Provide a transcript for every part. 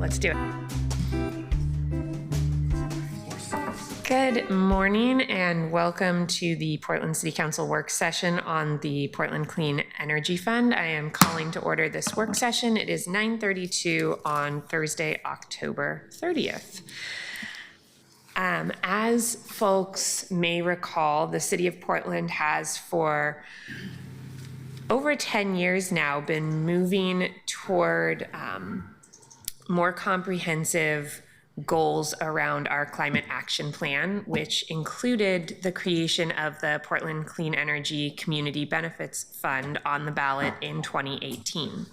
let's do it. Good morning and welcome to the Portland City Council work session on the Portland Clean Energy Fund. I am calling to order this work session. It is 9:32 on Thursday, October 30th. As folks may recall, the City of Portland has for over 10 years now been moving toward more comprehensive goals around our climate action plan, which included the creation of the Portland Clean Energy Community Benefits Fund on the ballot in 2018.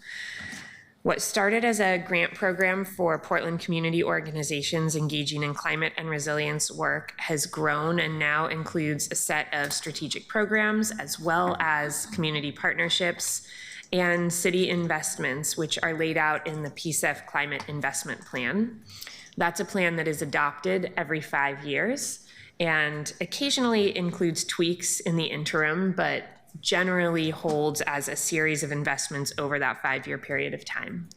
What started as a grant program for Portland community organizations engaging in climate and resilience work has grown and now includes a set of strategic programs as well as community partnerships and city investments, which are laid out in the PCEF Climate Investment Plan. That's a plan that is adopted every 5 years and occasionally includes tweaks in the interim, but generally holds as a series of investments over that 5-year period of time.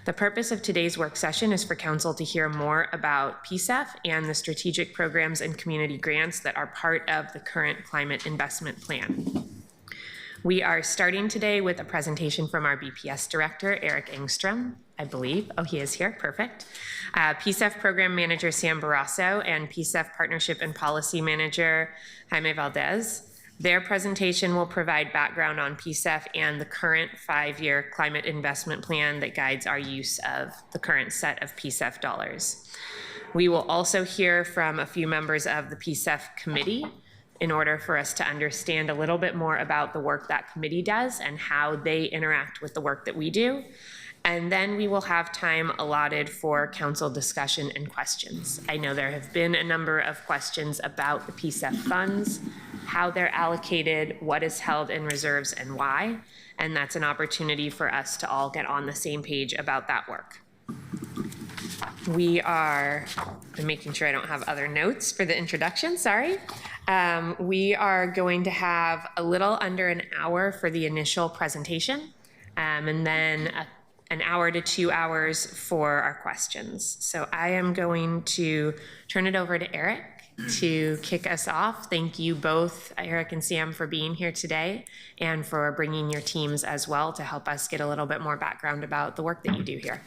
The purpose of today's work session is for Council to hear more about PCEF and the strategic programs and community grants that are part of the current climate investment plan. We are starting today with a presentation from our BPS Director, Eric Engstrom, I believe. Oh, he is here, perfect. PCEF Program Manager, Sam Barrasso, and PCEF Partnership and Policy Manager, Jaime Valdez. Their presentation will provide background on PCEF and the current 5-year climate investment plan that guides our use of the current set of PCEF dollars. We will also hear from a few members of the PCEF committee in order for us to understand a little bit more about the work that committee does and how they interact with the work that we do. And then we will have time allotted for council discussion and questions. I know there have been a number of questions about the PCEF funds, how they're allocated, what is held in reserves and why. And that's an opportunity for us to all get on the same page about that work. I'm making sure I don't have other notes for the introduction, sorry. We are going to have a little under an hour for the initial presentation, and then an hour to 2 hours for our questions. So I am going to turn it over to Eric to kick us off. Thank you both, Eric and Sam, for being here today and for bringing your teams as well to help us get a little bit more background about the work that you do here.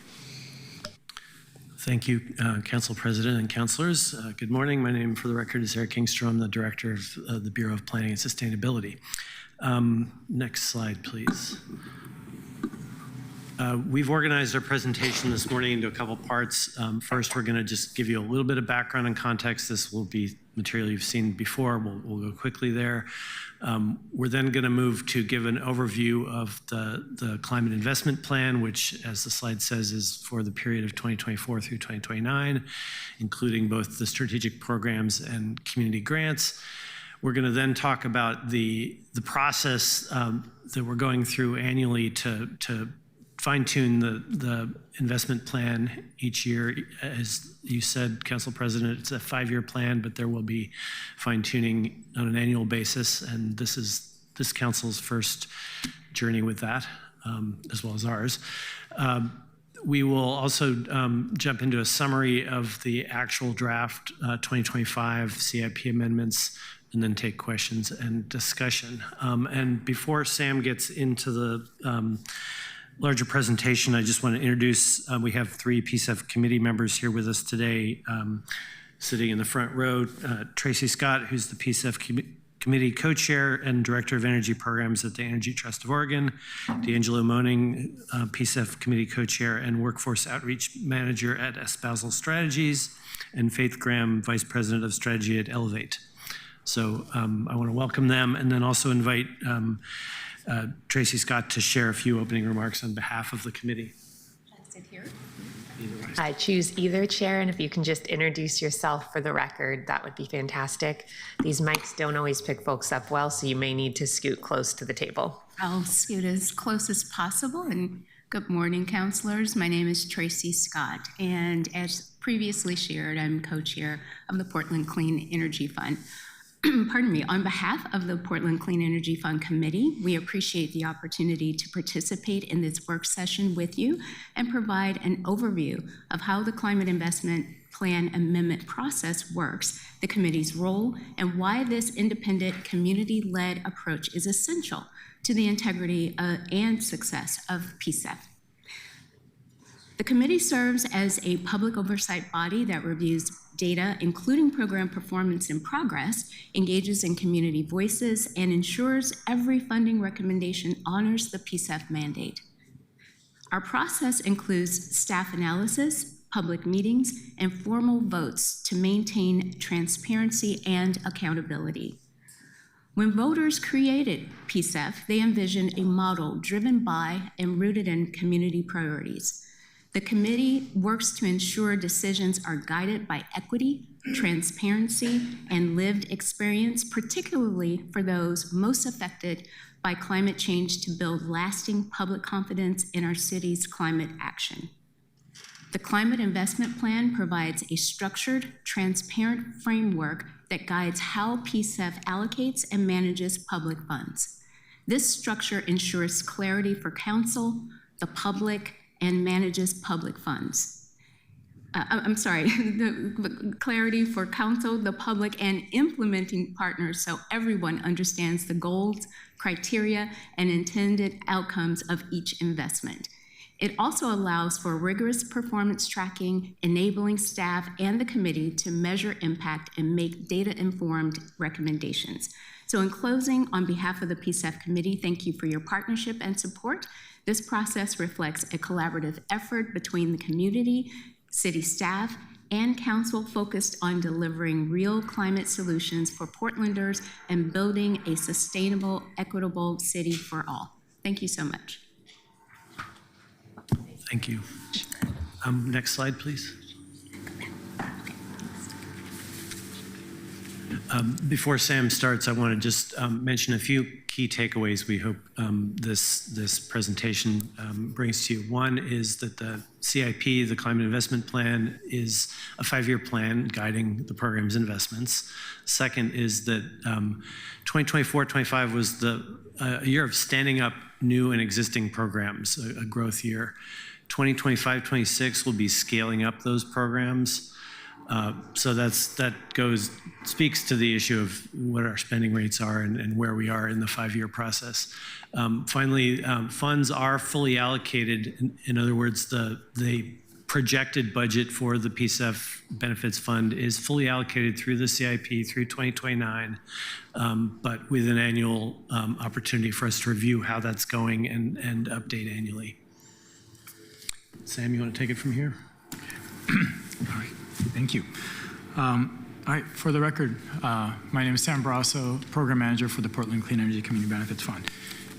Thank you, Council President and Councilors. Good morning. My name, for the record, is Eric Engstrom. I'm the Director of the Bureau of Planning and Sustainability. Next slide, please. We've organized our presentation this morning into a couple parts. First, we're going to just give you a little bit of background and context. This will be material you've seen before. We'll go quickly there. We're then going to move to give an overview of the Climate Investment Plan, which, as the slide says, is for the period of 2024 through 2029, including both the strategic programs and community grants. We're going to then talk about the process that we're going through annually to fine-tune the investment plan each year. As you said, Council President, it's a 5-year plan, but there will be fine-tuning on an annual basis, and this is this council's first journey with that, as well as ours. We will also jump into a summary of the actual draft 2025 CIP amendments, and then take questions and discussion. And before Sam gets into the larger presentation, I just want to introduce, we have 3 PCEF committee members here with us today, sitting in the front row. Tracy Scott, who's the PCEF committee co-chair and director of energy programs at the Energy Trust of Oregon. D'Angelo Moaning, PCEF committee co-chair and workforce outreach manager at Espousal Strategies. And Faith Graham, vice president of strategy at Elevate. So I want to welcome them and then also invite Tracy Scott to share a few opening remarks on behalf of the committee. Should I sit here? I choose either chair, and if you can just introduce yourself for the record, that would be fantastic. These mics don't always pick folks up well, so you may need to scoot close to the table. I'll scoot as close as possible. And good morning, councilors. My name is Tracy Scott, and as previously shared, I'm co-chair of the Portland Clean Energy Fund. pardon me, on behalf of the Portland Clean Energy Fund Committee, we appreciate the opportunity to participate in this work session with you and provide an overview of how the Climate Investment Plan amendment process works, the committee's role, and why this independent, community-led approach is essential to the integrity and success of PCEF. The committee serves as a public oversight body that reviews data, including program performance and progress, engages in community voices, and ensures every funding recommendation honors the PCEF mandate. Our process includes staff analysis, public meetings, and formal votes to maintain transparency and accountability. When voters created PCEF, they envisioned a model driven by and rooted in community priorities. The committee works to ensure decisions are guided by equity, transparency, and lived experience, particularly for those most affected by climate change, to build lasting public confidence in our city's climate action. The Climate Investment Plan provides a structured, transparent framework that guides how PCEF allocates and manages public funds. This structure ensures clarity for council, the public, and manages public funds. The clarity for council, the public, and implementing partners so everyone understands the goals, criteria, and intended outcomes of each investment. It also allows for rigorous performance tracking, enabling staff and the committee to measure impact and make data-informed recommendations. So in closing, on behalf of the PCEF committee, thank you for your partnership and support. This process reflects a collaborative effort between the community, city staff, and council focused on delivering real climate solutions for Portlanders and building a sustainable, equitable city for all. Thank you so much. Thank you. Next slide, please. Before Sam starts, I want to just mention a few key takeaways we hope this presentation brings to you. One is that the CIP, the Climate Investment Plan, is a 5-year plan guiding the program's investments. Second is that 2024-25 was a year of standing up new and existing programs, a growth year. 2025-26 will be scaling up those programs. So that speaks to the issue of what our spending rates are and where we are in the 5-year process. Finally, funds are fully allocated. In other words, the projected budget for the PCEF Benefits Fund is fully allocated through the CIP through 2029, but with an annual opportunity for us to review how that's going and update annually. Sam, you want to take it from here? All right. Thank you. All right, for the record, my name is Sam Brasso, Program Manager for the Portland Clean Energy Community Benefits Fund.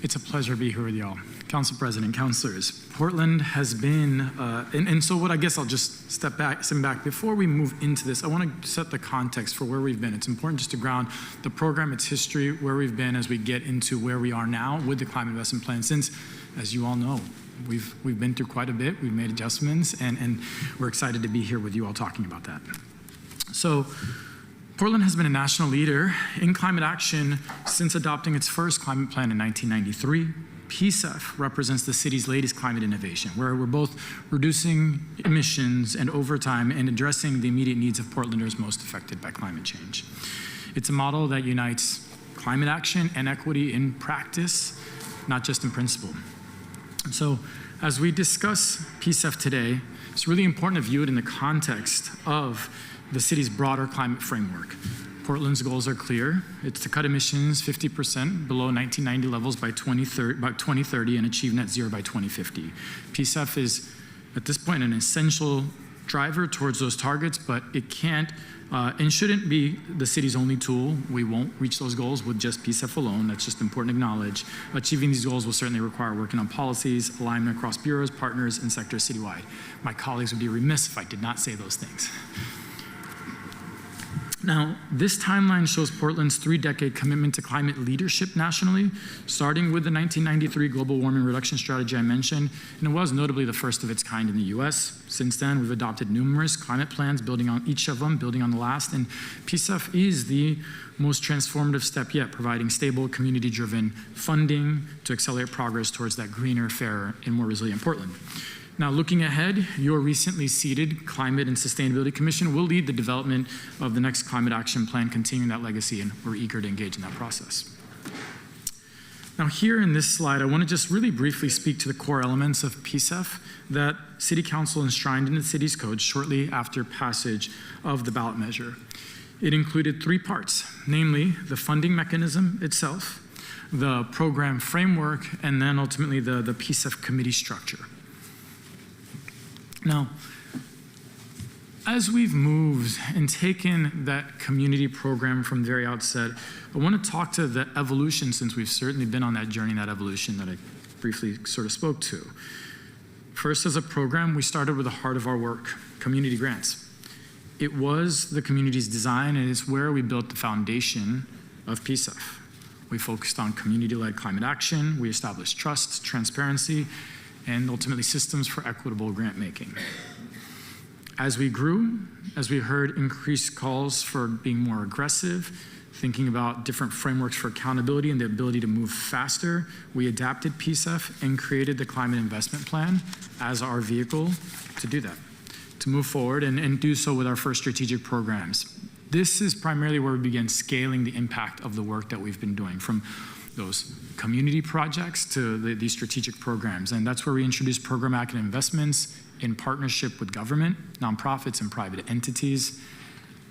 It's a pleasure to be here with y'all. Council President, councilors, Portland has been, and so what I guess I'll just step back. Before we move into this, I want to set the context for where we've been. It's important just to ground the program, its history, where we've been as we get into where we are now with the Climate Investment Plan, since, as you all know, we've been through quite a bit, we've made adjustments, and we're excited to be here with you all talking about that. So Portland has been a national leader in climate action since adopting its first climate plan in 1993. PCEF represents the city's latest climate innovation, where we're both reducing emissions and over time and addressing the immediate needs of Portlanders most affected by climate change. It's a model that unites climate action and equity in practice, not just in principle. So as we discuss PCEF today, it's really important to view it in the context of the city's broader climate framework. Portland's goals are clear. It's to cut emissions 50% below 1990 levels by 2030 and achieve net zero by 2050. PCEF is, at this point, an essential driver towards those targets, but it can't and shouldn't be the city's only tool. We won't reach those goals with just PCEF alone. That's just important to acknowledge. Achieving these goals will certainly require working on policies, alignment across bureaus, partners, and sectors citywide. My colleagues would be remiss if I did not say those things. Now, this timeline shows Portland's 3-decade commitment to climate leadership nationally, starting with the 1993 global warming reduction strategy I mentioned, and it was notably the first of its kind in the US. Since then, we've adopted numerous climate plans, building on each of them, building on the last, and PCEF is the most transformative step yet, providing stable, community-driven funding to accelerate progress towards that greener, fairer, and more resilient Portland. Now, looking ahead, your recently seated Climate and Sustainability Commission will lead the development of the next climate action plan, continuing that legacy, and we're eager to engage in that process. Now, here in this slide, I want to just really briefly speak to the core elements of PCEF that City Council enshrined in the city's code shortly after passage of the ballot measure. It included 3 parts, namely the funding mechanism itself, the program framework, and then ultimately the PCEF committee structure. Now, as we've moved and taken that community program from the very outset, I want to talk to the evolution, since we've certainly been on that journey, that evolution that I briefly sort of spoke to. First, as a program, we started with the heart of our work, community grants. It was the community's design, and it's where we built the foundation of PCEF. We focused on community-led climate action, we established trust, transparency, and ultimately systems for equitable grant making. As we grew, as we heard increased calls for being more aggressive, thinking about different frameworks for accountability and the ability to move faster, we adapted PCEF and created the Climate Investment Plan as our vehicle to do that, to move forward and do so with our first strategic programs. This is primarily where we began scaling the impact of the work that we've been doing, from those community projects to these strategic programs. And that's where we introduced programmatic investments in partnership with government, nonprofits, and private entities.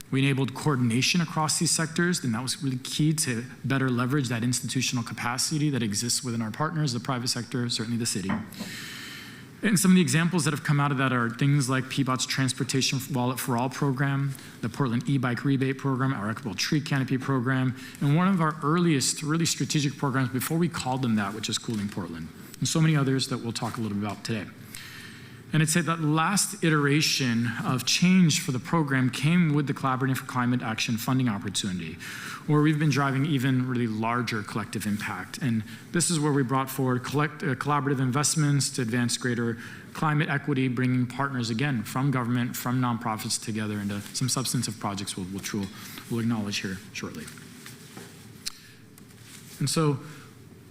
We enabled coordination across these sectors, and that was really key to better leverage that institutional capacity that exists within our partners, the private sector, certainly the city. And some of the examples that have come out of that are things like PBOT's Transportation Wallet for All program, the Portland e-bike rebate program, our Equitable Tree Canopy program, and one of our earliest really strategic programs before we called them that, which is Cooling Portland, and so many others that we'll talk a little bit about today. And I'd say that last iteration of change for the program came with the Collaborating for Climate Action funding opportunity, where we've been driving even really larger collective impact. And this is where we brought forward collaborative investments to advance greater climate equity, bringing partners, again, from government, from nonprofits together into some substantive projects we'll acknowledge here shortly. And so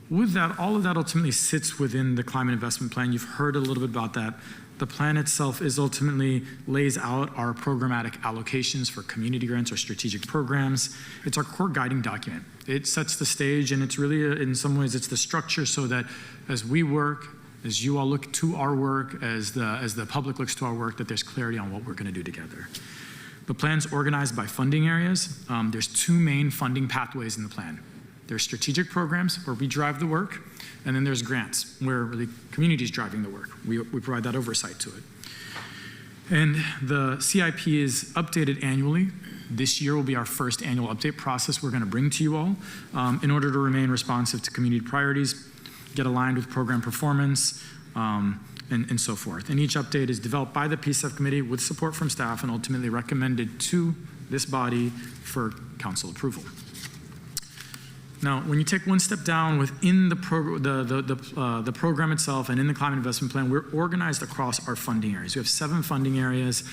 with that, all of that ultimately sits within the Climate Investment Plan. You've heard a little bit about that. The plan itself is ultimately lays out our programmatic allocations for community grants or strategic programs. It's our core guiding document. It sets the stage, and it's really, in some ways, it's the structure so that as we work, as you all look to our work, as the public looks to our work, that there's clarity on what we're gonna do together. The plan's organized by funding areas. There's 2 main funding pathways in the plan. There's strategic programs where we drive the work, and then there's grants where the community is driving the work. We provide that oversight to it. And the CIP is updated annually. This year will be our first annual update process we're going to bring to you all in order to remain responsive to community priorities, get aligned with program performance, and so forth. And each update is developed by the PCEF committee with support from staff and ultimately recommended to this body for council approval. Now, when you take one step down within the program itself and in the Climate Investment Plan, we're organized across our funding areas. We have 7 funding areas: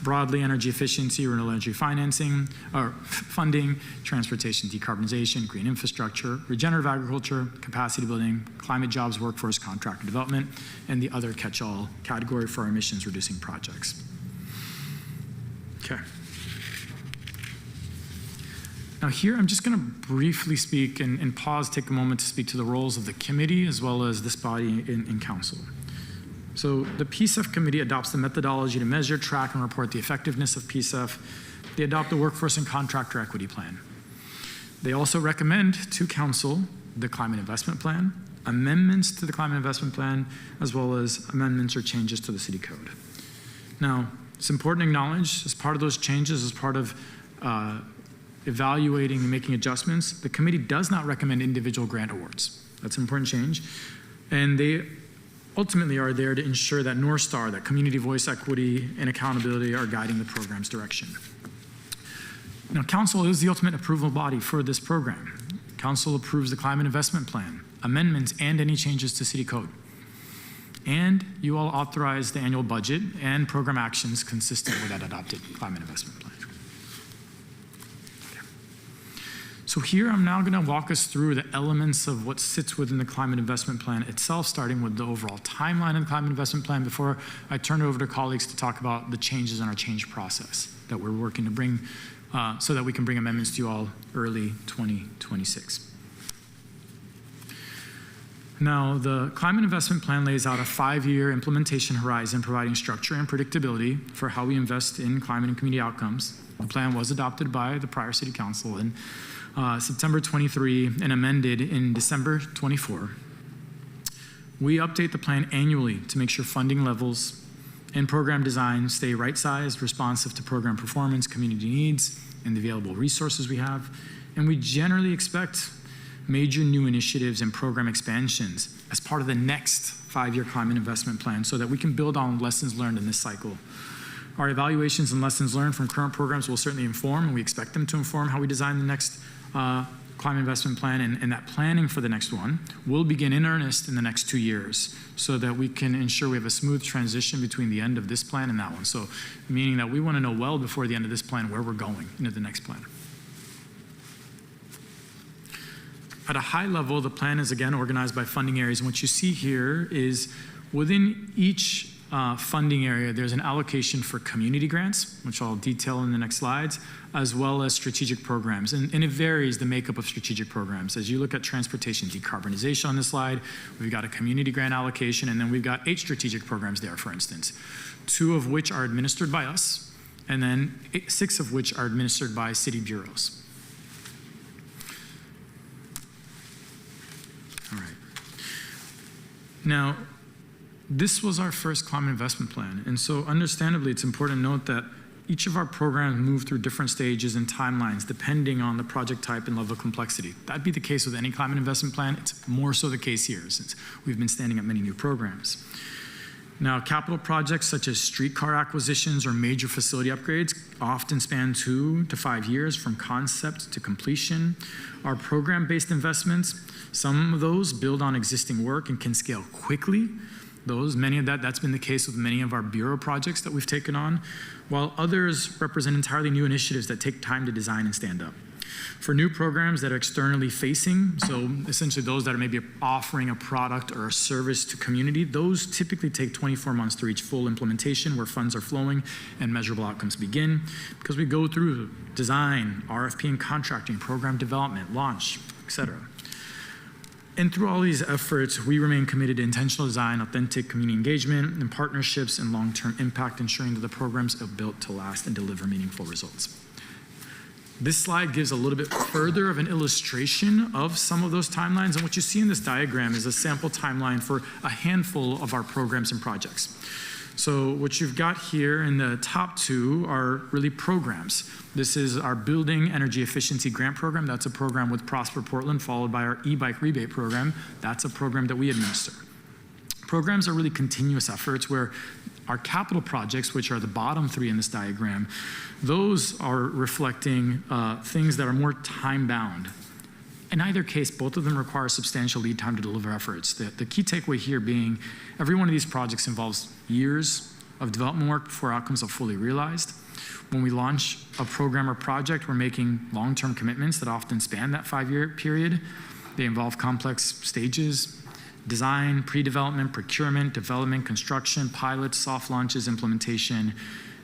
broadly energy efficiency, renewable energy financing, or funding, transportation decarbonization, green infrastructure, regenerative agriculture, capacity building, climate jobs, workforce, contractor development, and the other catch-all category for our emissions reducing projects. Okay. Now here, I'm just going to briefly speak and pause, take a moment to speak to the roles of the committee as well as this body in council. So the PCEF committee adopts the methodology to measure, track, and report the effectiveness of PCEF. They adopt the workforce and contractor equity plan. They also recommend to council the climate investment plan, amendments to the climate investment plan, as well as amendments or changes to the city code. Now, it's important to acknowledge, as part of those changes, as part of evaluating and making adjustments, the committee does not recommend individual grant awards. That's an important change. And they ultimately are there to ensure that North Star, that community voice, equity, and accountability are guiding the program's direction. Now, Council is the ultimate approval body for this program. Council approves the climate investment plan, amendments, and any changes to city code. And you all authorize the annual budget and program actions consistent with that adopted climate investment plan. Okay. So here I'm now going to walk us through the elements of what sits within the climate investment plan itself, starting with the overall timeline of the climate investment plan before I turn it over to colleagues to talk about the changes in our change process that we're working to bring so that we can bring amendments to you all early 2026. Now, the climate investment plan lays out a 5-year implementation horizon, providing structure and predictability for how we invest in climate and community outcomes. The plan was adopted by the prior city council in September 23 and amended in December 24. We update the plan annually to make sure funding levels and program design stay right-sized, responsive to program performance, community needs, and the available resources we have. And we generally expect major new initiatives and program expansions as part of the next 5-year climate investment plan so that we can build on lessons learned in this cycle. Our evaluations and lessons learned from current programs will certainly inform, and we expect them to inform how we design the next climate investment plan, and that planning for the next one will begin in earnest in the next 2 years so that we can ensure we have a smooth transition between the end of this plan and that one. So meaning that we want to know well before the end of this plan where we're going into the next plan. At a high level, the plan is again organized by funding areas, and what you see here is within each funding area, there's an allocation for community grants, which I'll detail in the next slides, as well as strategic programs. And it varies the makeup of strategic programs. As you look at transportation decarbonization on this slide, we've got a community grant allocation, and then we've got 8 strategic programs there, for instance, 2 of which are administered by us, and then 6 of which are administered by city bureaus. All right. Now, this was our first climate investment plan, and so understandably, it's important to note that each of our programs move through different stages and timelines depending on the project type and level of complexity. That'd be the case with any climate investment plan. It's more so the case here since we've been standing up many new programs. Now, capital projects such as streetcar acquisitions or major facility upgrades often span 2 to 5 years from concept to completion. Our program-based investments, some of those build on existing work and can scale quickly. That's been the case with many of our bureau projects that we've taken on, while others represent entirely new initiatives that take time to design and stand up. For new programs that are externally facing, so essentially those that are maybe offering a product or a service to community, those typically take 24 months to reach full implementation where funds are flowing and measurable outcomes begin, because we go through design, RFP and contracting, program development, launch, etc. And through all these efforts, we remain committed to intentional design, authentic community engagement, and partnerships and long-term impact, ensuring that the programs are built to last and deliver meaningful results. This slide gives a little bit further of an illustration of some of those timelines, and what you see in this diagram is a sample timeline for a handful of our programs and projects. So what you've got here in the top 2 are really programs. This is our Building Energy Efficiency Grant Program. That's a program with Prosper Portland, followed by our e-bike rebate program. That's a program that we administer. Programs are really continuous efforts where our capital projects, which are the bottom 3 in this diagram, those are reflecting things that are more time-bound. In either case, both of them require substantial lead time to deliver efforts. The key takeaway here being every one of these projects involves years of development work before outcomes are fully realized. When we launch a program or project, we're making long-term commitments that often span that 5-year period. They involve complex stages: design, pre-development, procurement, development, construction, pilots, soft launches, implementation.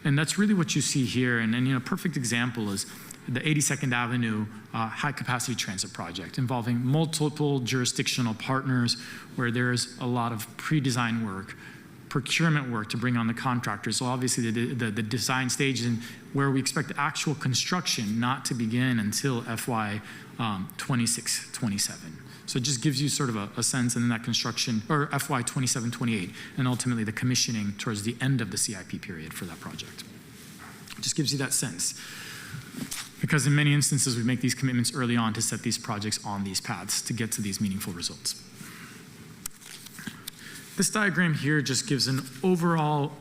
And that's really what you see here. And a perfect example is the 82nd Avenue high-capacity transit project involving multiple jurisdictional partners where there's a lot of pre-design work, procurement work to bring on the contractors. So obviously the design stage and where we expect actual construction not to begin until FY 26-27. So it just gives you sort of a sense, and then that construction, or FY 27-28, and ultimately the commissioning towards the end of the CIP period for that project. It just gives you that sense. Because in many instances, we make these commitments early on to set these projects on these paths to get to these meaningful results. This diagram here just gives an overall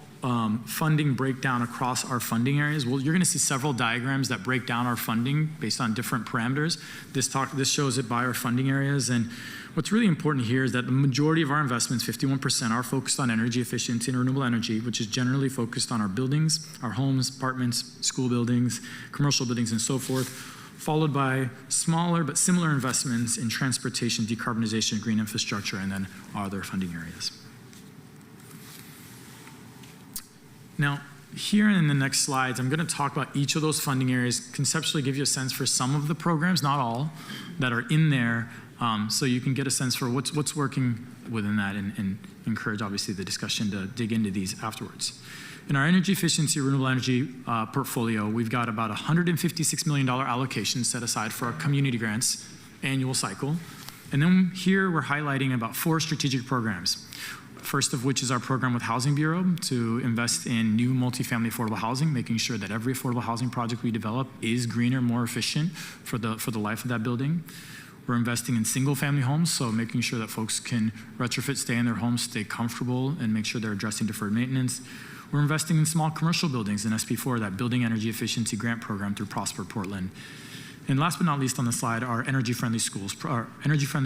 funding breakdown across our funding areas, well, you're going to see several diagrams that break down our funding based on different parameters. This shows it by our funding areas. And what's really important here is that the majority of our investments, 51%, are focused on energy efficiency and renewable energy, which is generally focused on our buildings, our homes, apartments, school buildings, commercial buildings, and so forth, followed by smaller but similar investments in transportation, decarbonization, green infrastructure, and then our other funding areas. Now, here in the next slides, I'm going to talk about each of those funding areas, conceptually give you a sense for some of the programs, not all, that are in there, so you can get a sense for what's working within that and encourage, obviously, the discussion to dig into these afterwards. In our energy efficiency, renewable energy portfolio, we've got about $156 million allocation set aside for our community grants annual cycle. And then here we're highlighting about 4 strategic programs. First of which is our program with Housing Bureau to invest in new multifamily affordable housing, making sure that every affordable housing project we develop is greener, more efficient for the life of that building. We're investing in single family homes, so making sure that folks can retrofit, stay in their homes, stay comfortable, and make sure they're addressing deferred maintenance. We're investing in small commercial buildings in SB4, that Building Energy Efficiency Grant Program through Prosper Portland. And last but not least on the slide, our energy-friendly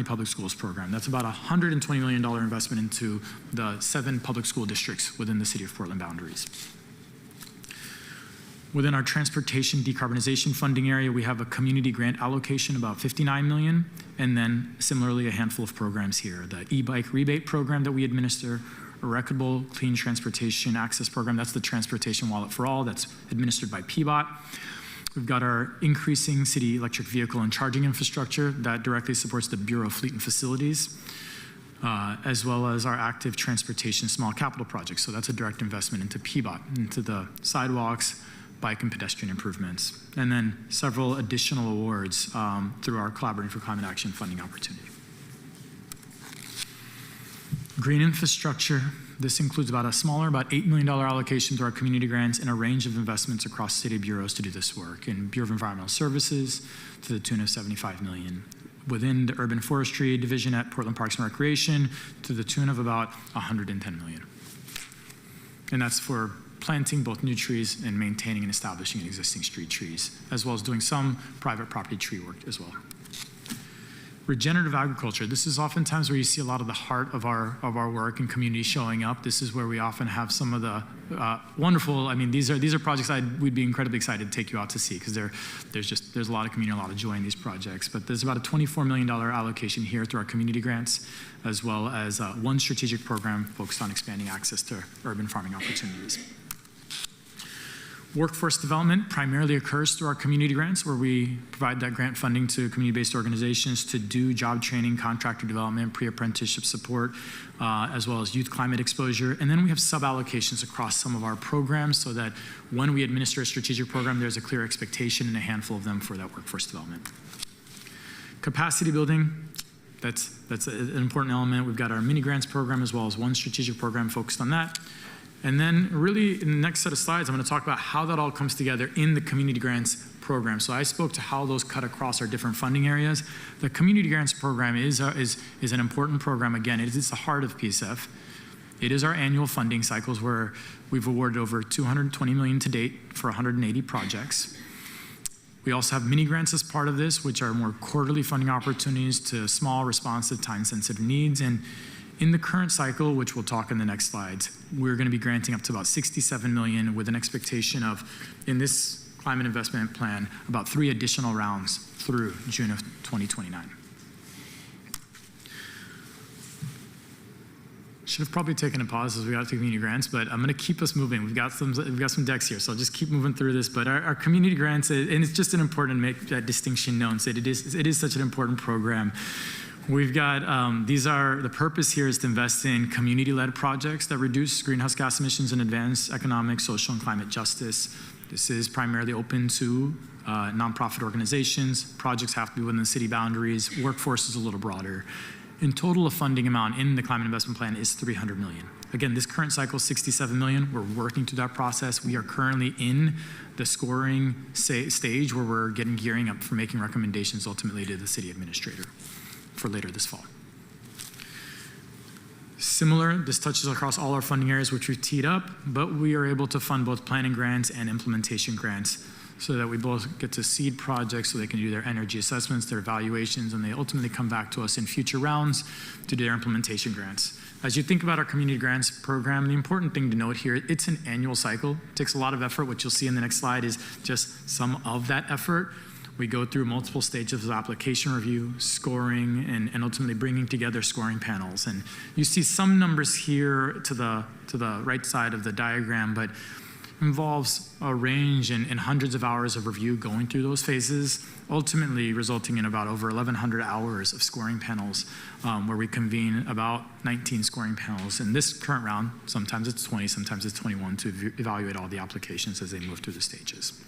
public schools program. That's about a $120 million investment into the 7 public school districts within the city of Portland boundaries. Within our transportation decarbonization funding area, we have a community grant allocation, about $59 million, and then similarly a handful of programs here. The e-bike rebate program that we administer, a reputable clean transportation access program, that's the Transportation Wallet for All, that's administered by PBOT. We've got our increasing city electric vehicle and charging infrastructure that directly supports the Bureau of Fleet and Facilities, as well as our active transportation small capital projects. So that's a direct investment into PBOT, into the sidewalks, bike and pedestrian improvements, and then several additional awards through our Collaborating for Climate Action funding opportunity. Green infrastructure. This includes about $8 million allocation to our community grants and a range of investments across city bureaus to do this work. In Bureau of Environmental Services, to the tune of $75 million. Within the Urban Forestry Division at Portland Parks and Recreation, to the tune of about $110 million. And that's for planting both new trees and maintaining and establishing existing street trees, as well as doing some private property tree work as well. Regenerative agriculture. This is oftentimes where you see a lot of the heart of our work and community showing up. This is where we often have some of the wonderful. I mean, these are projects we'd be incredibly excited to take you out to see because there's a lot of community, a lot of joy in these projects. But there's about a $24 million allocation here through our community grants, as well as one strategic program focused on expanding access to urban farming opportunities. Workforce development primarily occurs through our community grants, where we provide that grant funding to community-based organizations to do job training, contractor development, pre-apprenticeship support, as well as youth climate exposure. And then we have sub-allocations across some of our programs so that when we administer a strategic program, there's a clear expectation and a handful of them for that workforce development. Capacity building. That's an important element. We've got our mini grants program as well as one strategic program focused on that. And then really in the next set of slides, I'm going to talk about how that all comes together in the community grants program. So I spoke to how those cut across our different funding areas. The community grants program is an important program. Again, it's the heart of PCEF. It is our annual funding cycles where we've awarded over $220 million to date for 180 projects. We also have mini grants as part of this, which are more quarterly funding opportunities to small, responsive, time-sensitive needs. And in the current cycle, which we'll talk in the next slides, we're going to be granting up to about $67 million with an expectation of, in this climate investment plan, about 3 additional rounds through June of 2029. Should have probably taken a pause as we got to community grants, but I'm going to keep us moving. We've got some decks here, so I'll just keep moving through this. But our community grants, and it's just an important to make that distinction known. So it is such an important program. We've got, the purpose here is to invest in community-led projects that reduce greenhouse gas emissions and advance economic, social, and climate justice. This is primarily open to nonprofit organizations. Projects have to be within the city boundaries. Workforce is a little broader. In total, the funding amount in the climate investment plan is $300 million. Again, this current cycle is $67 million. We're working through that process. We are currently in the scoring stage where we're gearing up for making recommendations ultimately to the city administrator for later this fall. Similar, this touches across all our funding areas which we've teed up, but we are able to fund both planning grants and implementation grants so that we both get to seed projects so they can do their energy assessments, their evaluations, and they ultimately come back to us in future rounds to do their implementation grants. As you think about our community grants program, the important thing to note here, it's an annual cycle. It takes a lot of effort. What you'll see in the next slide is just some of that effort. We go through multiple stages of application review, scoring, and ultimately bringing together scoring panels. And you see some numbers here to the right side of the diagram, but involves a range and hundreds of hours of review going through those phases, ultimately resulting in about over 1,100 hours of scoring panels, where we convene about 19 scoring panels. In this current round, sometimes it's 20, sometimes it's 21 to evaluate all the applications as they move through the stages.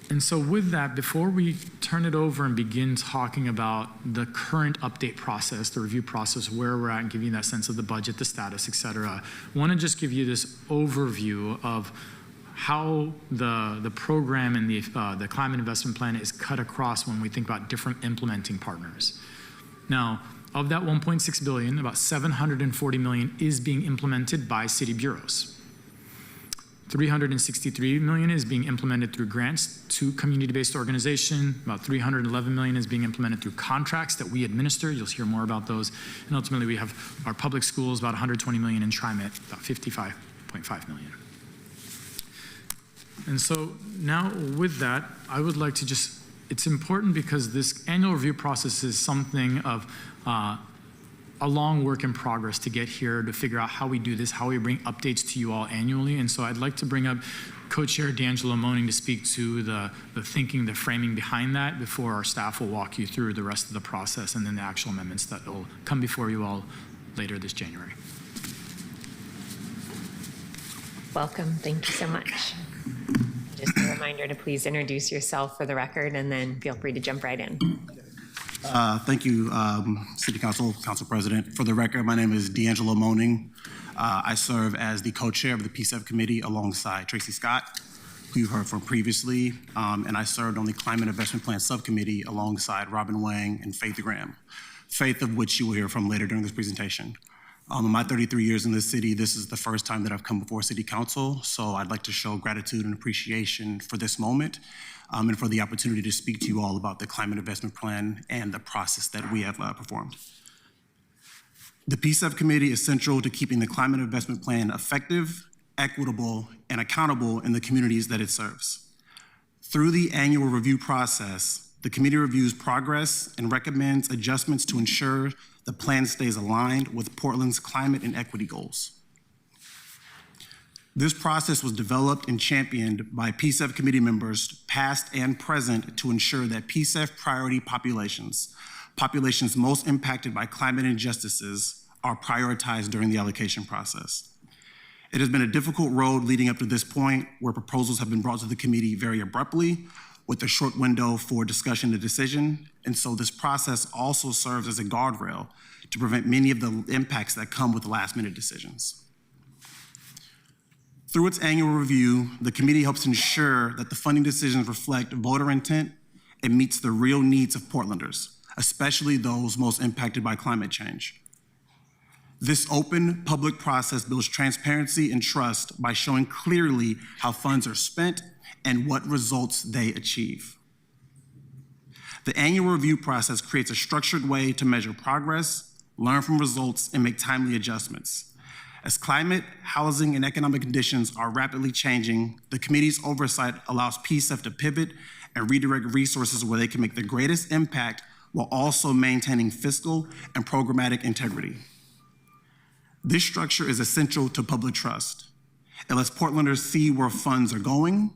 And so with that, before we turn it over and begin talking about the current update process, the review process, where we're at, and give you that sense of the budget, the status, et cetera, I want to just give you this overview of how the program and the climate investment plan is cut across when we think about different implementing partners. Now, of that $1.6 billion, about $740 million is being implemented by city bureaus. $363 million is being implemented through grants to community-based organization. About $311 million is being implemented through contracts that we administer. You'll hear more about those. And ultimately, we have our public schools, about $120 million, in TriMet, about $55.5 million. And so now with that, I would like to just, it's important because this annual review process is something of a long work in progress to get here, to figure out how we do this, how we bring updates to you all annually. And so I'd like to bring up Co-Chair D'Angelo Moaning to speak to the thinking, the framing behind that before our staff will walk you through the rest of the process and then the actual amendments that will come before you all later this January. Welcome. Thank you so much. Just a reminder to please introduce yourself for the record, and then feel free to jump right in. Thank you, City Council, Council President. For the record, my name is D'Angelo Moaning. I serve as the co-chair of the PCEF committee alongside Tracy Scott, who you heard from previously, and I served on the Climate Investment Plan Subcommittee alongside Robin Wang and Faith Graham, Faith of which you will hear from later during this presentation. In my 33 years in this city, this is the first time that I've come before City Council, so I'd like to show gratitude and appreciation for this moment and for the opportunity to speak to you all about the Climate Investment Plan and the process that we have performed. The PCEF Committee is central to keeping the Climate Investment Plan effective, equitable, and accountable in the communities that it serves. Through the annual review process, the committee reviews progress and recommends adjustments to ensure the plan stays aligned with Portland's climate and equity goals. This process was developed and championed by PCEF committee members, past and present, to ensure that PCEF priority populations most impacted by climate injustices, are prioritized during the allocation process. It has been a difficult road leading up to this point, where proposals have been brought to the committee very abruptly, with a short window for discussion and decision, and so this process also serves as a guardrail to prevent many of the impacts that come with last-minute decisions. Through its annual review, the committee helps ensure that the funding decisions reflect voter intent and meets the real needs of Portlanders, especially those most impacted by climate change. This open public process builds transparency and trust by showing clearly how funds are spent and what results they achieve. The annual review process creates a structured way to measure progress, learn from results, and make timely adjustments. As climate, housing, and economic conditions are rapidly changing, the committee's oversight allows PCEF to pivot and redirect resources where they can make the greatest impact while also maintaining fiscal and programmatic integrity. This structure is essential to public trust. It lets Portlanders see where funds are going,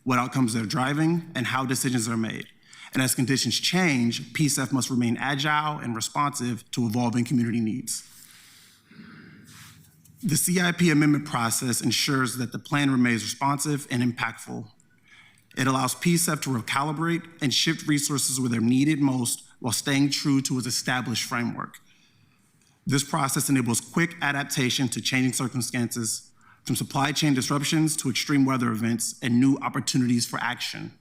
what outcomes they're driving, and how decisions are made. And as conditions change, PCEF must remain agile and responsive to evolving community needs. The CIP amendment process ensures that the plan remains responsive and impactful. It allows PCEF to recalibrate and shift resources where they're needed most while staying true to its established framework. This process enables quick adaptation to changing circumstances, from supply chain disruptions to extreme weather events and new opportunities for action.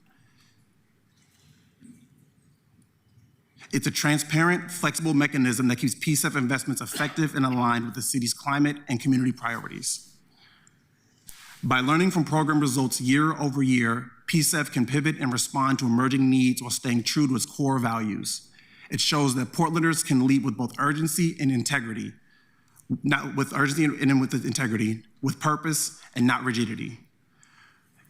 It's a transparent, flexible mechanism that keeps PCEF investments effective and aligned with the city's climate and community priorities. By learning from program results year over year, PCEF can pivot and respond to emerging needs while staying true to its core values. It shows that Portlanders can lead with both urgency and integrity, with purpose and not rigidity.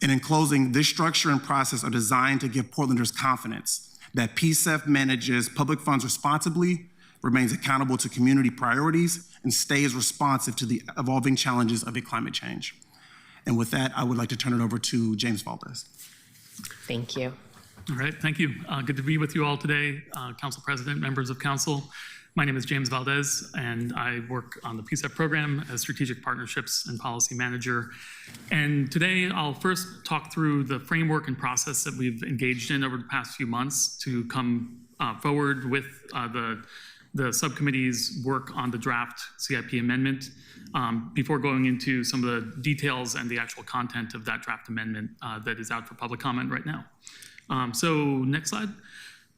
And in closing, this structure and process are designed to give Portlanders confidence that PCEF manages public funds responsibly, remains accountable to community priorities, and stays responsive to the evolving challenges of climate change. And with that, I would like to turn it over to James Valdez. Thank you. All right, thank you. Good to be with you all today, Council President, members of Council. My name is James Valdez, and I work on the PCEF program as Strategic Partnerships and Policy Manager. And today, I'll first talk through the framework and process that we've engaged in over the past few months to come forward with the subcommittee's work on the draft CIP amendment before going into some of the details and the actual content of that draft amendment that is out for public comment right now. So next slide.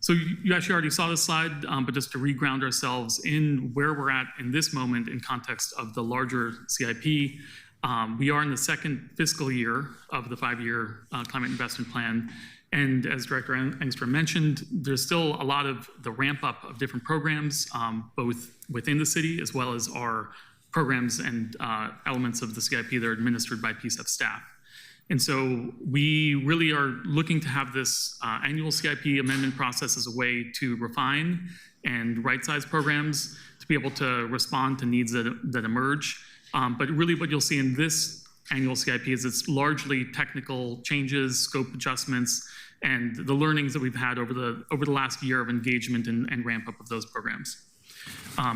So you actually already saw this slide, but just to reground ourselves in where we're at in this moment in context of the larger CIP, we are in the second fiscal year of the 5-year climate investment plan. And as Director Engstrom mentioned, there's still a lot of the ramp up of different programs, both within the city as well as our programs and elements of the CIP that are administered by PCEF staff. And so we really are looking to have this annual CIP amendment process as a way to refine and right-size programs to be able to respond to needs that emerge. But really what you'll see in this annual CIP is it's largely technical changes, scope adjustments, and the learnings that we've had over the last year of engagement and ramp up of those programs.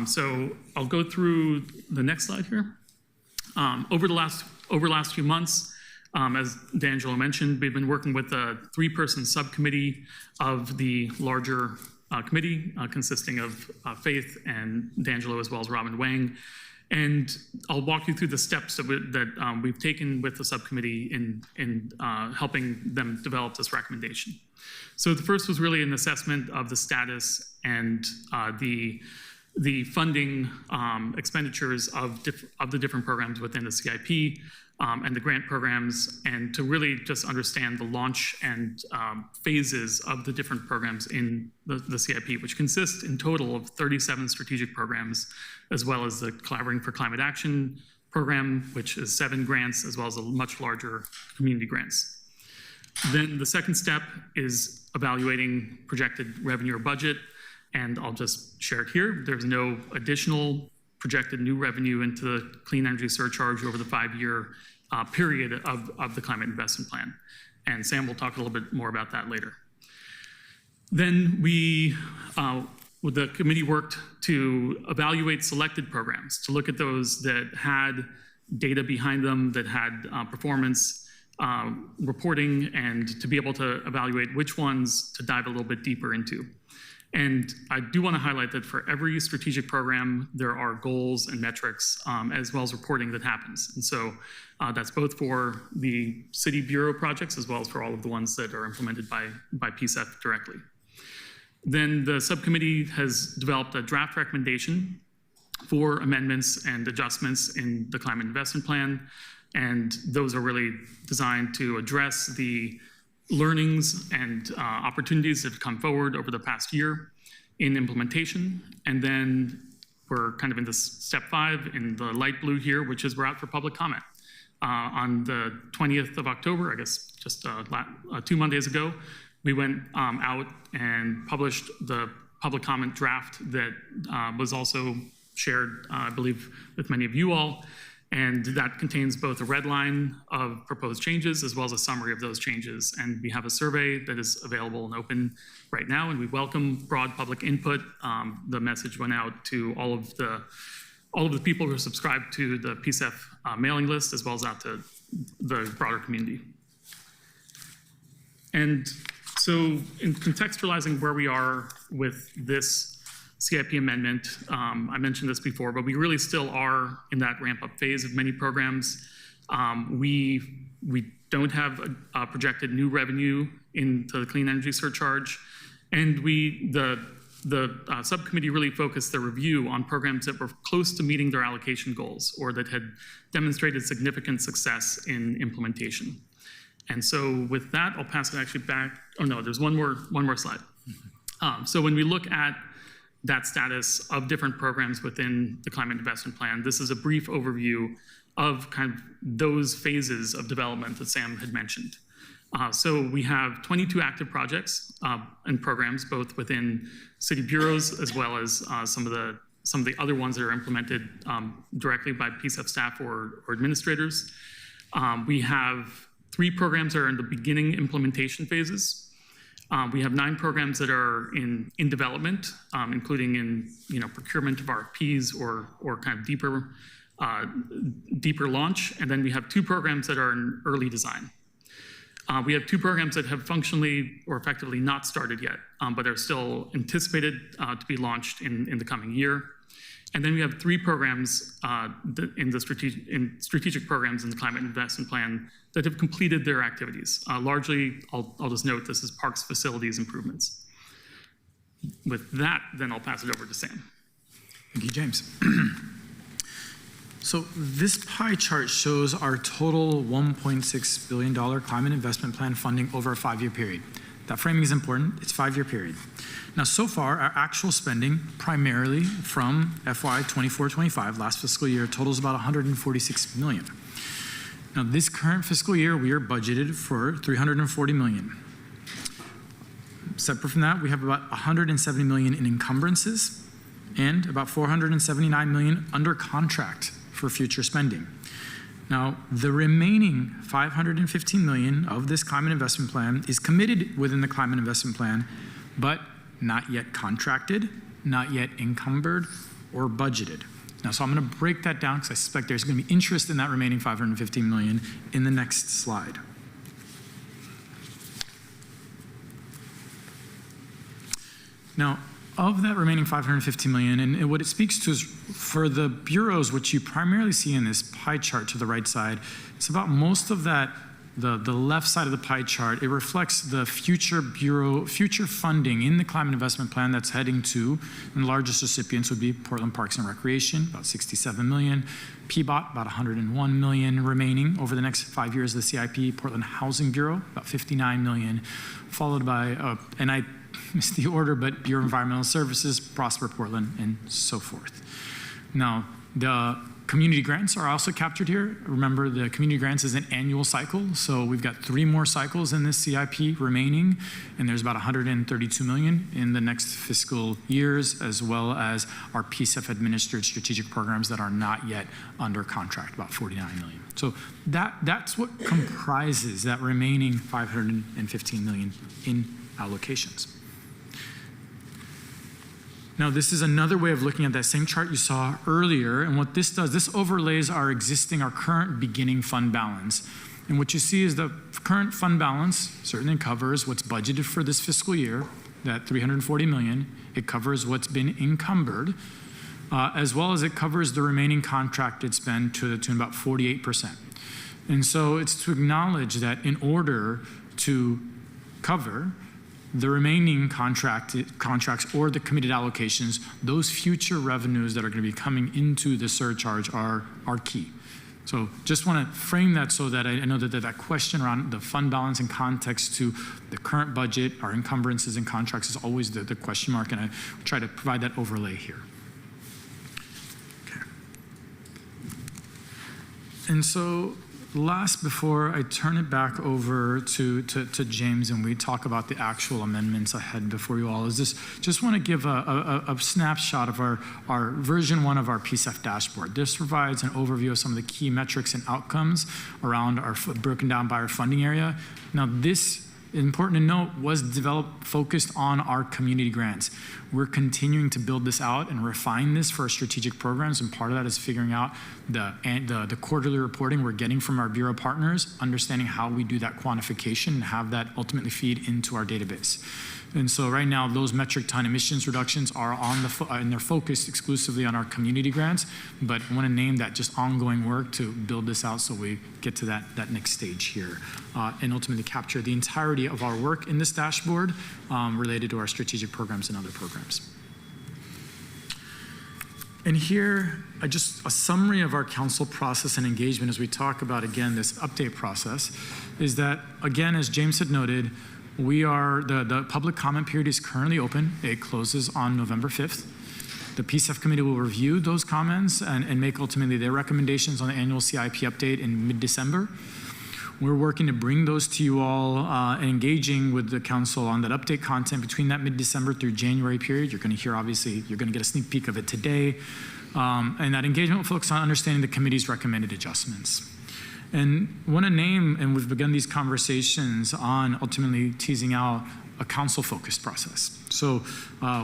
So I'll go through the next slide here. Over the last few months, as D'Angelo mentioned, we've been working with a 3-person subcommittee of the larger committee consisting of Faith and D'Angelo as well as Robin Wang. And I'll walk you through the steps that we've taken with the subcommittee in helping them develop this recommendation. So the first was really an assessment of the status and the funding expenditures of the different programs within the CIP and the grant programs, and to really just understand the launch and phases of the different programs in the CIP, which consists in total of 37 strategic programs, as well as the Collaborating for Climate Action program, which is 7 grants, as well as a much larger community grants. Then the second step is evaluating projected revenue or budget, and I'll just share it here. There's no additional projected new revenue into the clean energy surcharge over the 5-year period of the climate investment plan. And Sam will talk a little bit more about that later. Then the committee worked to evaluate selected programs, to look at those that had data behind them, that had performance reporting, and to be able to evaluate which ones to dive a little bit deeper into. And I do want to highlight that for every strategic program, there are goals and metrics, as well as reporting that happens. And so that's both for the city bureau projects, as well as for all of the ones that are implemented by PCEF directly. Then the subcommittee has developed a draft recommendation for amendments and adjustments in the climate investment plan. And those are really designed to address the learnings and opportunities that have come forward over the past year in implementation. And then we're kind of in this step 5 in the light blue here, which is we're out for public comment. On the 20th of October, I guess just 2 Mondays ago, we went out and published the public comment draft that was also shared, I believe, with many of you all. And that contains both a red line of proposed changes as well as a summary of those changes. And we have a survey that is available and open right now, and we welcome broad public input. The message went out to all of the people who are subscribed to the PCEF mailing list, as well as out to the broader community. And so in contextualizing where we are with this CIP amendment, I mentioned this before, but we really still are in that ramp-up phase of many programs. We don't have a projected new revenue into the clean energy surcharge, and the the subcommittee really focused their review on programs that were close to meeting their allocation goals or that had demonstrated significant success in implementation. And so with that, I'll pass it actually back. Oh no, there's one more slide. So when we look at that status of different programs within the Climate Investment Plan, this is a brief overview of kind of those phases of development that Sam had mentioned. So we have 22 active projects and programs, both within city bureaus as well as some of the other ones that are implemented directly by PCEF staff or administrators. We have 3 programs that are in the beginning implementation phases. We have 9 programs that are in development, including in procurement of RFPs or kind of deeper launch. And then we have 2 programs that are in early design. We have 2 programs that have functionally or effectively not started yet, but are still anticipated to be launched in the coming year. And then we have 3 programs in strategic programs in the Climate Investment Plan that have completed their activities. Largely, I'll just note this is parks facilities improvements. With that, then I'll pass it over to Sam. Thank you, James. So this pie chart shows our total $1.6 billion climate investment plan funding over a 5-year period. That framing is important. It's a 5-year period. Now, so far, our actual spending, primarily from FY 24-25, last fiscal year, totals about $146 million. Now, this current fiscal year, we are budgeted for $340 million. Separate from that, we have about $170 million in encumbrances and about $479 million under contract for future spending. Now, the remaining $515 million of this climate investment plan is committed within the climate investment plan, but not yet contracted, not yet encumbered, or budgeted. Now, so I'm going to break that down because I suspect there's going to be interest in that remaining $515 million in the next slide. Now, of that remaining $550 million, and what it speaks to is for the bureaus, which you primarily see in this pie chart to the right side, it's about most of that, the left side of the pie chart, it reflects the future funding in the climate investment plan that's heading to, and the largest recipients would be Portland Parks and Recreation, about $67 million, PBOT, about $101 million remaining over the next 5 years of the CIP, Portland Housing Bureau, about $59 million, followed by, and I missed the order, but Bureau of Environmental Services, Prosper Portland, and so forth. Now, the community grants are also captured here. Remember, the community grants is an annual cycle, so we've got 3 more cycles in this CIP remaining, and there's about $132 million in the next fiscal years, as well as our PCEF administered strategic programs that are not yet under contract, about $49 million. So that's what comprises that remaining $515 million in allocations. Now, this is another way of looking at that same chart you saw earlier, and what this does, this overlays our current beginning fund balance. And what you see is the current fund balance certainly covers what's budgeted for this fiscal year, that $340 million. It covers what's been encumbered, as well as it covers the remaining contracted spend to the tune of about 48%. And so it's to acknowledge that in order to cover the remaining contracts or the committed allocations, those future revenues that are going to be coming into the surcharge are key. So just want to frame that so that I know that question around the fund balance in context to the current budget, our encumbrances and contracts is always the question mark, and I try to provide that overlay here. Okay. And so last, before I turn it back over to James and we talk about the actual amendments ahead before you all, is this just want to give a snapshot of our version 1 of our PCEF dashboard. This provides an overview of some of the key metrics and outcomes around our broken down by our funding area. Now, this, important to note, was developed focused on our community grants. We're continuing to build this out and refine this for our strategic programs, and part of that is figuring out the quarterly reporting we're getting from our bureau partners, understanding how we do that quantification and have that ultimately feed into our database. And so right now, those metric ton emissions reductions are on and they're focused exclusively on our community grants, but I want to name that just ongoing work to build this out so we get to that next stage here, and ultimately capture the entirety of our work in this dashboard related to our strategic programs and other programs. And here, just a summary of our council process and engagement as we talk about, again, this update process, is that, again, as James had noted, the public comment period is currently open. It closes on November 5th. The PCEF committee will review those comments and make ultimately their recommendations on the annual CIP update in mid-December. We're working to bring those to you all and engaging with the council on that update content between that mid-December through January period. You're going to hear, obviously, you're going to get a sneak peek of it today. And that engagement will focus on understanding the committee's recommended adjustments. And want to name, and we've begun these conversations on ultimately teasing out a council-focused process. So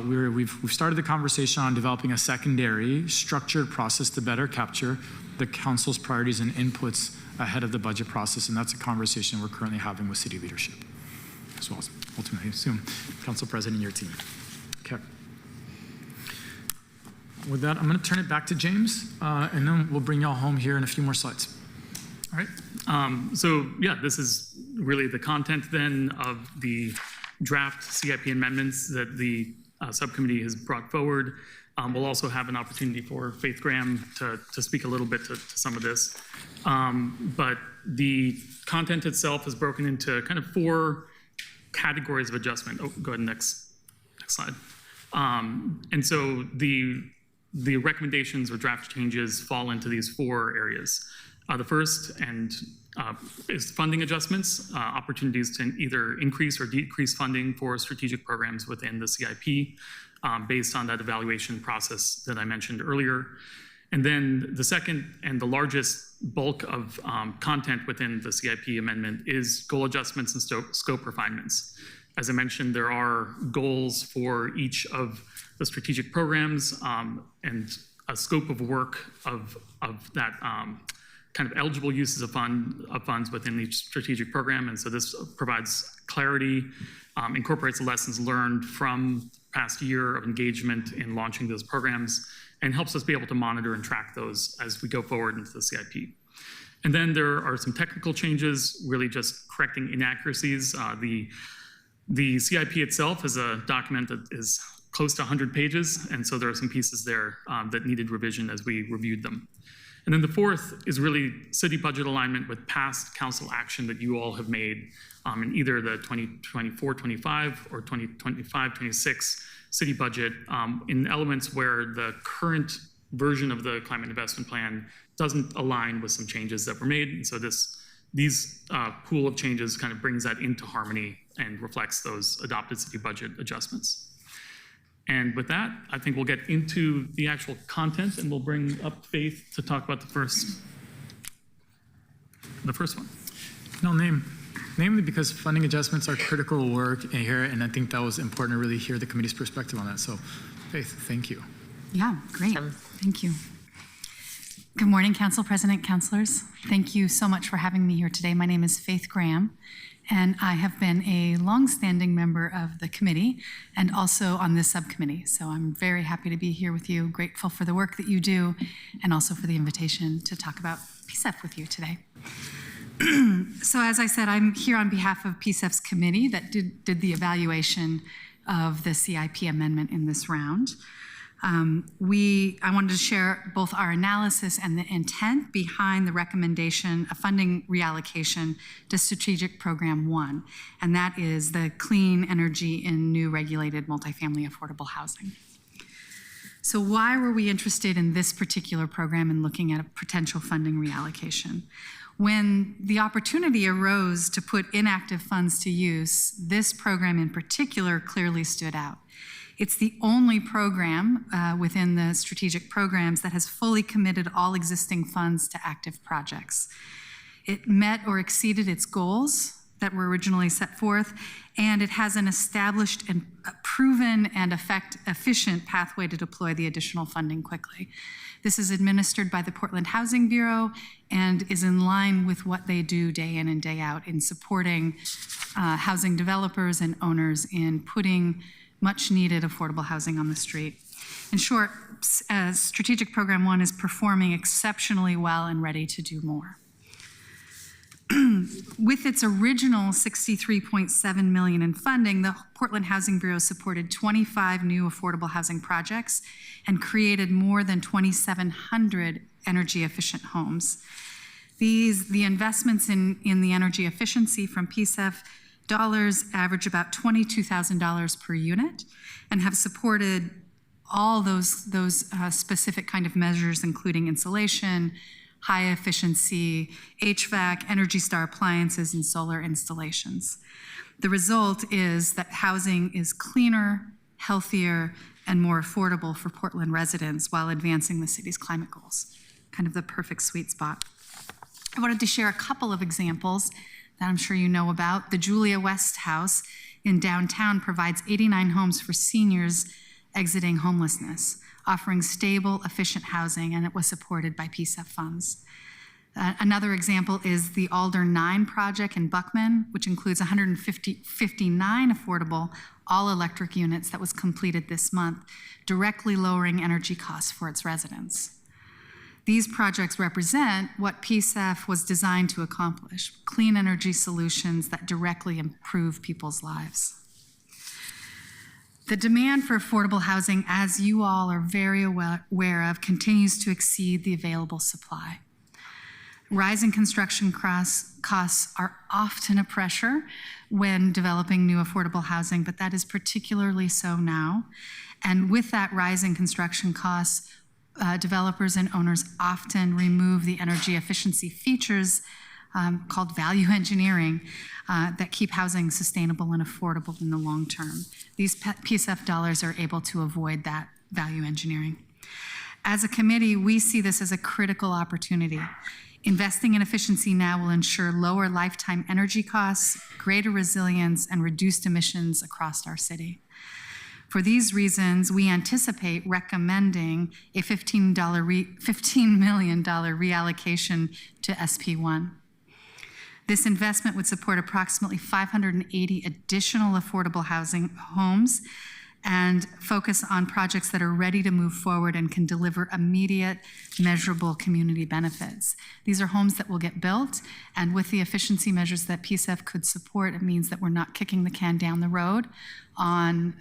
we've started the conversation on developing a secondary structured process to better capture the council's priorities and inputs ahead of the budget process, and that's a conversation we're currently having with city leadership, as well as ultimately soon, Council President and your team. Okay. With that, I'm going to turn it back to James, and then we'll bring y'all home here in a few more slides. All right. So yeah, this is really the content then of the draft CIP amendments that the subcommittee has brought forward. We'll also have an opportunity for Faith Graham to speak a little bit to some of this. But the content itself is broken into kind of 4 categories of adjustment. Oh, go ahead, next slide. And so the recommendations or draft changes fall into these 4 areas. The first is funding adjustments, opportunities to either increase or decrease funding for strategic programs within the CIP based on that evaluation process that I mentioned earlier. And then the second and the largest bulk of content within the CIP amendment is goal adjustments and scope refinements. As I mentioned, there are goals for each of the strategic programs and a scope of work of that kind of eligible uses of funds within each strategic program. And so this provides clarity, incorporates the lessons learned from past year of engagement in launching those programs, and helps us be able to monitor and track those as we go forward into the CIP. And then there are some technical changes, really just correcting inaccuracies. The CIP itself is a document that is close to 100 pages, and so there are some pieces there that needed revision as we reviewed them. And then the fourth is really city budget alignment with past council action that you all have made in either the 2024-25 or 2025-26 city budget in elements where the current version of the climate investment plan doesn't align with some changes that were made. And so these pool of changes kind of brings that into harmony and reflects those adopted city budget adjustments. And with that, I think we'll get into the actual content, and we'll bring up Faith to talk about the first one. No, namely because funding adjustments are critical work here, and I think that was important to really hear the committee's perspective on that. So, Faith, thank you. Yeah, great. Thank you. Good morning, Council President, councilors. Thank you so much for having me here today. My name is Faith Graham, and I have been a longstanding member of the committee and also on this subcommittee. So I'm very happy to be here with you, grateful for the work that you do, and also for the invitation to talk about PCEF with you today. So as I said, I'm here on behalf of PCEF's committee that did the evaluation of the CIP amendment in this round. I wanted to share both our analysis and the intent behind the recommendation of funding reallocation to Strategic Program 1, and that is the clean energy in new regulated multifamily affordable housing. So why were we interested in this particular program and looking at a potential funding reallocation? When the opportunity arose to put inactive funds to use, this program in particular clearly stood out. It's the only program within the strategic programs that has fully committed all existing funds to active projects. It met or exceeded its goals that were originally set forth, and it has an established and proven and efficient pathway to deploy the additional funding quickly. This is administered by the Portland Housing Bureau and is in line with what they do day in and day out in supporting housing developers and owners in putting much needed affordable housing on the street. In short, Strategic Program 1 is performing exceptionally well and ready to do more. With its original $63.7 million in funding, the Portland Housing Bureau supported 25 new affordable housing projects and created more than 2,700 energy efficient homes. The investments in the energy efficiency from PCEF dollars average about $22,000 per unit and have supported all those specific kind of measures, including insulation, high efficiency, HVAC, Energy Star appliances, and solar installations. The result is that housing is cleaner, healthier, and more affordable for Portland residents while advancing the city's climate goals. Kind of the perfect sweet spot. I wanted to share a couple of examples that I'm sure you know about. The Julia West House in downtown provides 89 homes for seniors exiting homelessness, offering stable, efficient housing, and it was supported by PCEF funds. Another example is the Alder 9 project in Buckman, which includes 159 affordable all-electric units that was completed this month, directly lowering energy costs for its residents. These projects represent what PCEF was designed to accomplish, clean energy solutions that directly improve people's lives. The demand for affordable housing, as you all are very aware of, continues to exceed the available supply. Rising construction costs are often a pressure when developing new affordable housing, but that is particularly so now. And with that rising construction costs, developers and owners often remove the energy efficiency features called value engineering that keep housing sustainable and affordable in the long term. These PCEF dollars are able to avoid that value engineering. As a committee, we see this as a critical opportunity. Investing in efficiency now will ensure lower lifetime energy costs, greater resilience, and reduced emissions across our city. For these reasons, we anticipate recommending a $15 million reallocation to SP1. This investment would support approximately 580 additional affordable housing homes and focus on projects that are ready to move forward and can deliver immediate, measurable community benefits. These are homes that will get built, and with the efficiency measures that PCEF could support, it means that we're not kicking the can down the road on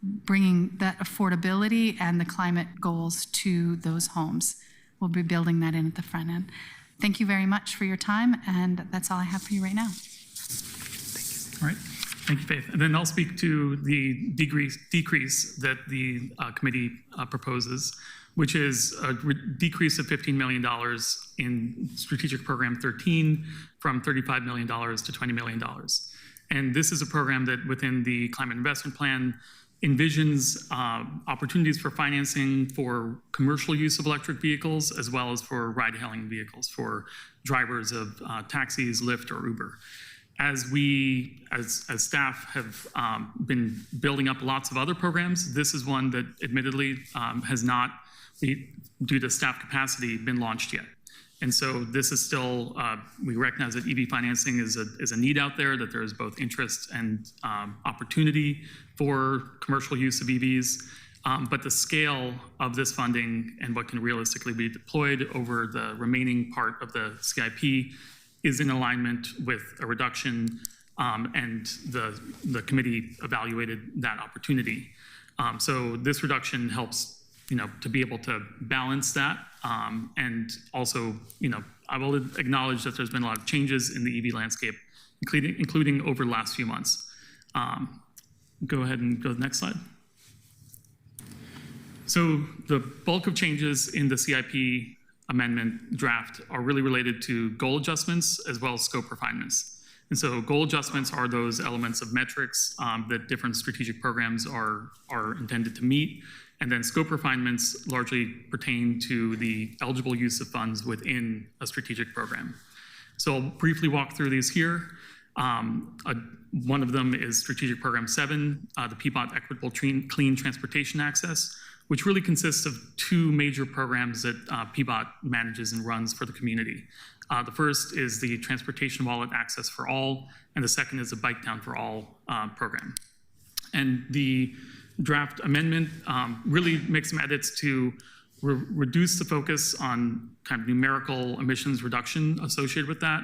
bringing that affordability and the climate goals to those homes. We'll be building that in at the front end. Thank you very much for your time, and that's all I have for you right now. Thank you. All right. Thank you, Faith. And then I'll speak to the decrease that the committee proposes, which is a decrease of $15 million in Strategic Program 13 from $35 million to $20 million. And this is a program that within the Climate Investment Plan envisions opportunities for financing for commercial use of electric vehicles, as well as for ride-hailing vehicles for drivers of taxis, Lyft, or Uber. As we, as staff, have been building up lots of other programs, this is one that admittedly has not, due to staff capacity, been launched yet. And so this is still, we recognize that EV financing is a need out there, that there is both interest and opportunity for commercial use of EVs, but the scale of this funding and what can realistically be deployed over the remaining part of the CIP is in alignment with a reduction, and the committee evaluated that opportunity. So this reduction helps, to be able to balance that. And also, I will acknowledge that there's been a lot of changes in the EV landscape, including over the last few months. Go ahead and go to the next slide. So the bulk of changes in the CIP amendment draft are really related to goal adjustments as well as scope refinements. And so goal adjustments are those elements of metrics that different strategic programs are intended to meet. And then scope refinements largely pertain to the eligible use of funds within a strategic program. So I'll briefly walk through these here. One of them is Strategic Program 7, the Peabody Equitable Clean Transportation Access, which really consists of two major programs that Peabody manages and runs for the community. The first is the Transportation Wallet Access for All, and the second is the Bike Down for All program. And the draft amendment really makes some edits to reduce the focus on kind of numerical emissions reduction associated with that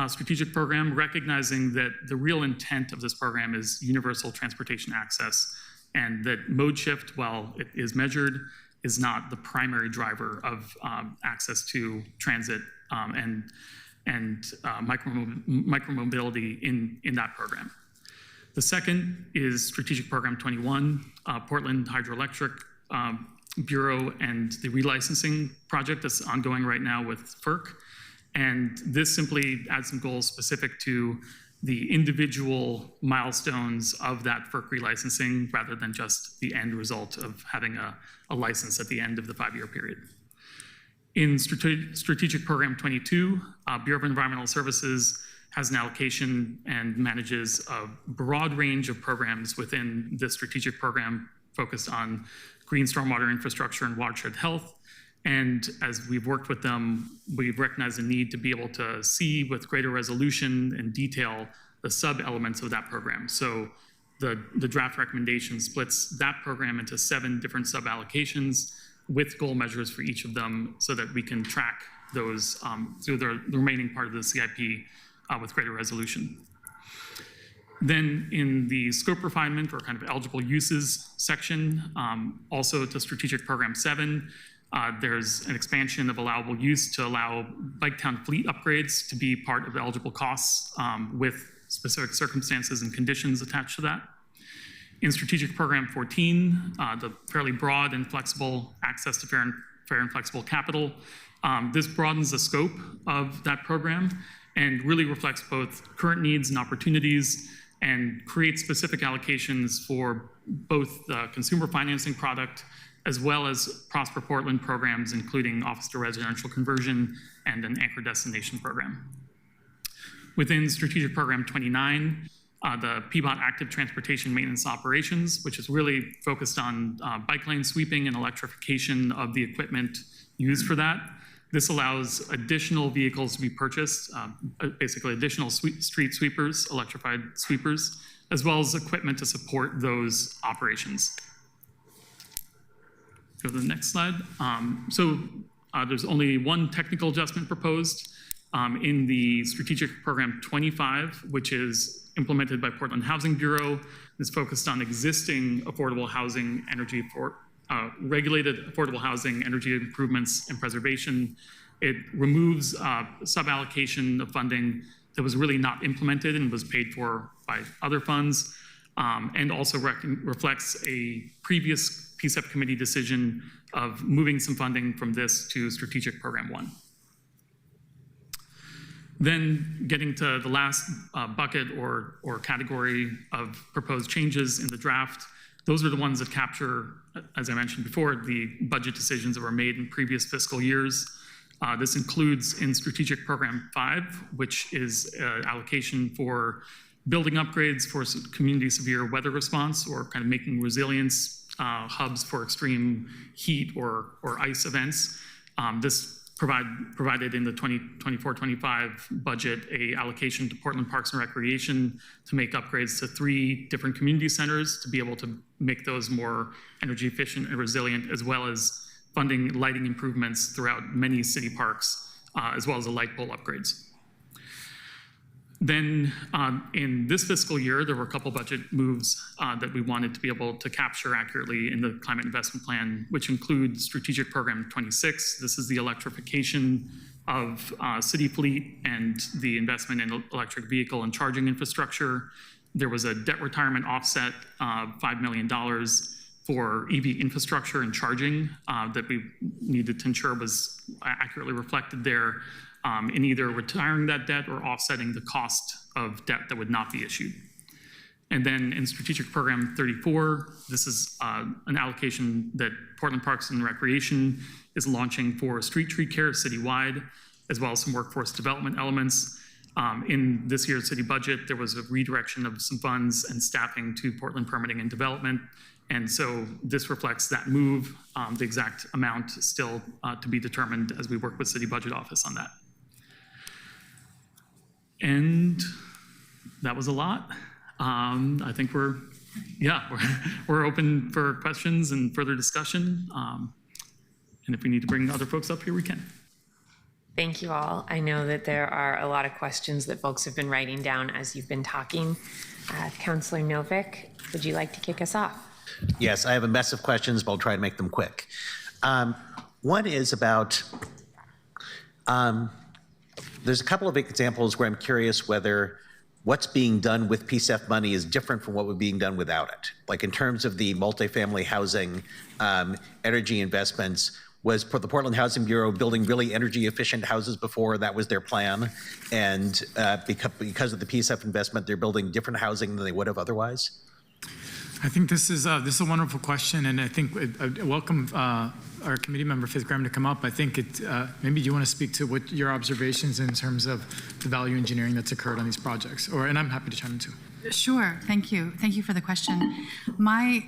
strategic program, recognizing that the real intent of this program is universal transportation access, and that mode shift, while it is measured, is not the primary driver of access to transit and micromobility in that program. The second is Strategic Program 21, Portland Hydroelectric Bureau and the relicensing project that's ongoing right now with FERC. And this simply adds some goals specific to the individual milestones of that FERC relicensing rather than just the end result of having a license at the end of the 5-year period. In Strategic Program 22, Bureau of Environmental Services has an allocation and manages a broad range of programs within this strategic program focused on green stormwater infrastructure and watershed health. And as we've worked with them, we've recognized the need to be able to see with greater resolution and detail the sub-elements of that program. So the draft recommendation splits that program into 7 different sub-allocations with goal measures for each of them so that we can track those through the remaining part of the CIP with greater resolution. Then in the scope refinement or kind of eligible uses section, also to Strategic Program 7, there's an expansion of allowable use to allow bike town fleet upgrades to be part of eligible costs with specific circumstances and conditions attached to that. In Strategic Program 14, the fairly broad and flexible access to fair and flexible capital, this broadens the scope of that program and really reflects both current needs and opportunities and creates specific allocations for both the consumer financing product as well as Prosper Portland programs, including office to residential conversion and an anchor destination program. Within Strategic Program 29, the Peabody Active Transportation Maintenance Operations, which is really focused on bike lane sweeping and electrification of the equipment used for that. This allows additional vehicles to be purchased, basically additional street sweepers, electrified sweepers, as well as equipment to support those operations. Go to the next slide. There's only one technical adjustment proposed in the Strategic Program 25, which is implemented by Portland Housing Bureau. It's focused on existing affordable housing, regulated affordable housing, energy improvements, and preservation. It removes sub-allocation of funding that was really not implemented and was paid for by other funds, and also reflects a previous PCEF committee decision of moving some funding from this to Strategic Program 1. Then getting to the last bucket or category of proposed changes in the draft, those are the ones that capture, as I mentioned before, the budget decisions that were made in previous fiscal years. This includes in Strategic Program 5, which is allocation for building upgrades for community severe weather response or kind of making resilience hubs for extreme heat or ice events. This provided in the 2024-25 budget a allocation to Portland Parks and Recreation to make upgrades to 3 different community centers to be able to make those more energy efficient and resilient, as well as funding lighting improvements throughout many city parks, as well as the light pole upgrades. Then in this fiscal year, there were a couple budget moves that we wanted to be able to capture accurately in the Climate Investment Plan, which include Strategic Program 26. This is the electrification of city fleet and the investment in electric vehicle and charging infrastructure. There was a debt retirement offset of $5 million for EV infrastructure and charging that we needed to ensure was accurately reflected there. In either retiring that debt or offsetting the cost of debt that would not be issued. And then in Strategic Program 34, this is an allocation that Portland Parks and Recreation is launching for street tree care citywide, as well as some workforce development elements. In this year's city budget, there was a redirection of some funds and staffing to Portland Permitting and Development. And so this reflects that move. The exact amount is still to be determined as we work with City Budget Office on that. And that was a lot. I think we're open for questions and further discussion. And if we need to bring other folks up here, we can. Thank you all. I know that there are a lot of questions that folks have been writing down as you've been talking. Councillor Novick, would you like to kick us off? Yes, I have a mess of questions, but I'll try to make them quick. One is about, there's a couple of examples where I'm curious whether what's being done with PCEF money is different from what was being done without it. Like in terms of the multifamily housing, energy investments, was the Portland Housing Bureau building really energy efficient houses before that was their plan? And because of the PCEF investment, they're building different housing than they would have otherwise? I think this is a wonderful question, and I think I welcome our committee member, Faith Graham, to come up. I think maybe you want to speak to what your observations in terms of the value engineering that's occurred on these projects, and I'm happy to chime in too. Sure, thank you. Thank you for the question. My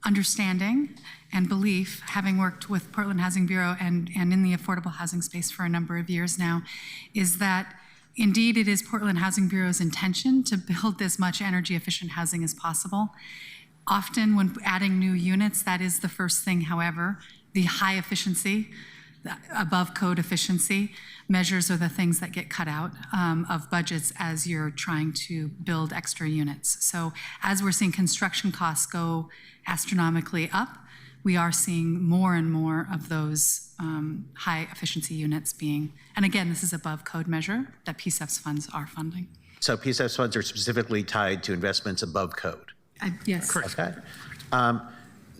understanding and belief, having worked with Portland Housing Bureau and in the affordable housing space for a number of years now, is that indeed it is Portland Housing Bureau's intention to build as much energy efficient housing as possible. Often when adding new units, that is the first thing. However, the high efficiency, the above code efficiency measures are the things that get cut out of budgets as you're trying to build extra units. So as we're seeing construction costs go astronomically up, we are seeing more and more of those high efficiency units being, and again, this is above code measure that PCEF's funds are funding. So PCEF's funds are specifically tied to investments above code? Yes. Correct. Okay.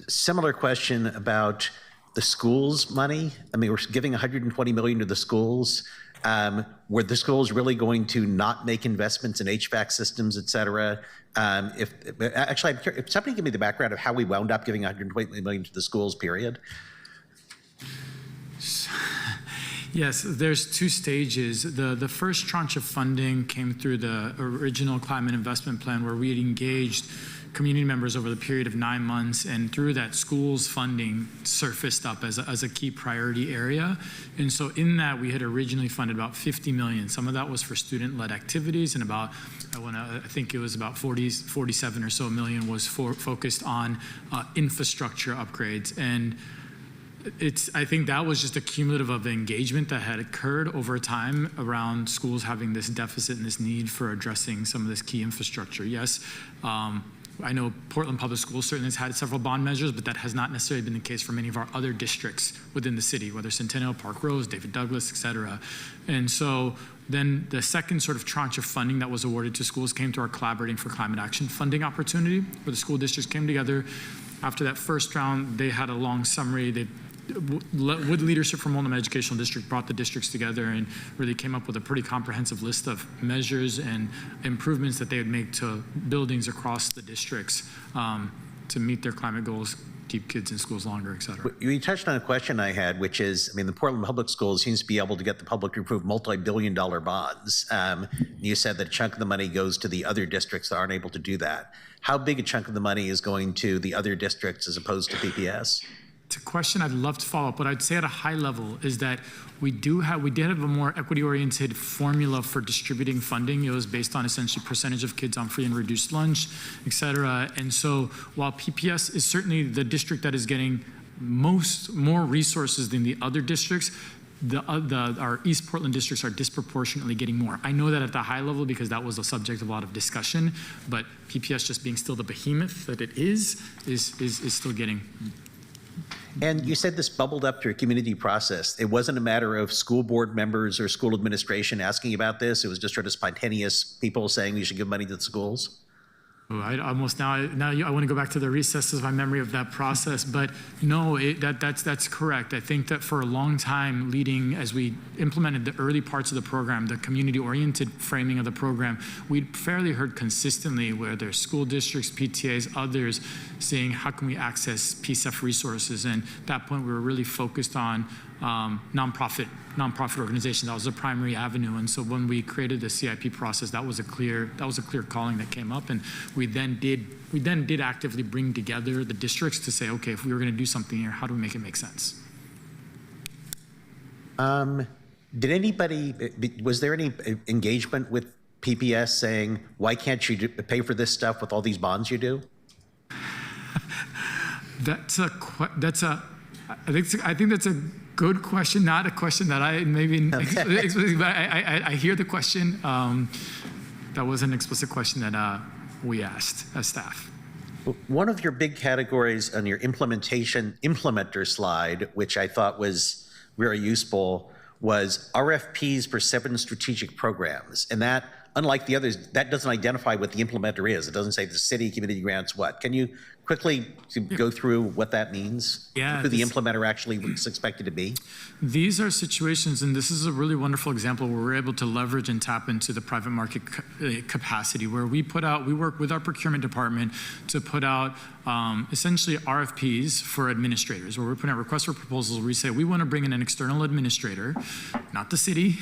Similar question about the schools money. I mean, we're giving $120 million to the schools. Were the schools really going to not make investments in HVAC systems, et cetera? Actually, I'm curious, if somebody give me the background of how we wound up giving $120 million to the schools, period. Yes, there's two stages. The first tranche of funding came through the original climate investment plan where we had engaged community members over the period of 9 months, and through that, schools funding surfaced up as a key priority area. And so in that, we had originally funded about $50 million. Some of that was for student-led activities, and I think it was about 47 or so million was focused on infrastructure upgrades. And I think that was just a cumulative of engagement that had occurred over time around schools having this deficit and this need for addressing some of this key infrastructure. Yes, I know Portland Public Schools certainly has had several bond measures, but that has not necessarily been the case for many of our other districts within the city, whether Centennial, Park Rose, David Douglas, et cetera. And so then the second sort of tranche of funding that was awarded to schools came to our Collaborating for Climate Action funding opportunity, where the school districts came together. After that first round, they had a long summary. With leadership from Multnomah Educational District, brought the districts together and really came up with a pretty comprehensive list of measures and improvements that they would make to buildings across the districts to meet their climate goals, keep kids in schools longer, et cetera. You touched on a question I had, which is, I mean, the Portland Public Schools seems to be able to get the public to approve multi-billion-dollar bonds. You said that a chunk of the money goes to the other districts that aren't able to do that. How big a chunk of the money is going to the other districts as opposed to PPS? It's a question I'd love to follow up. What I'd say at a high level is that we did have a more equity-oriented formula for distributing funding. It was based on essentially percentage of kids on free and reduced lunch, et cetera. And so while PPS is certainly the district that is getting more resources than the other districts, our East Portland districts are disproportionately getting more. I know that at the high level because that was a subject of a lot of discussion, but PPS just being still the behemoth that it is still getting. And you said this bubbled up through a community process. It wasn't a matter of school board members or school administration asking about this. It was just sort of spontaneous people saying we should give money to the schools. Oh, I almost I want to go back to the recesses of my memory of that process, but no, that's correct. I think that for a long time leading, as we implemented the early parts of the program, the community-oriented framing of the program, we'd fairly heard consistently where there's school districts, PTAs, others saying, how can we access PCEF resources? And at that point, we were really focused on nonprofit organizations. That was the primary avenue. And so when we created the CIP process, that was a clear calling that came up. And we then did actively bring together the districts to say, okay, if we were going to do something here, how do we make it make sense? Was there any engagement with PPS saying, why can't you pay for this stuff with all these bonds you do? I think that's a good question, not a question that I maybe explicitly, but I hear the question. That was an explicit question that we asked as staff. One of your big categories on your implementer slide, which I thought was very useful, was RFPs for 7 strategic programs. And that, unlike the others, that doesn't identify what the implementer is. It doesn't say the city, community grants, what. Can you quickly go through what that means? Yeah. Who the implementer actually is expected to be? These are situations, and this is a really wonderful example where we're able to leverage and tap into the private market capacity, where we work with our procurement department to put out essentially RFPs for administrators, where we're putting out requests for proposals where we say we want to bring in an external administrator, not the city,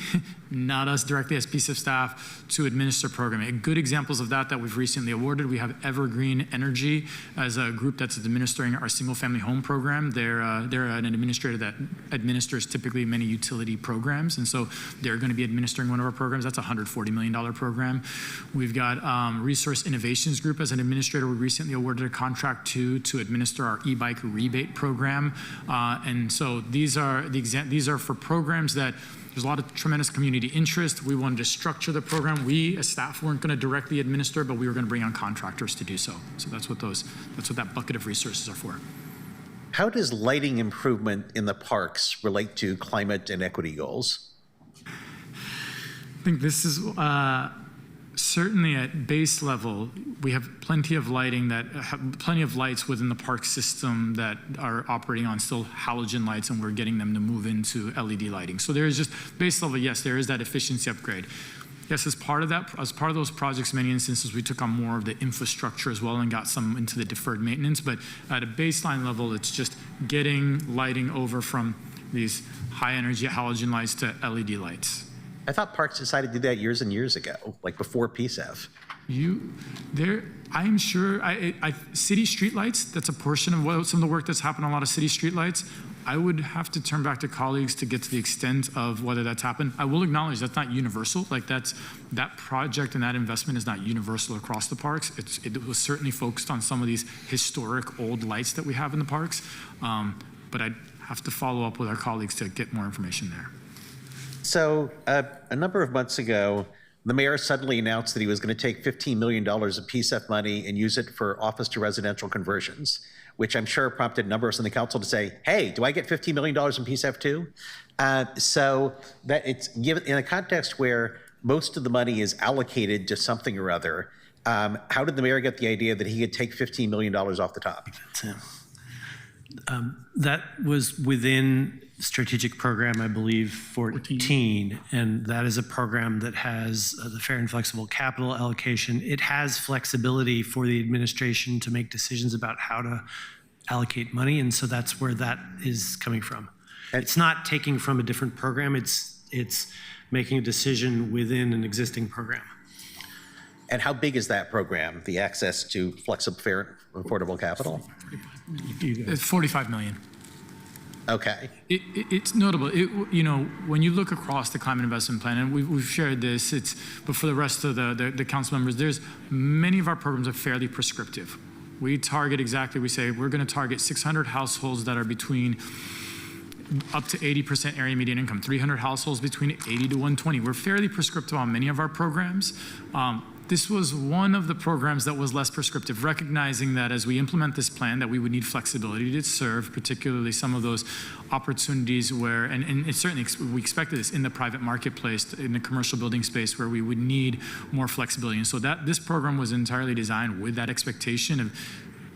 not us directly as PCEF staff, to administer programming. Good examples of that we've recently awarded. We have Evergreen Energy as a group that's administering our single-family home program. They're an administrator that administers typically many utility programs, and so they're going to be administering one of our programs. That's a $140 million program. We've got Resource Innovations Group as an administrator. We recently awarded a contract to administer our e-bike rebate program, and so these are for programs that there's a lot of tremendous community interest. We wanted to structure the program. We, as staff, weren't going to directly administer, but we were going to bring on contractors to do so. So that's what that bucket of resources are for. How does lighting improvement in the parks relate to climate and equity goals? I think this is certainly at base level, we have plenty of plenty of lights within the park system that are operating on still halogen lights, and we're getting them to move into LED lighting. So there is just base level, yes, there is that efficiency upgrade. Yes, as part of those projects, in many instances, we took on more of the infrastructure as well and got some into the deferred maintenance. But at a baseline level, it's just getting lighting over from these high energy halogen lights to LED lights. I thought parks decided to do that years and years ago, like before PCEF. I'm sure, city streetlights, that's a portion of some of the work that's happened on a lot of city streetlights. I would have to turn back to colleagues to get to the extent of whether that's happened. I will acknowledge that's not universal. Like that project and that investment is not universal across the parks. It was certainly focused on some of these historic old lights that we have in the parks. But I'd have to follow up with our colleagues to get more information there. So a number of months ago, the mayor suddenly announced that he was going to take $15 million of PCEF money and use it for office to residential conversions, which I'm sure prompted a number of us in the council to say, hey, do I get $15 million in PCEF too? So that it's given in a context where most of the money is allocated to something or other. How did the mayor get the idea that he could take $15 million off the top? That was within strategic program, I believe, 14, and that is a program that has the fair and flexible capital allocation. It has flexibility for the administration to make decisions about how to allocate money, and so that's where that is coming from. It's not taking from a different program, it's making a decision within an existing program. And how big is that program, the access to flexible, fair, affordable capital? It's $45 million. Okay. It's notable. When you look across the climate investment plan, and we've shared this, but for the rest of the council members, many of our programs are fairly prescriptive. We say we're going to target 600 households that are between up to 80% area median income, 300 households between 80 to 120. We're fairly prescriptive on many of our programs. this was one of the programs that was less prescriptive, recognizing that as we implement this plan, that we would need flexibility to serve, particularly some of those opportunities where, and it certainly we expected this in the private marketplace, in the commercial building space, where we would need more flexibility. And so that this program was entirely designed with that expectation of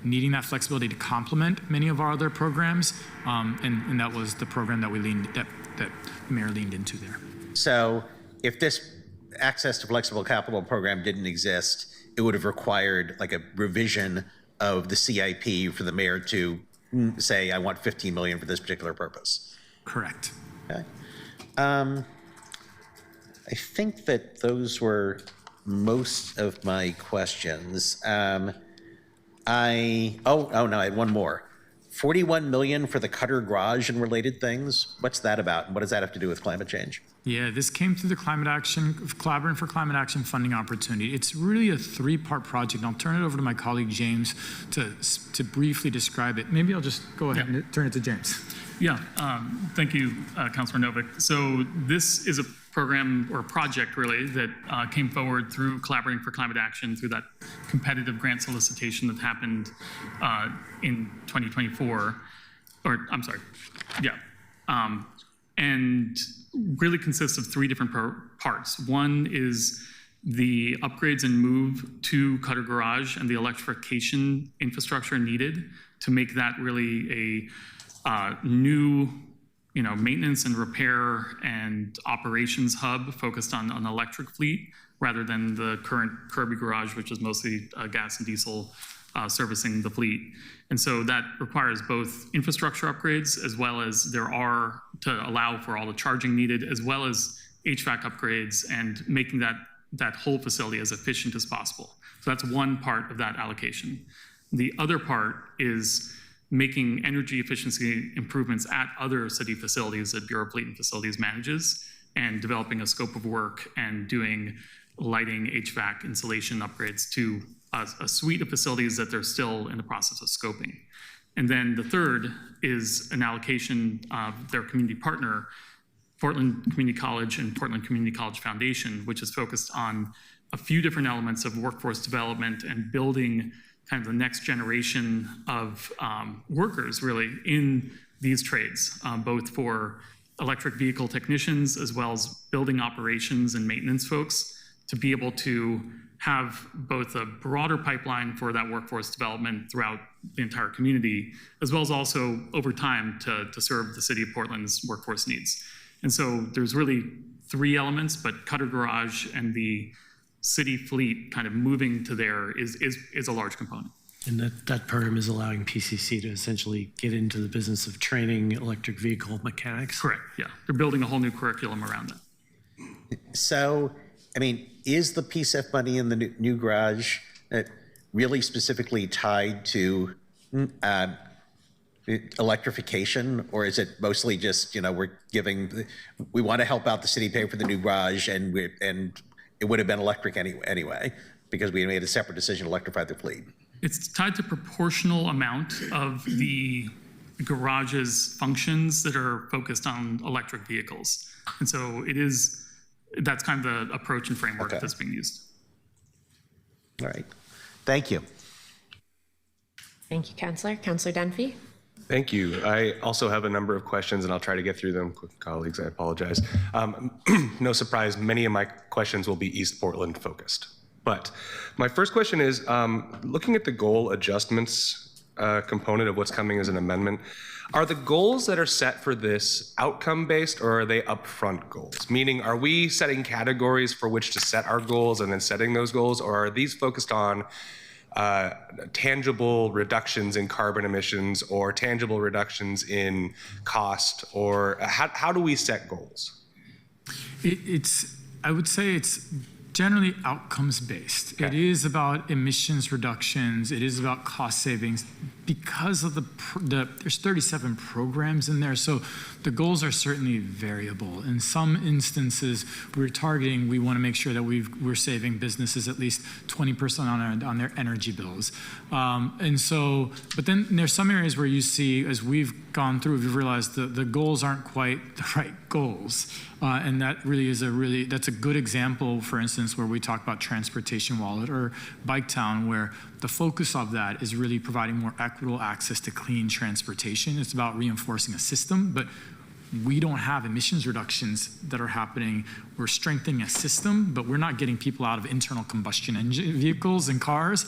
needing that flexibility to complement many of our other programs, and that was the program that that the mayor leaned into there. So if this access to flexible capital program didn't exist, it would have required like a revision of the CIP for the mayor to say, I want 15 million for this particular purpose. Correct. Okay. I think that those were most of my questions. No, I had one more. 41 million for the Cutter Garage and related things. What's that about? And what does that have to do with climate change? Yeah, this came through the Collaborating for Climate Action funding opportunity. It's really a three-part project. I'll turn it over to my colleague James to briefly describe it. Maybe I'll just go ahead and turn it to James. Yeah, thank you, Councilor Novick. So this is a program or project really that came forward through Collaborating for Climate Action through that competitive grant solicitation that happened in 2024, or I'm sorry, yeah. And really consists of three different parts. One is the upgrades and move to Cutter Garage and the electrification infrastructure needed to make that really a new, maintenance and repair and operations hub focused on an electric fleet rather than the current Kirby Garage, which is mostly gas and diesel servicing the fleet. And so that requires both infrastructure upgrades as well as there are to allow for all the charging needed, as well as HVAC upgrades and making that whole facility as efficient as possible. So that's one part of that allocation. The other part is making energy efficiency improvements at other city facilities that Bureau of Fleet and Facilities manages, and developing a scope of work and doing lighting, HVAC, insulation upgrades to a suite of facilities that they're still in the process of scoping. And then the third is an allocation of their community partner, Portland Community College and Portland Community College Foundation, which is focused on a few different elements of workforce development and building kind of the next generation of workers really in these trades, both for electric vehicle technicians as well as building operations and maintenance folks, to be able to have both a broader pipeline for that workforce development throughout the entire community, as well as also over time to serve the city of Portland's workforce needs. And so there's really three elements, but Cutter Garage and the city fleet kind of moving to there is a large component. And that program is allowing PCC to essentially get into the business of training electric vehicle mechanics? Correct, yeah. They're building a whole new curriculum around that. So, is the PCEF money in the new garage really specifically tied to electrification, or is it mostly just, we want to help out the city pay for the new garage, and it would have been electric anyway, because we made a separate decision to electrify the fleet? It's tied to proportional amount of the garage's functions that are focused on electric vehicles. And so that's kind of the approach and framework that's being used. All right. Thank you. Thank you, Councillor. Councillor Dunphy. Thank you. I also have a number of questions, and I'll try to get through them quick, colleagues. I apologize. No surprise, many of my questions will be East Portland focused. But my first question is, looking at the goal adjustments component of what's coming as an amendment, are the goals that are set for this outcome-based, or are they upfront goals? Meaning, are we setting categories for which to set our goals and then setting those goals, or are these focused on tangible reductions in carbon emissions or tangible reductions in cost, or how do we set goals? I would say it's generally outcomes based. Okay. It is about emissions reductions. It is about cost savings. Because of there's 37 programs in there, so the goals are certainly variable. In some instances, we want to make sure that we're saving businesses at least 20% on their energy bills. But then there's some areas where you see, as we've gone through, we've realized the goals aren't quite the right goals. And that really is that's a good example, for instance, instance, where we talk about transportation wallet, or Bike Town, where the focus of that is really providing more equitable access to clean transportation. It's about reinforcing a system, but we don't have emissions reductions that are happening. We're strengthening a system, but we're not getting people out of internal combustion engine vehicles and cars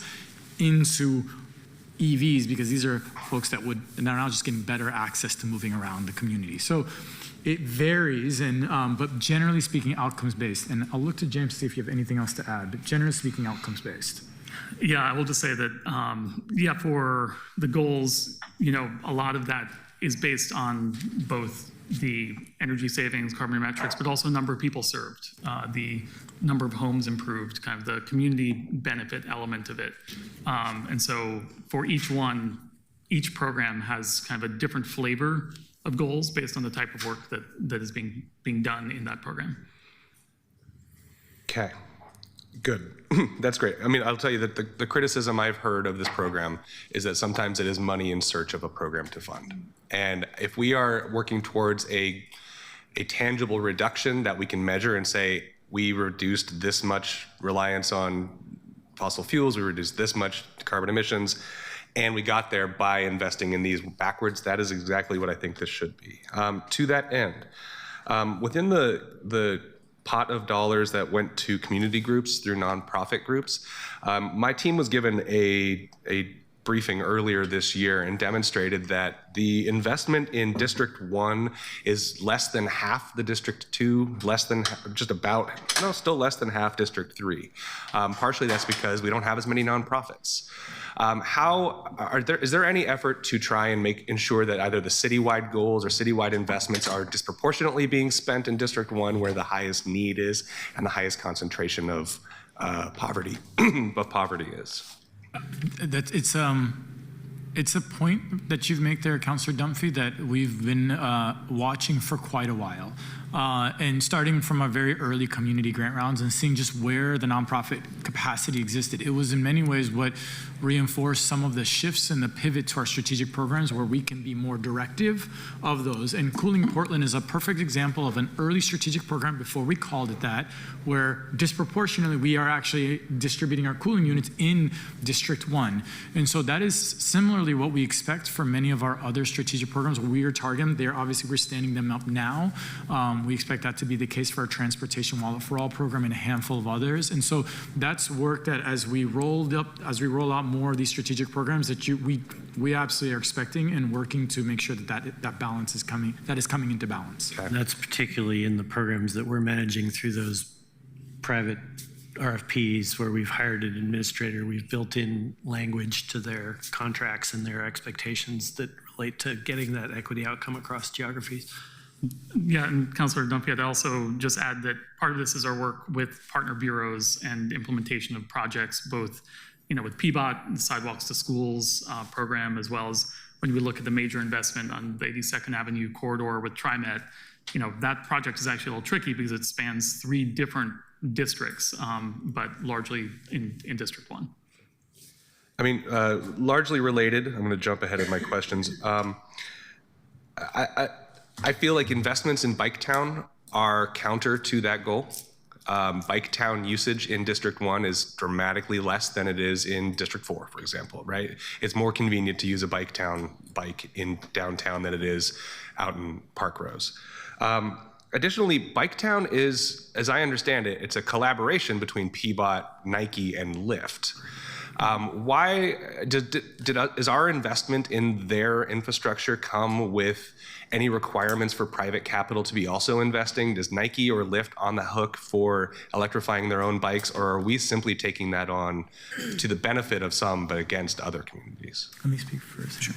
into EVs, because these are folks that are now just getting better access to moving around the community. So it varies, but generally speaking, outcomes-based. And I'll look to James to see if you have anything else to add, but generally speaking, outcomes-based. Yeah, I will just say that, for the goals, a lot of that is based on both the energy savings, carbon metrics, but also number of people served, the number of homes improved, kind of the community benefit element of it. And so for each program has kind of a different flavor of goals based on the type of work that is being done in that program. Okay, good. That's great. I mean, I'll tell you that the criticism I've heard of this program is that sometimes it is money in search of a program to fund. And if we are working towards a tangible reduction that we can measure and say, we reduced this much reliance on fossil fuels, we reduced this much carbon emissions, and we got there by investing in these backwards, that is exactly what I think this should be. To that end, within the pot of dollars that went to community groups through nonprofit groups, my team was given a briefing earlier this year and demonstrated that the investment in District 1 is less than half the District 2, still less than half District 3. Partially that's because we don't have as many nonprofits. Is there any effort to try and ensure that either the citywide goals or citywide investments are disproportionately being spent in District 1, where the highest need is and the highest concentration of poverty is? It's a point that you've made there, Councillor Dunphy, that we've been watching for quite a while. And starting from our very early community grant rounds and seeing just where the nonprofit capacity existed. It was in many ways what reinforced some of the shifts and the pivot to our strategic programs, where we can be more directive of those. And Cooling Portland is a perfect example of an early strategic program, before we called it that, where disproportionately we are actually distributing our cooling units in District 1. And so that is similarly what we expect for many of our other strategic programs. We are targeting, we're standing them up now. We expect that to be the case for our Transportation Wallet for All program and a handful of others. And so that's work that as we roll out more of these strategic programs, that we absolutely are expecting and working to make sure that balance is coming into balance. Okay. That's particularly in the programs that we're managing through those private RFPs, where we've hired an administrator, we've built in language to their contracts and their expectations that relate to getting that equity outcome across geographies. Yeah, and Councillor Dunphy, I'd also just add that part of this is our work with partner bureaus and implementation of projects, both with PBOT, the Sidewalks to Schools program, as well as when we look at the major investment on the 82nd Avenue corridor with TriMet. That project is actually a little tricky because it spans 3 different districts, but largely in District 1. I mean, largely related, I'm going to jump ahead of my questions. I feel like investments in Bike Town are counter to that goal. Bike Town usage in District 1 is dramatically less than it is in District 4, for example, right? It's more convenient to use a Bike Town bike in downtown than it is out in Park Rose. Additionally, Bike Town is, as I understand it, it's a collaboration between PBOT, Nike, and Lyft. Why is our investment in their infrastructure come with any requirements for private capital to be also investing? Does Nike or Lyft on the hook for electrifying their own bikes, or are we simply taking that on to the benefit of some but against other communities? Let me speak first. Sure.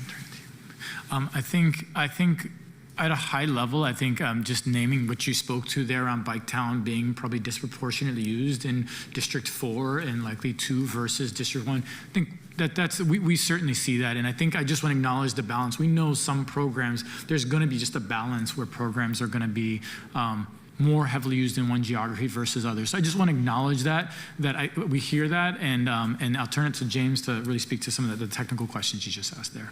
I think at a high level, I think just naming what you spoke to there on Bike Town being probably disproportionately used in District 4 and likely 2 versus District 1, I think we certainly see that. And I think I just want to acknowledge the balance. We know some programs, there's going to be just a balance where programs are going to be more heavily used in one geography versus others. So I just want to acknowledge we hear that, and I'll turn it to James to really speak to some of the technical questions you just asked there.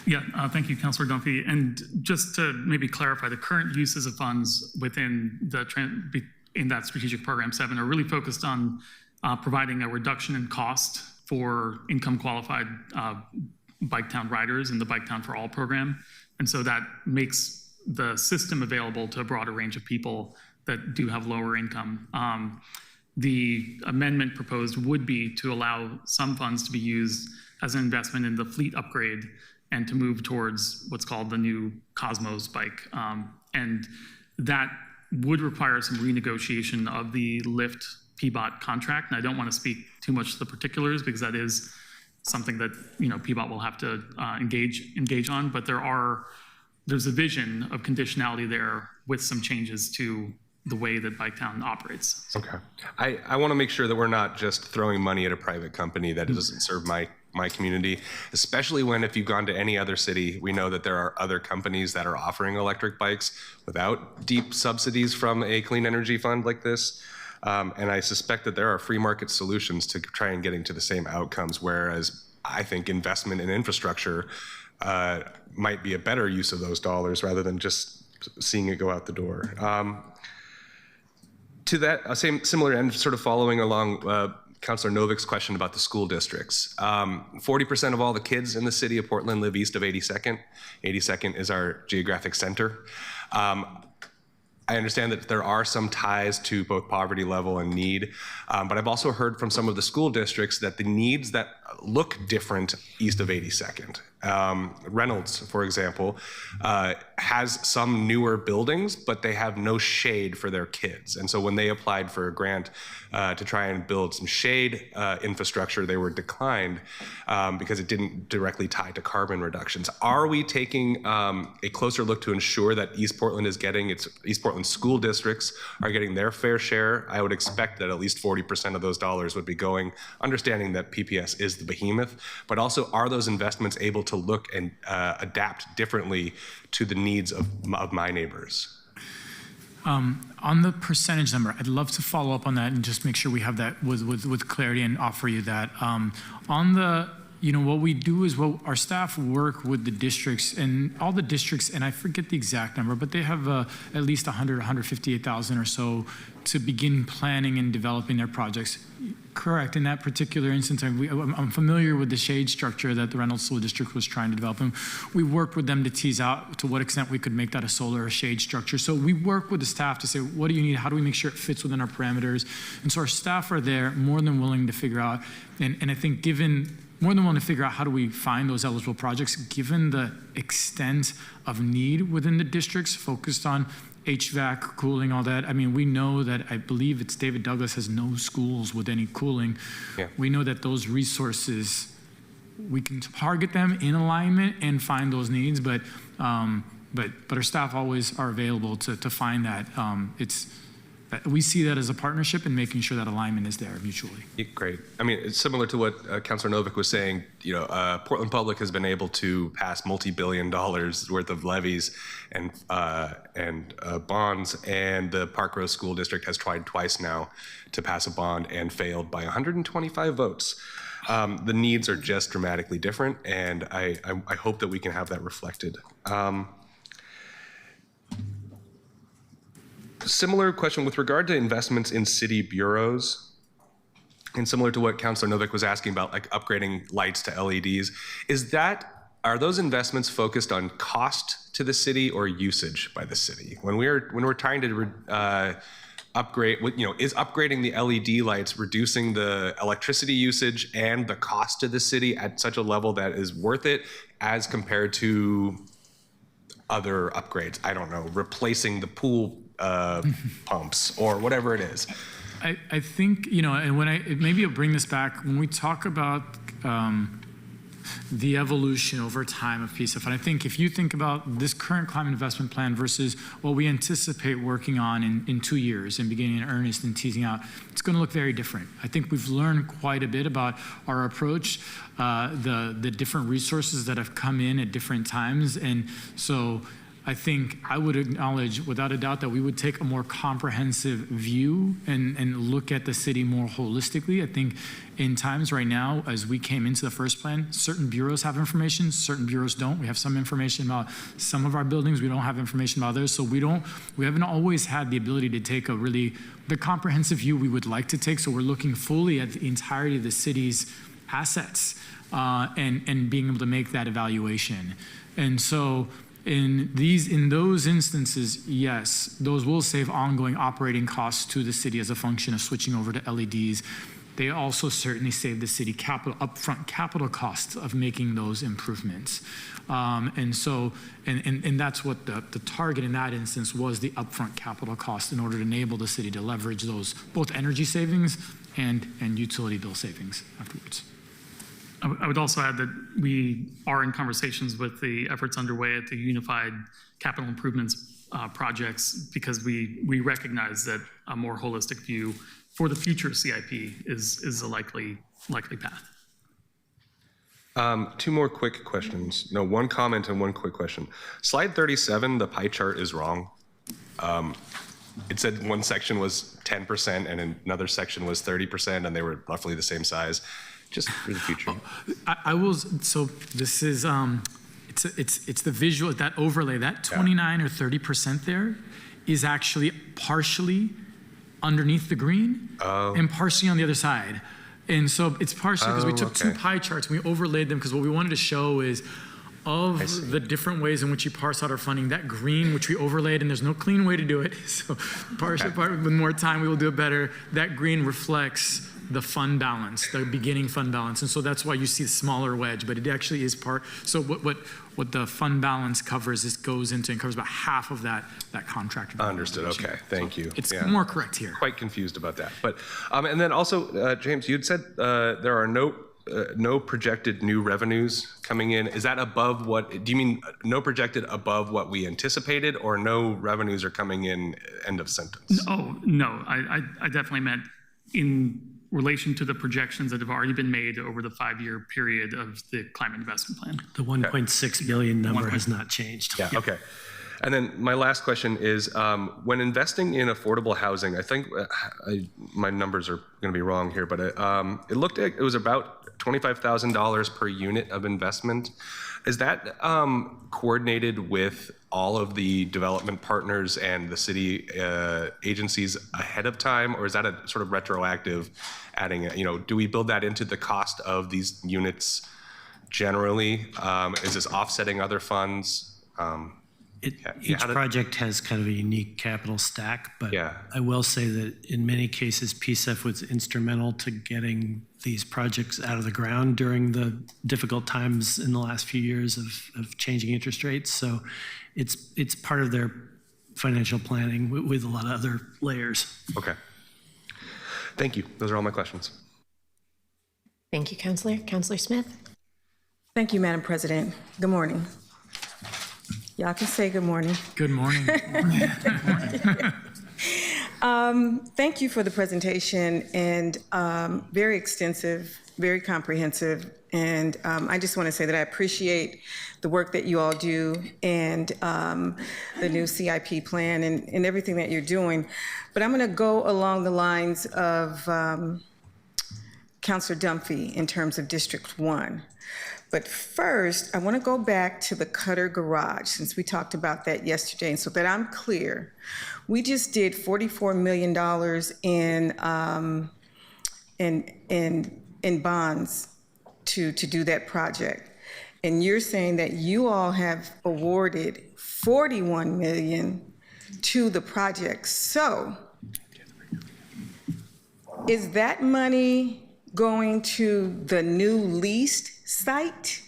Yeah, thank you, Councillor Dunphy. And just to maybe clarify, the current uses of funds within the in that strategic program 7 are really focused on providing a reduction in cost for income qualified Biketown riders in the Biketown for All program. And so that makes the system available to a broader range of people that do have lower income. The amendment proposed would be to allow some funds to be used as an investment in the fleet upgrade and to move towards what's called the new Cosmos bike. And that would require some renegotiation of the Lyft PBOT contract. And I don't want to speak too much to the particulars because that is something that PBOT will have to engage on. But there's a vision of conditionality there with some changes to the way that Biketown operates. Okay. I want to make sure that we're not just throwing money at a private company that doesn't serve my community, especially when if you've gone to any other city, we know that there are other companies that are offering electric bikes without deep subsidies from a clean energy fund like this. And I suspect that there are free market solutions to try and getting to the same outcomes, whereas I think investment in infrastructure might be a better use of those dollars rather than just seeing it go out the door. To that similar end, sort of following along Councilor Novik's question about the school districts. 40% of all the kids in the city of Portland live east of 82nd. 82nd is our geographic center. I understand that there are some ties to both poverty level and need, but I've also heard from some of the school districts that the needs that look different east of 82nd. Reynolds, for example, has some newer buildings, but they have no shade for their kids. And so when they applied for a grant to try and build some shade infrastructure, they were declined because it didn't directly tie to carbon reductions. Are we taking a closer look to ensure that East Portland East Portland school districts are getting their fair share? I would expect that at least 40% of those dollars would be going, understanding that PPS is the behemoth, but also are those investments able to look and adapt differently to the needs of my neighbors? On the percentage number, I'd love to follow up on that and just make sure we have that with clarity and offer you that. On the, what we do is our staff work with the districts, and all the districts, and I forget the exact number, but they have at least 158,000 or so to begin planning and developing their projects. Correct. In that particular instance, I'm familiar with the shade structure that the Reynolds School District was trying to develop. And we worked with them to tease out to what extent we could make that a solar or shade structure. So we work with the staff to say, what do you need? How do we make sure it fits within our parameters? And so our staff are there more than willing to figure out. And I think more than willing to figure out how do we find those eligible projects, given the extent of need within the districts focused on HVAC, cooling, all that. I mean, we know that, I believe it's David Douglas has no schools with any cooling. Yeah. We know that those resources, we can target them in alignment and find those needs, but our staff always are available to find that. We see that as a partnership and making sure that alignment is there mutually. Great. I mean, it's similar to what Councilor Novik was saying. Portland Public has been able to pass multi-billion dollars worth of levies and bonds, and the Park Rose School District has tried twice now to pass a bond and failed by 125 votes. The needs are just dramatically different, and I hope that we can have that reflected. Similar question with regard to investments in city bureaus, and similar to what Councilor Novik was asking about, like upgrading lights to LEDs, are those investments focused on cost to the city or usage by the city? When we're trying to upgrade, is upgrading the LED lights reducing the electricity usage and the cost to the city at such a level that is worth it as compared to other upgrades? I don't know, replacing the pool pumps or whatever it is. I think, and maybe I'll bring this back, when we talk about the evolution over time of PCEF, and I think if you think about this current climate investment plan versus what we anticipate working on in 2 years and beginning in earnest and teasing out, it's going to look very different. I think we've learned quite a bit about our approach, the different resources that have come in at different times, and so I think I would acknowledge without a doubt that we would take a more comprehensive view and look at the city more holistically. I think in times right now, as we came into the first plan, certain bureaus have information, certain bureaus don't. We have some information about some of our buildings, we don't have information about others. So we haven't always had the ability to take the comprehensive view we would like to take. So we're looking fully at the entirety of the city's assets and being able to make that evaluation. And so in those instances, yes, those will save ongoing operating costs to the city as a function of switching over to LEDs. They also certainly save the city upfront capital costs of making those improvements. And that's what the target in that instance was, the upfront capital cost, in order to enable the city to leverage those both energy savings and utility bill savings afterwards. I would also add that we are in conversations with the efforts underway at the Unified Capital Improvements projects, because we recognize that a more holistic view for the future CIP is a likely path. Two more quick questions. No, one comment and one quick question. Slide 37, the pie chart is wrong. It said one section was 10% and another section was 30%, and they were roughly the same size. Just for the future. I will. So this is it's the visual, that overlay, that 29 or 30% there is actually partially underneath the green and partially on the other side. And so it's partially because we took two pie charts and we overlaid them, because what we wanted to show is of the different ways in which you parse out our funding, that green, which we overlaid, and there's no clean way to do it. So with more time, we will do it better. That green reflects the fund balance, the beginning fund balance. And so that's why you see the smaller wedge, but it actually is part. So what the fund balance covers is goes into and covers about half of that contractor. Understood. Okay. Thank you. It's more correct here. Quite confused about that. But and then also, James, you'd said there are no projected new revenues coming in. Is that above what, do you mean no projected above what we anticipated, or no revenues are coming in, end of sentence? No, I definitely meant in relation to the projections that have already been made over the 5-year period of the climate investment plan. The 1.6 billion number has not changed. Yeah, okay. And then my last question is, when investing in affordable housing, I think my numbers are going to be wrong here, but it looked like it was about $25,000 per unit of investment. Is that coordinated with all of the development partners and the city agencies ahead of time, or is that a sort of retroactive adding, do we build that into the cost of these units generally? Is this offsetting other funds? Each project has kind of a unique capital stack, but I will say that in many cases, PCEF was instrumental to getting these projects out of the ground during the difficult times in the last few years of changing interest rates. So it's part of their financial planning with a lot of other layers. Okay. Thank you. Those are all my questions. Thank you, Councilor. Councilor Smith. Thank you, Madam President. Good morning. Y'all can say good morning. Good morning. Thank you for the presentation, and very extensive, very comprehensive. And I just want to say that I appreciate the work that you all do, and the new CIP plan and everything that you're doing. But I'm going to go along the lines of Councilor Dunphy in terms of District 1. But first, I want to go back to the Cutter Garage, since we talked about that yesterday. And so that I'm clear, we just did $44 million in bonds to do that project. And you're saying that you all have awarded $41 million to the project. So is that money going to the new leased site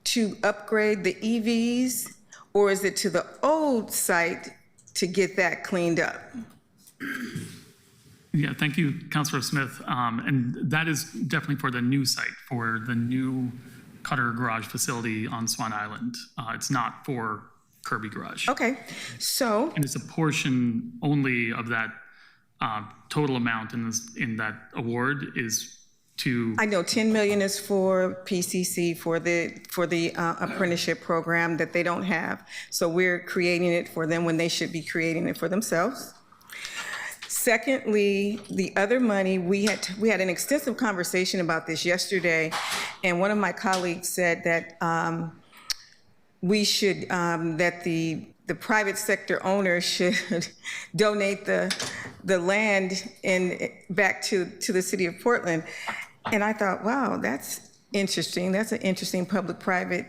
to upgrade the EVs, or is it to the old site to get that cleaned up? Yeah, thank you, Councilor Smith. And that is definitely for the new site, for the new Cutter Garage facility on Swan Island. It's not for Kirby Garage. Okay, so. And it's a portion only of that total amount in that award is to, I know 10 million is for PCC, for the apprenticeship program that they don't have. So we're creating it for them when they should be creating it for themselves. Secondly, the other money, we had an extensive conversation about this yesterday, and one of my colleagues said that we should, that the private sector owners should donate the land back to the city of Portland. And I thought, wow, that's interesting. That's an interesting public-private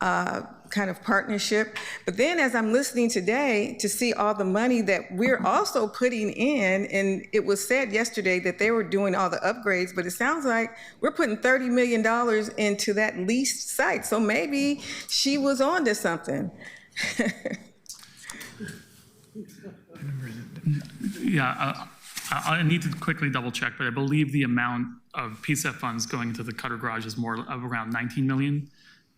kind of partnership. But then as I'm listening today to see all the money that we're also putting in, and it was said yesterday that they were doing all the upgrades, but it sounds like we're putting $30 million into that leased site. So maybe she was on to something. yeah, I need to quickly double check, but I believe the amount of PCEF funds going into the Cutter Garage is more of around 19 million.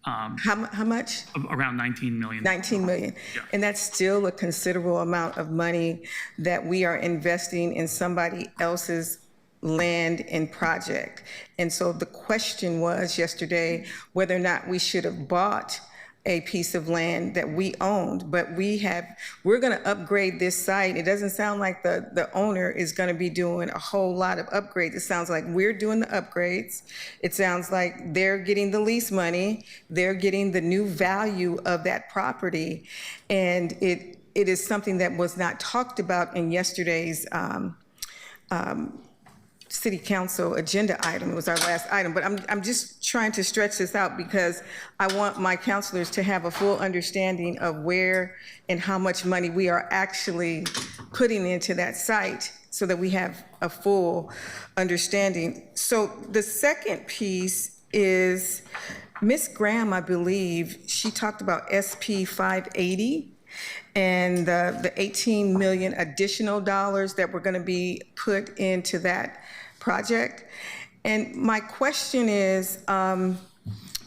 How much? Around 19 million. 19 million. Yeah. And that's still a considerable amount of money that we are investing in somebody else's land and project. And so the question was yesterday whether or not we should have bought a piece of land that we owned, but we're going to upgrade this site. It doesn't sound like the owner is going to be doing a whole lot of upgrades. It sounds like we're doing the upgrades. It sounds like they're getting the lease money. They're getting the new value of that property. And it is something that was not talked about in yesterday's City Council agenda item. It was our last item, but I'm just trying to stretch this out because I want my councilors to have a full understanding of where and how much money we are actually putting into that site so that we have a full understanding. So the second piece is Ms. Graham, I believe, she talked about SP 580 and the 18 million additional dollars that were going to be put into that project. And my question is,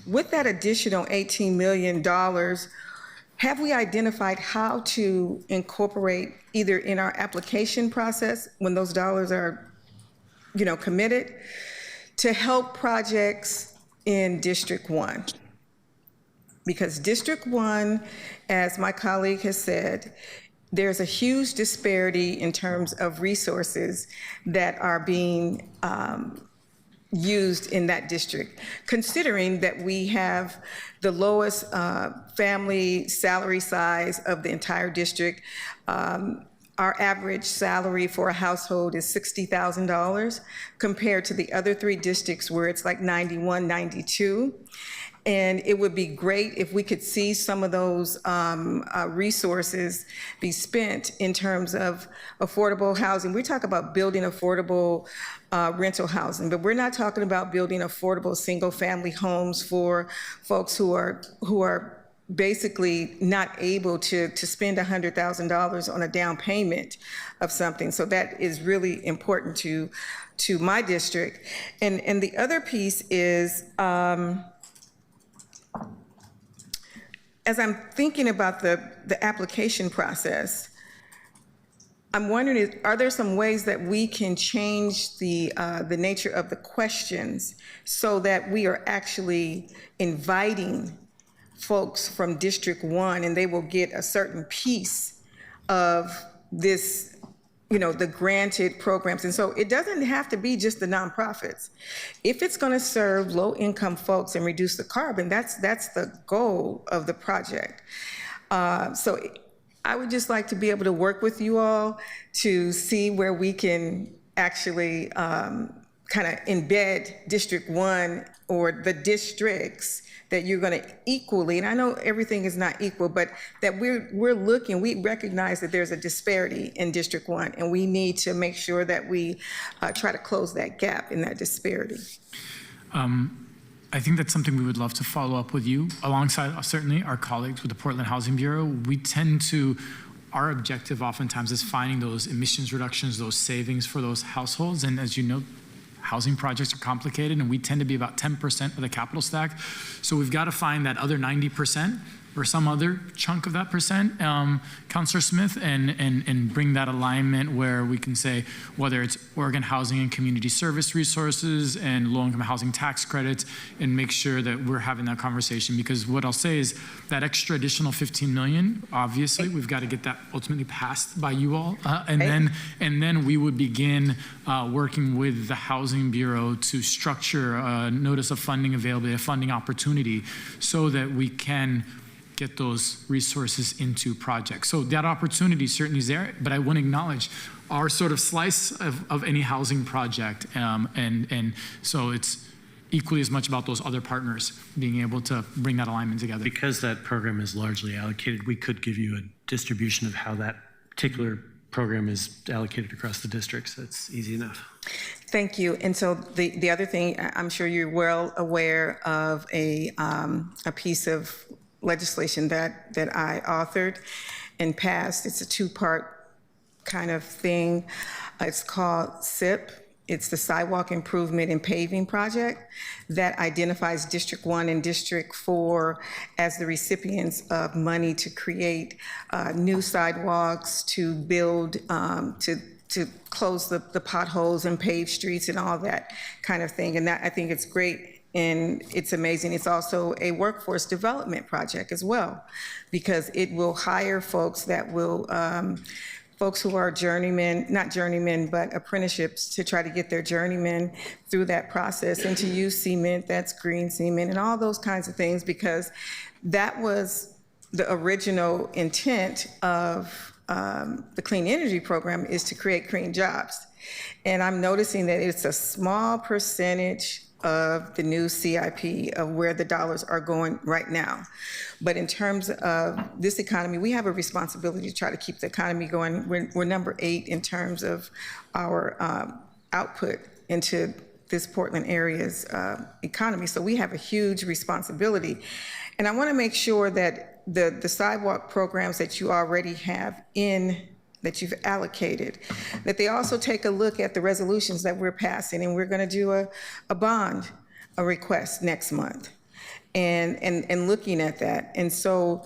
with that additional $18 million, have we identified how to incorporate either in our application process when those dollars are, committed to help projects in District 1? Because District 1, as my colleague has said, there's a huge disparity in terms of resources that are being used in that district, considering that we have the lowest family salary size of the entire district. Our average salary for a household is $60,000 compared to the other three districts where it's like 91, 92. And it would be great if we could see some of those resources be spent in terms of affordable housing. We talk about building affordable rental housing, but we're not talking about building affordable single-family homes for folks who are basically not able to spend $100,000 on a down payment of something. So that is really important to my district. And the other piece is, as I'm thinking about the application process, I'm wondering, are there some ways that we can change the nature of the questions so that we are actually inviting folks from District 1 and they will get a certain piece of this, the granted programs? And so it doesn't have to be just the nonprofits. If it's going to serve low-income folks and reduce the carbon, that's the goal of the project. So I would just like to be able to work with you all to see where we can actually kind of embed District 1 or the districts that you're going to equally, and I know everything is not equal, but that we're looking, we recognize that there's a disparity in District 1, and we need to make sure that we try to close that gap in that disparity. I think that's something we would love to follow up with you, alongside certainly our colleagues with the Portland Housing Bureau. We tend to, our objective oftentimes is finding those emissions reductions, those savings for those households, and as you know, housing projects are complicated, and we tend to be about 10% of the capital stack. So we've got to find that other 90% or some other chunk of that percent, Councillor Smith, and bring that alignment where we can say whether it's Oregon Housing and Community Service Resources and low-income housing tax credits, and make sure that we're having that conversation. Because what I'll say is that extra additional 15 million, obviously, we've got to get that ultimately passed by you all, and then we would begin working with the Housing Bureau to structure a notice of funding availability, a funding opportunity, so that we can get those resources into projects. So that opportunity certainly is there, but I want to acknowledge our sort of slice of any housing project. And so it's equally as much about those other partners being able to bring that alignment together. Because that program is largely allocated, we could give you a distribution of how that particular program is allocated across the districts. That's easy enough. Thank you. And so the other thing, I'm sure you're well aware of a piece of legislation that I authored and passed. It's a two-part kind of thing. It's called PCEF. It's the Sidewalk Improvement and Paving Project that identifies District 1 and District 4 as the recipients of money to create new sidewalks, to build, to close the potholes and pave streets and all that kind of thing. And that, I think it's great. And it's amazing. It's also a workforce development project as well, because it will hire folks that will, folks who are journeymen, not journeymen, but apprenticeships, to try to get their journeymen through that process and to use cement, that's green cement, and all those kinds of things, because that was the original intent of the Clean Energy Program, is to create clean jobs. And I'm noticing that it's a small percentage of the new CIP of where the dollars are going right now. But in terms of this economy, we have a responsibility to try to keep the economy going. We're number 8 in terms of our output into this Portland area's economy. So we have a huge responsibility. And I want to make sure that the sidewalk programs that you already have that you've allocated, that they also take a look at the resolutions that we're passing, and we're going to do a bond, a request next month, and looking at that. And so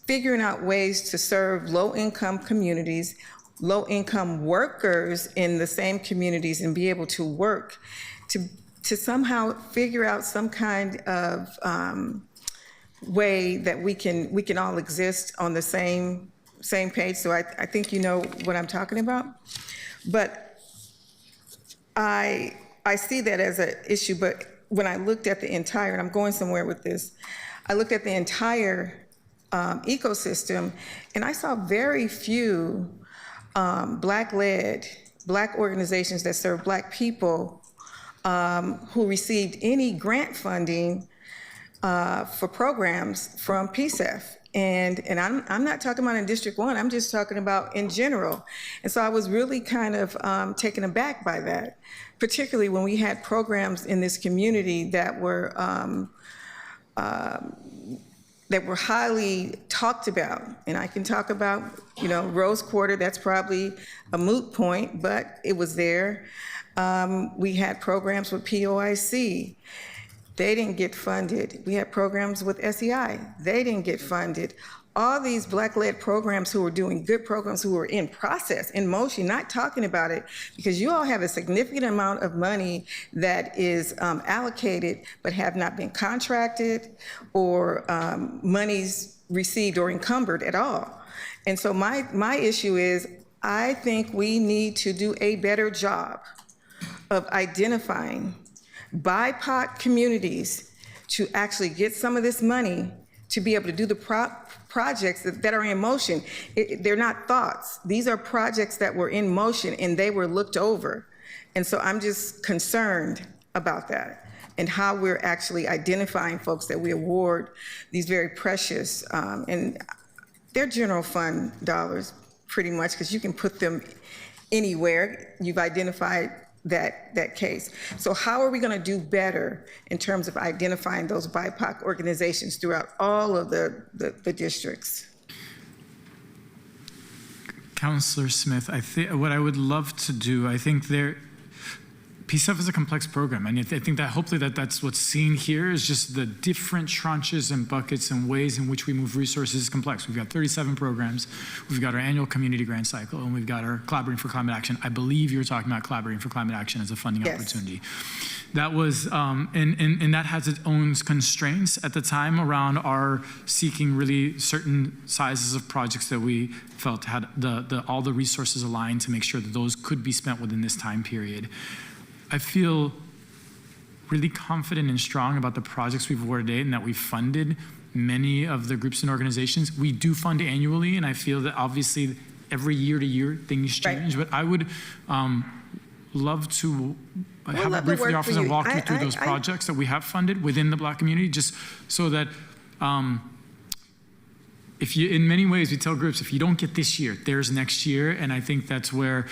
figuring out ways to serve low-income communities, low-income workers in the same communities, and be able to work to somehow figure out some kind of way that we can all exist on the same page. So I think you know what I'm talking about. But I see that as an issue, but when I looked at the entire, and I'm going somewhere with this, I looked at the entire ecosystem, and I saw very few Black-led, Black organizations that serve Black people who received any grant funding for programs from PCEF. And I'm not talking about in District 1, I'm just talking about in general. And so I was really kind of taken aback by that, particularly when we had programs in this community that were highly talked about. And I can talk about, Rose Quarter, that's probably a moot point, but it was there. We had programs with POIC. They didn't get funded. We had programs with SEI. They didn't get funded. All these Black-led programs who were doing good programs, who were in process, in motion, not talking about it, because you all have a significant amount of money that is allocated but have not been contracted or monies received or encumbered at all. And so my issue is, I think we need to do a better job of identifying BIPOC communities to actually get some of this money to be able to do the projects that are in motion. They're not thoughts. These are projects that were in motion and they were looked over. And so I'm just concerned about that and how we're actually identifying folks that we award these very precious, and they're general fund dollars pretty much, because you can put them anywhere. You've identified that case. So how are we going to do better in terms of identifying those BIPOC organizations throughout all of the districts? Councillor Smith, what I would love to do, I think PCEF is a complex program, and I think that hopefully that's what's seen here is just the different tranches and buckets and ways in which we move resources is complex. We've got 37 programs, we've got our annual community grant cycle, and we've got our Collaborating for Climate Action. I believe you're talking about Collaborating for Climate Action as a funding opportunity. That was, and that has its own constraints at the time around our seeking really certain sizes of projects that we felt had all the resources aligned to make sure that those could be spent within this time period. I feel really confident and strong about the projects we've awarded today and that we've funded many of the groups and organizations. We do fund annually, and I feel that obviously every year to year things change, but I would love to have a brief with the office and walk you through those projects that we have funded within the Black community, just so that if you, in many ways, we tell groups, if you don't get this year, there's next year. And I think that's where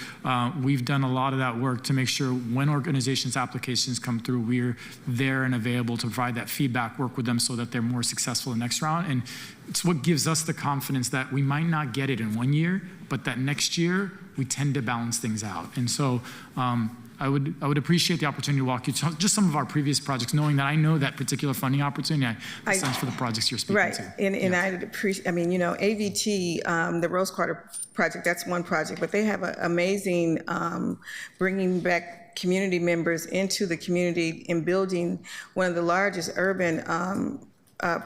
we've done a lot of that work to make sure when organizations' applications come through, we're there and available to provide that feedback, work with them so that they're more successful in the next round. And it's what gives us the confidence that we might not get it in 1 year, but that next year we tend to balance things out. And so I would appreciate the opportunity to walk you through just some of our previous projects, knowing that I know that particular funding opportunity, I sense for the projects you're speaking to. And I'd appreciate, I mean, you know, AVT, the Rose Quarter project, that's one project, but they have an amazing bringing back community members into the community and building one of the largest urban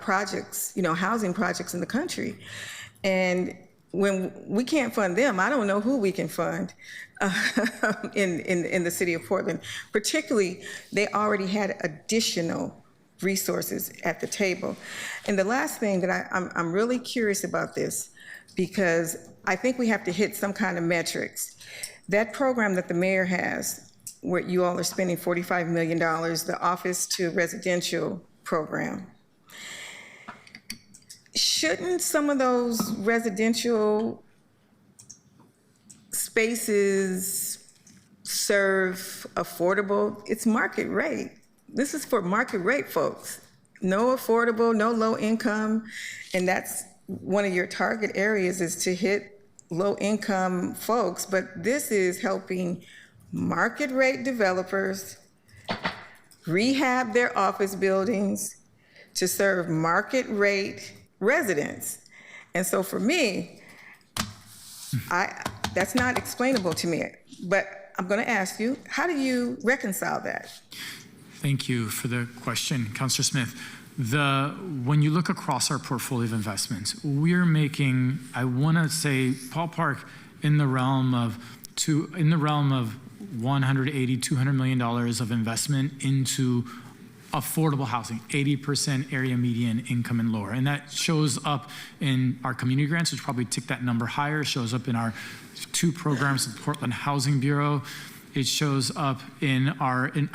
projects, you know, housing projects in the country. And when we can't fund them, I don't know who we can fund in the city of Portland. Particularly, they already had additional resources at the table. And the last thing that I'm really curious about this, because I think we have to hit some kind of metrics. That program that the mayor has, where you all are spending $45 million, the office to residential program, shouldn't some of those residential spaces serve affordable? It's market rate. This is for market rate folks. No affordable, no low income. And that's one of your target areas, is to hit low income folks. But this is helping market rate developers rehab their office buildings to serve market rate residents. And so for me, that's not explainable to me. But I'm going to ask you, how do you reconcile that? Thank you for the question, Councillor Smith. When you look across our portfolio of investments, we're making, I want to say, ballpark in the realm of $180, $200 million of investment into affordable housing, 80% area median income and lower. And that shows up in our community grants, which probably tick that number higher. It shows up in our 2 programs with Portland Housing Bureau. It shows up in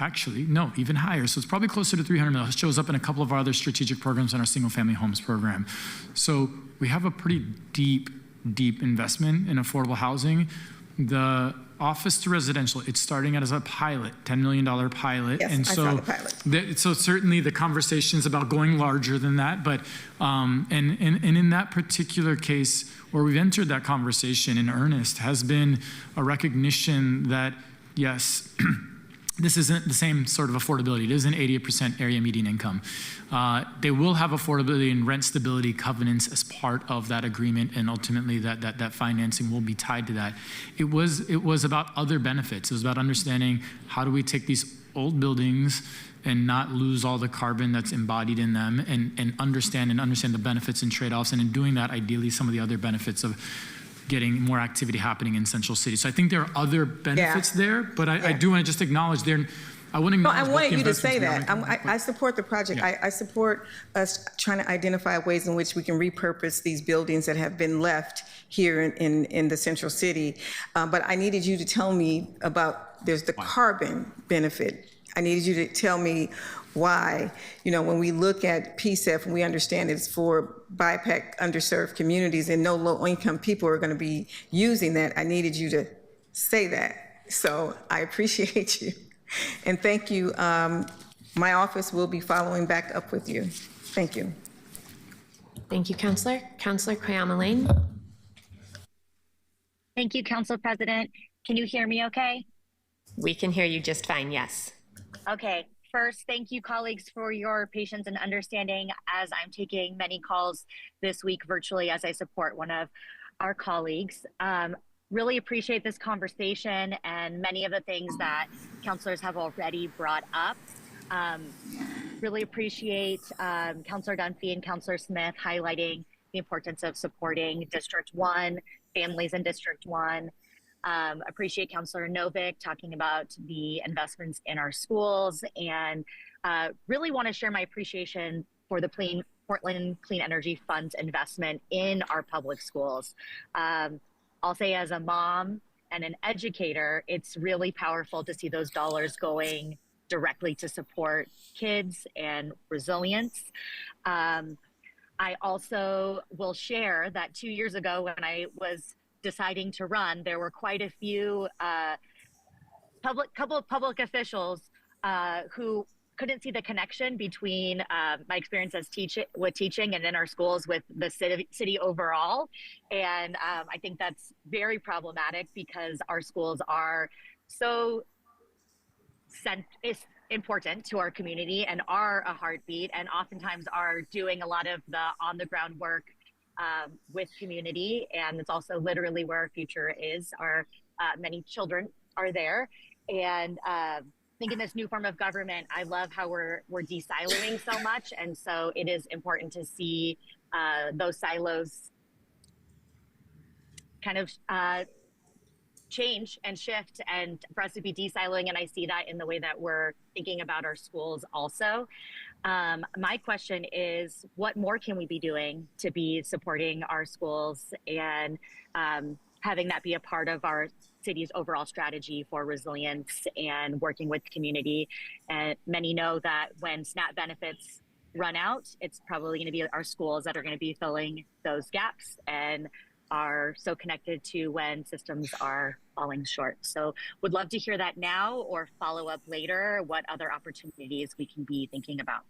actually, no, even higher. So it's probably closer to $300 million. It shows up in a couple of our other strategic programs in our single family homes program. So we have a pretty deep investment in affordable housing. The office to residential, it's starting out as a pilot, $10 million pilot. Yes, and I saw the pilot. So certainly the conversation's about going larger than that, but and in that particular case where we've entered that conversation in earnest has been a recognition that, yes, this isn't the same sort of affordability. It isn't 80% area median income. They will have affordability and rent stability covenants as part of that agreement, and ultimately that financing will be tied to that. It was about other benefits. It was about understanding how do we take these old buildings and not lose all the carbon that's embodied in them, and understand the benefits and trade-offs, and in doing that, ideally some of the other benefits of getting more activity happening in Central City. So I think there are other benefits there, but I do want to just acknowledge I want to No, I wanted you to say that. I support the project. Yeah. I support us trying to identify ways in which we can repurpose these buildings that have been left here in the Central City. But I needed you to tell me about, there's the carbon benefit. I needed you to tell me why, you know, when we look at PCEF and we understand it's for BIPAC underserved communities and no low-income people are going to be using that, I needed you to say that. So I appreciate you. And thank you. My office will be following back up with you. Thank you. Thank you, Councillor. Councillor Quayama-Lane. Thank you, Council President. Can you hear me okay? We can hear you just fine, yes. Okay. First, thank you, colleagues, for your patience and understanding as I'm taking many calls this week virtually as I support one of our colleagues. Really appreciate this conversation and many of the things that counselors have already brought up. Really appreciate Counselor Dunphy and Counselor Smith highlighting the importance of supporting District 1, families in District 1. Appreciate Counselor Novick talking about the investments in our schools, and really want to share my appreciation for the Portland Clean Energy Fund's investment in our public schools. I'll say as a mom and an educator, it's really powerful to see those dollars going directly to support kids and resilience. I also will share that 2 years ago when I was deciding to run, there were quite a few couple of public officials who couldn't see the connection between my experience as teaching and in our schools with the city overall. And I think that's very problematic because our schools are so important to our community and are a heartbeat, and oftentimes are doing a lot of the on-the-ground work with community. And it's also literally where our future is. Our many children are there. And I think in this new form of government, I love how we're de-siloing so much. And so it is important to see those silos kind of change and shift, and for us to be de-siloing. And I see that in the way that we're thinking about our schools also. My question is, what more can we be doing to be supporting our schools and having that be a part of our city's overall strategy for resilience and working with community? And many know that when SNAP benefits run out, it's probably going to be our schools that are going to be filling those gaps and are so connected to when systems are falling short. So would love to hear that now or follow up later, what other opportunities we can be thinking about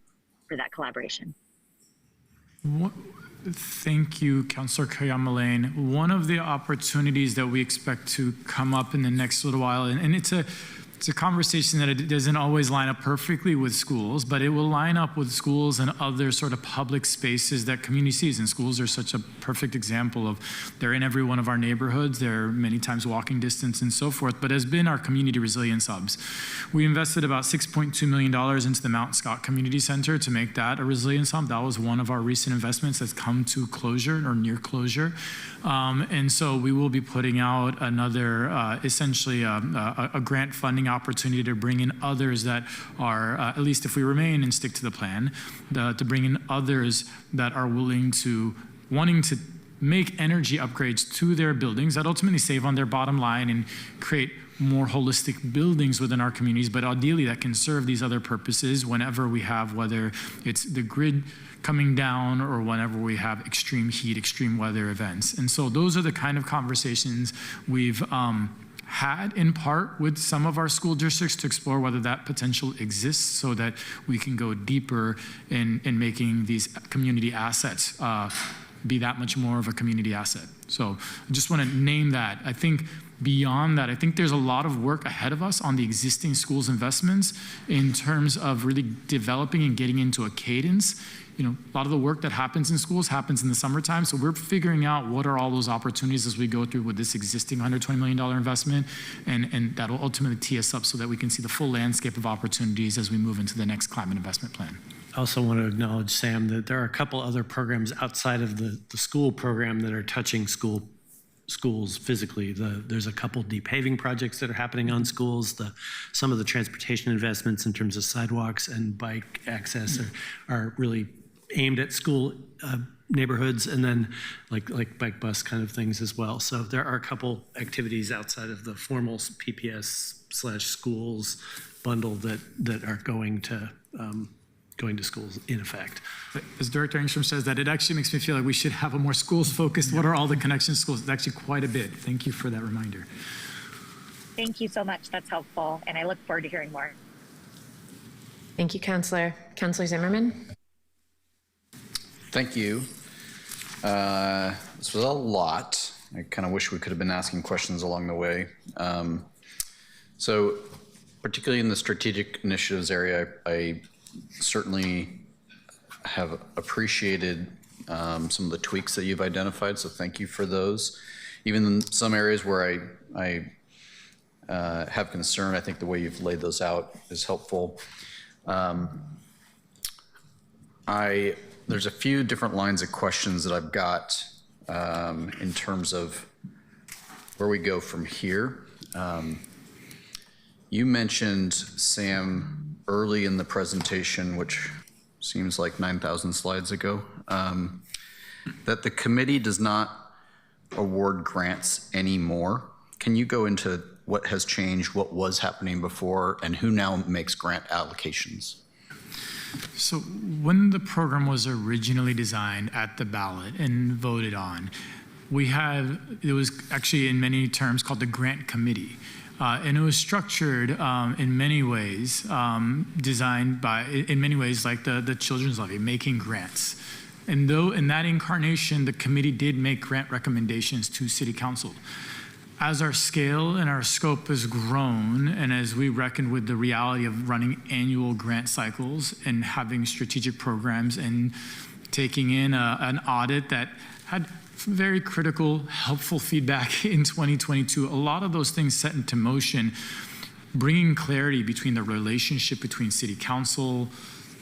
for that collaboration. Thank you, Councillor Kayama-Lane. One of the opportunities that we expect to come up in the next little while, and it's a conversation that it doesn't always line up perfectly with schools, but it will line up with schools and other sort of public spaces that community sees. And schools are such a perfect example of, they're in every one of our neighborhoods, they're many times walking distance and so forth, but has been our community resilience hubs. We invested about $6.2 million into the Mount Scott Community Center to make that a resilience hub. That was one of our recent investments that's come to closure or near closure. And so we will be putting out another, essentially a grant funding opportunity to bring in others that are, at least if we remain and stick to the plan, to bring in others that are wanting to make energy upgrades to their buildings that ultimately save on their bottom line and create more holistic buildings within our communities, but ideally that can serve these other purposes whenever we have, whether it's the grid coming down or whenever we have extreme heat, extreme weather events. And so those are the kind of conversations we've had in part with some of our school districts to explore whether that potential exists so that we can go deeper in making these community assets be that much more of a community asset. So I just want to name that. I think beyond that, I think there's a lot of work ahead of us on the existing schools investments in terms of really developing and getting into a cadence. You know, a lot of the work that happens in schools happens in the summertime. So we're figuring out what are all those opportunities as we go through with this existing $120 million investment. And that'll ultimately tee us up so that we can see the full landscape of opportunities as we move into the next climate investment plan. I also want to acknowledge, Sam, that there are a couple other programs outside of the school program that are touching schools physically. There's a couple deep paving projects that are happening on schools. Some of the transportation investments in terms of sidewalks and bike access are really aimed at school neighborhoods, and then like bike bus kind of things as well. So there are a couple activities outside of the formal PPS/schools bundle that are going to schools in effect. As Director Engstrom says that, it actually makes me feel like we should have a more schools focused. What are all the connections to schools? It's actually quite a bit. Thank you for that reminder. Thank you so much. That's helpful. And I look forward to hearing more. Thank you, Counselor. Counselor Zimmerman? Thank you. This was a lot. I kind of wish we could have been asking questions along the way. So particularly in the strategic initiatives area, I certainly have appreciated some of the tweaks that you've identified, so thank you for those. Even in some areas where I have concern, I think the way you've laid those out is helpful. There's a few different lines of questions that I've got in terms of where we go from here. You mentioned, Sam, early in the presentation, which seems like 9,000 slides ago, that the committee does not award grants anymore. Can you go into what has changed, what was happening before, and who now makes grant allocations? So when the program was originally designed at the ballot and voted on, it was actually in many terms called the grant committee. And it was structured in many ways, designed by, in many ways, like the Children's Levy, making grants. And though in that incarnation, the committee did make grant recommendations to City Council. As our scale and our scope has grown, and as we reckon with the reality of running annual grant cycles and having strategic programs and taking in an audit that had very critical, helpful feedback in 2022, a lot of those things set into motion, bringing clarity between the relationship between City Council,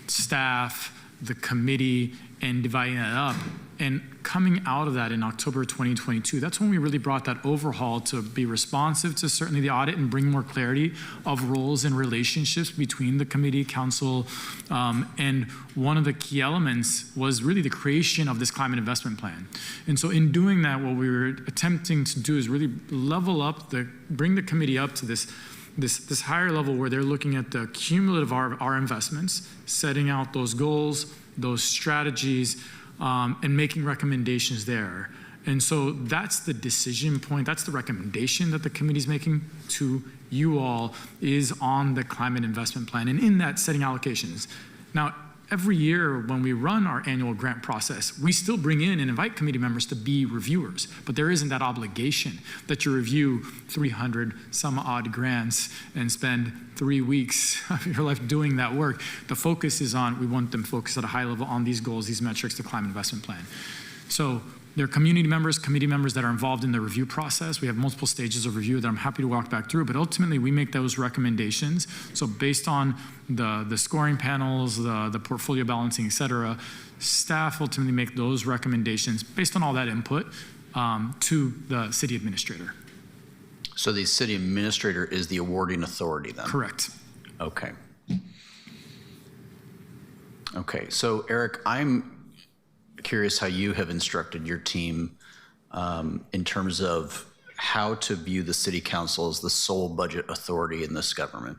staff, the committee, and dividing that up. And coming out of that in October 2022, that's when we really brought that overhaul to be responsive to certainly the audit and bring more clarity of roles and relationships between the committee, council, and one of the key elements was really the creation of this climate investment plan. And so in doing that, what we were attempting to do is really level up, bring the committee up to this higher level where they're looking at the cumulative of our investments, setting out those goals, those strategies, and making recommendations there. And so that's the decision point, that's the recommendation that the committee's making to you all is on the climate investment plan and in that setting allocations. Now, every year when we run our annual grant process, we still bring in and invite committee members to be reviewers, but there isn't that obligation that you review 300 some odd grants and spend 3 weeks of your life doing that work. The focus is on, we want them focused at a high level on these goals, these metrics, the climate investment plan. So there are community members, committee members that are involved in the review process. We have multiple stages of review that I'm happy to walk back through, but ultimately we make those recommendations. So based on the scoring panels, the portfolio balancing, et cetera, staff ultimately make those recommendations based on all that input to the city administrator. So the city administrator is the awarding authority then? Correct. Okay. Okay, so Eric, I'm curious how you have instructed your team in terms of how to view the city council as the sole budget authority in this government.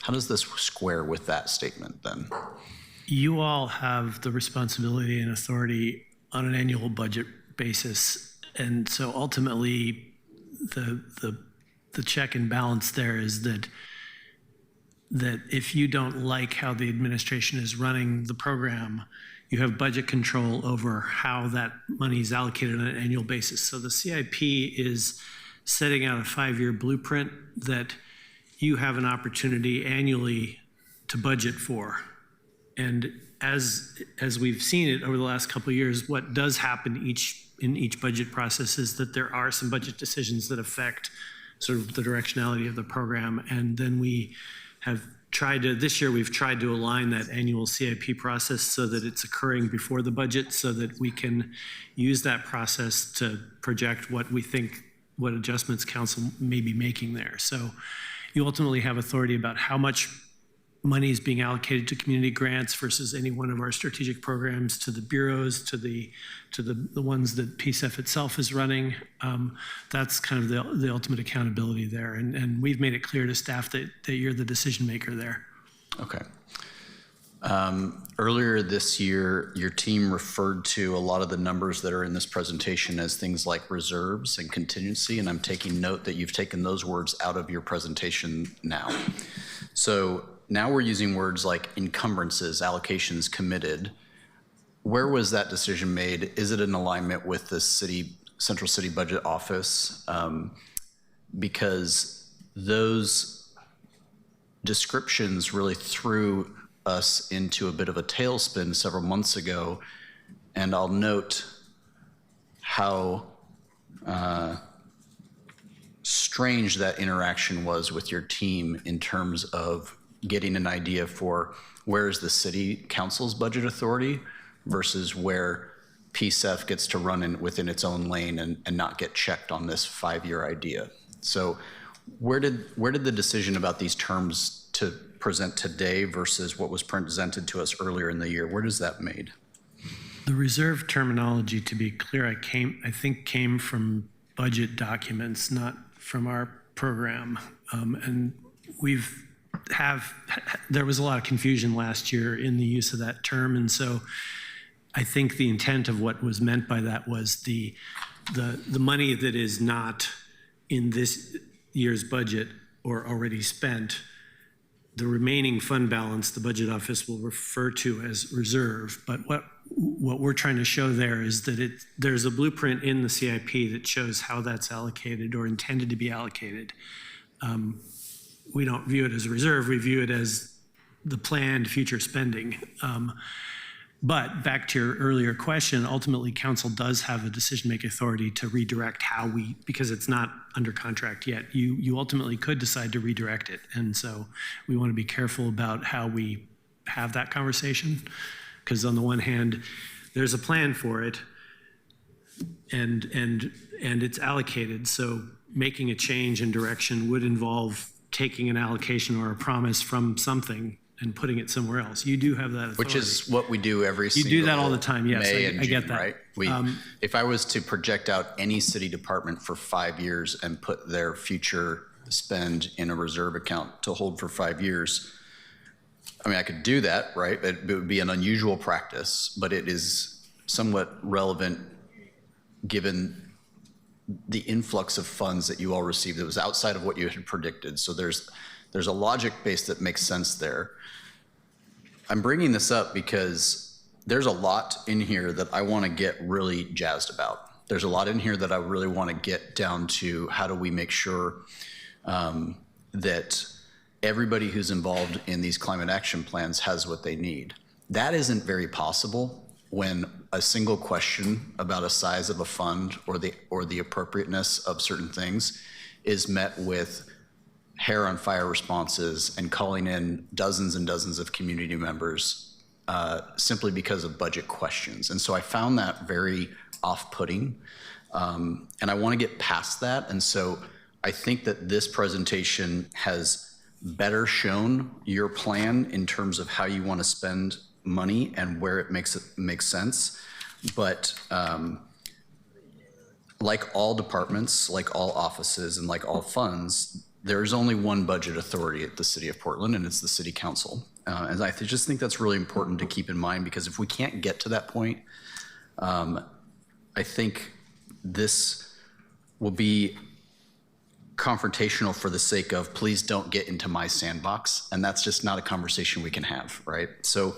How does this square with that statement then? You all have the responsibility and authority on an annual budget basis. And so ultimately the check and balance there is that if you don't like how the administration is running the program, you have budget control over how that money is allocated on an annual basis. So the CIP is setting out a 5-year blueprint that you have an opportunity annually to budget for. And as we've seen it over the last couple of years, what does happen in each budget process is that there are some budget decisions that affect sort of the directionality of the program. And then we have this year we've tried to align that annual CIP process so that it's occurring before the budget so that we can use that process to project what we think, what adjustments council may be making there. So you ultimately have authority about how much money is being allocated to community grants versus any one of our strategic programs, to the bureaus, to the ones that PCEF itself is running. That's kind of the ultimate accountability there. And we've made it clear to staff that you're the decision maker there. Okay. Earlier this year, your team referred to a lot of the numbers that are in this presentation as things like reserves and contingency, and I'm taking note that you've taken those words out of your presentation now. So now we're using words like encumbrances, allocations committed. Where was that decision made? Is it in alignment with the central city budget office? Because those descriptions really threw us into a bit of a tailspin several months ago. And I'll note how strange that interaction was with your team in terms of getting an idea for where is the city council's budget authority versus where PCEF gets to run within its own lane and not get checked on this 5-year idea. So where did the decision about these terms to present today versus what was presented to us earlier in the year, where does that made? The reserve terminology, to be clear, I think came from budget documents, not from our program. And there was a lot of confusion last year in the use of that term. And so I think the intent of what was meant by that was the money that is not in this year's budget or already spent, the remaining fund balance, the budget office will refer to as reserve. But what we're trying to show there is that there's a blueprint in the CIP that shows how that's allocated or intended to be allocated. We don't view it as a reserve, we view it as the planned future spending. But back to your earlier question, ultimately council does have a decision-making authority to redirect because it's not under contract yet. You ultimately could decide to redirect it. And so we want to be careful about how we have that conversation. Because on the one hand, there's a plan for it and it's allocated. So making a change in direction would involve taking an allocation or a promise from something and putting it somewhere else. You do have that authority. Which is what we do every single You do that all the time, yes, May I and get June, that. right? If I was to project out any city department for 5 years and put their future spend in a reserve account to hold for 5 years, I mean, I could do that, right? It would be an unusual practice, but it is somewhat relevant given the influx of funds that you all received that was outside of what you had predicted. So there's a logic base that makes sense there. I'm bringing this up because there's a lot in here that I want to get really jazzed about. There's a lot in here that I really want to get down to how do we make sure that everybody who's involved in these climate action plans has what they need. That isn't very possible when a single question about a size of a fund or the appropriateness of certain things is met with hair on fire responses and calling in dozens and dozens of community members simply because of budget questions. And so I found that very off-putting, and I want to get past that. And so I think that this presentation has better shown your plan in terms of how you want to spend money and where it makes sense. But like all departments, like all offices, and like all funds, there's only one budget authority at the City of Portland, and it's the City Council. And I just think that's really important to keep in mind, because if we can't get to that point, I think this will be confrontational for the sake of please don't get into my sandbox, and that's just not a conversation we can have, right? So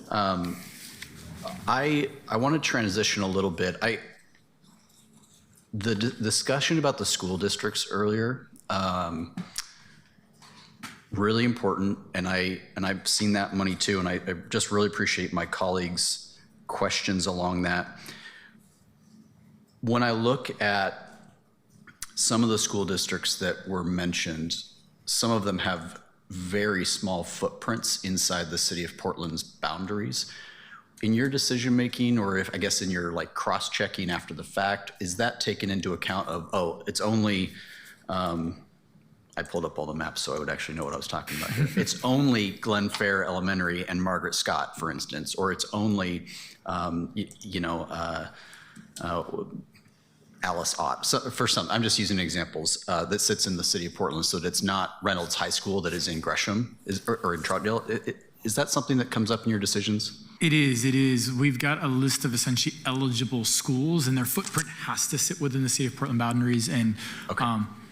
I want to transition a little bit. The discussion about the school districts earlier, really important, and I've seen that money too, and I just really appreciate my colleagues' questions along that. When I look at some of the school districts that were mentioned, some of them have very small footprints inside the City of Portland's boundaries. In your decision-making, or if I guess in your like cross-checking after the fact, is that taken into account of, oh, it's only, I pulled up all the maps so I would actually know what I was talking about here. It's only Glen Fair Elementary and Margaret Scott, for instance, or it's only, Alice Ott. So for some, I'm just using examples that sits in the City of Portland, so that it's not Reynolds High School that is in Gresham or in Troutdale. Is that something that comes up in your decisions? It is. We've got a list of essentially eligible schools, and their footprint has to sit within the City of Portland boundaries, and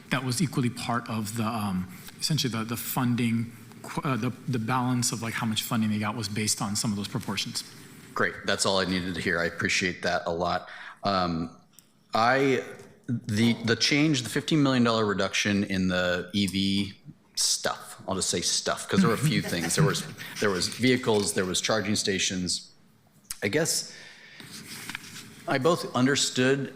that was equally part of the essentially the funding, the balance of like how much funding they got was based on some of those proportions. Great, that's all I needed to hear. I appreciate that a lot. The change, the $15 million reduction in the EV stuff, I'll just say stuff, because there were a few things. There was vehicles, there was charging stations. I guess I both understood,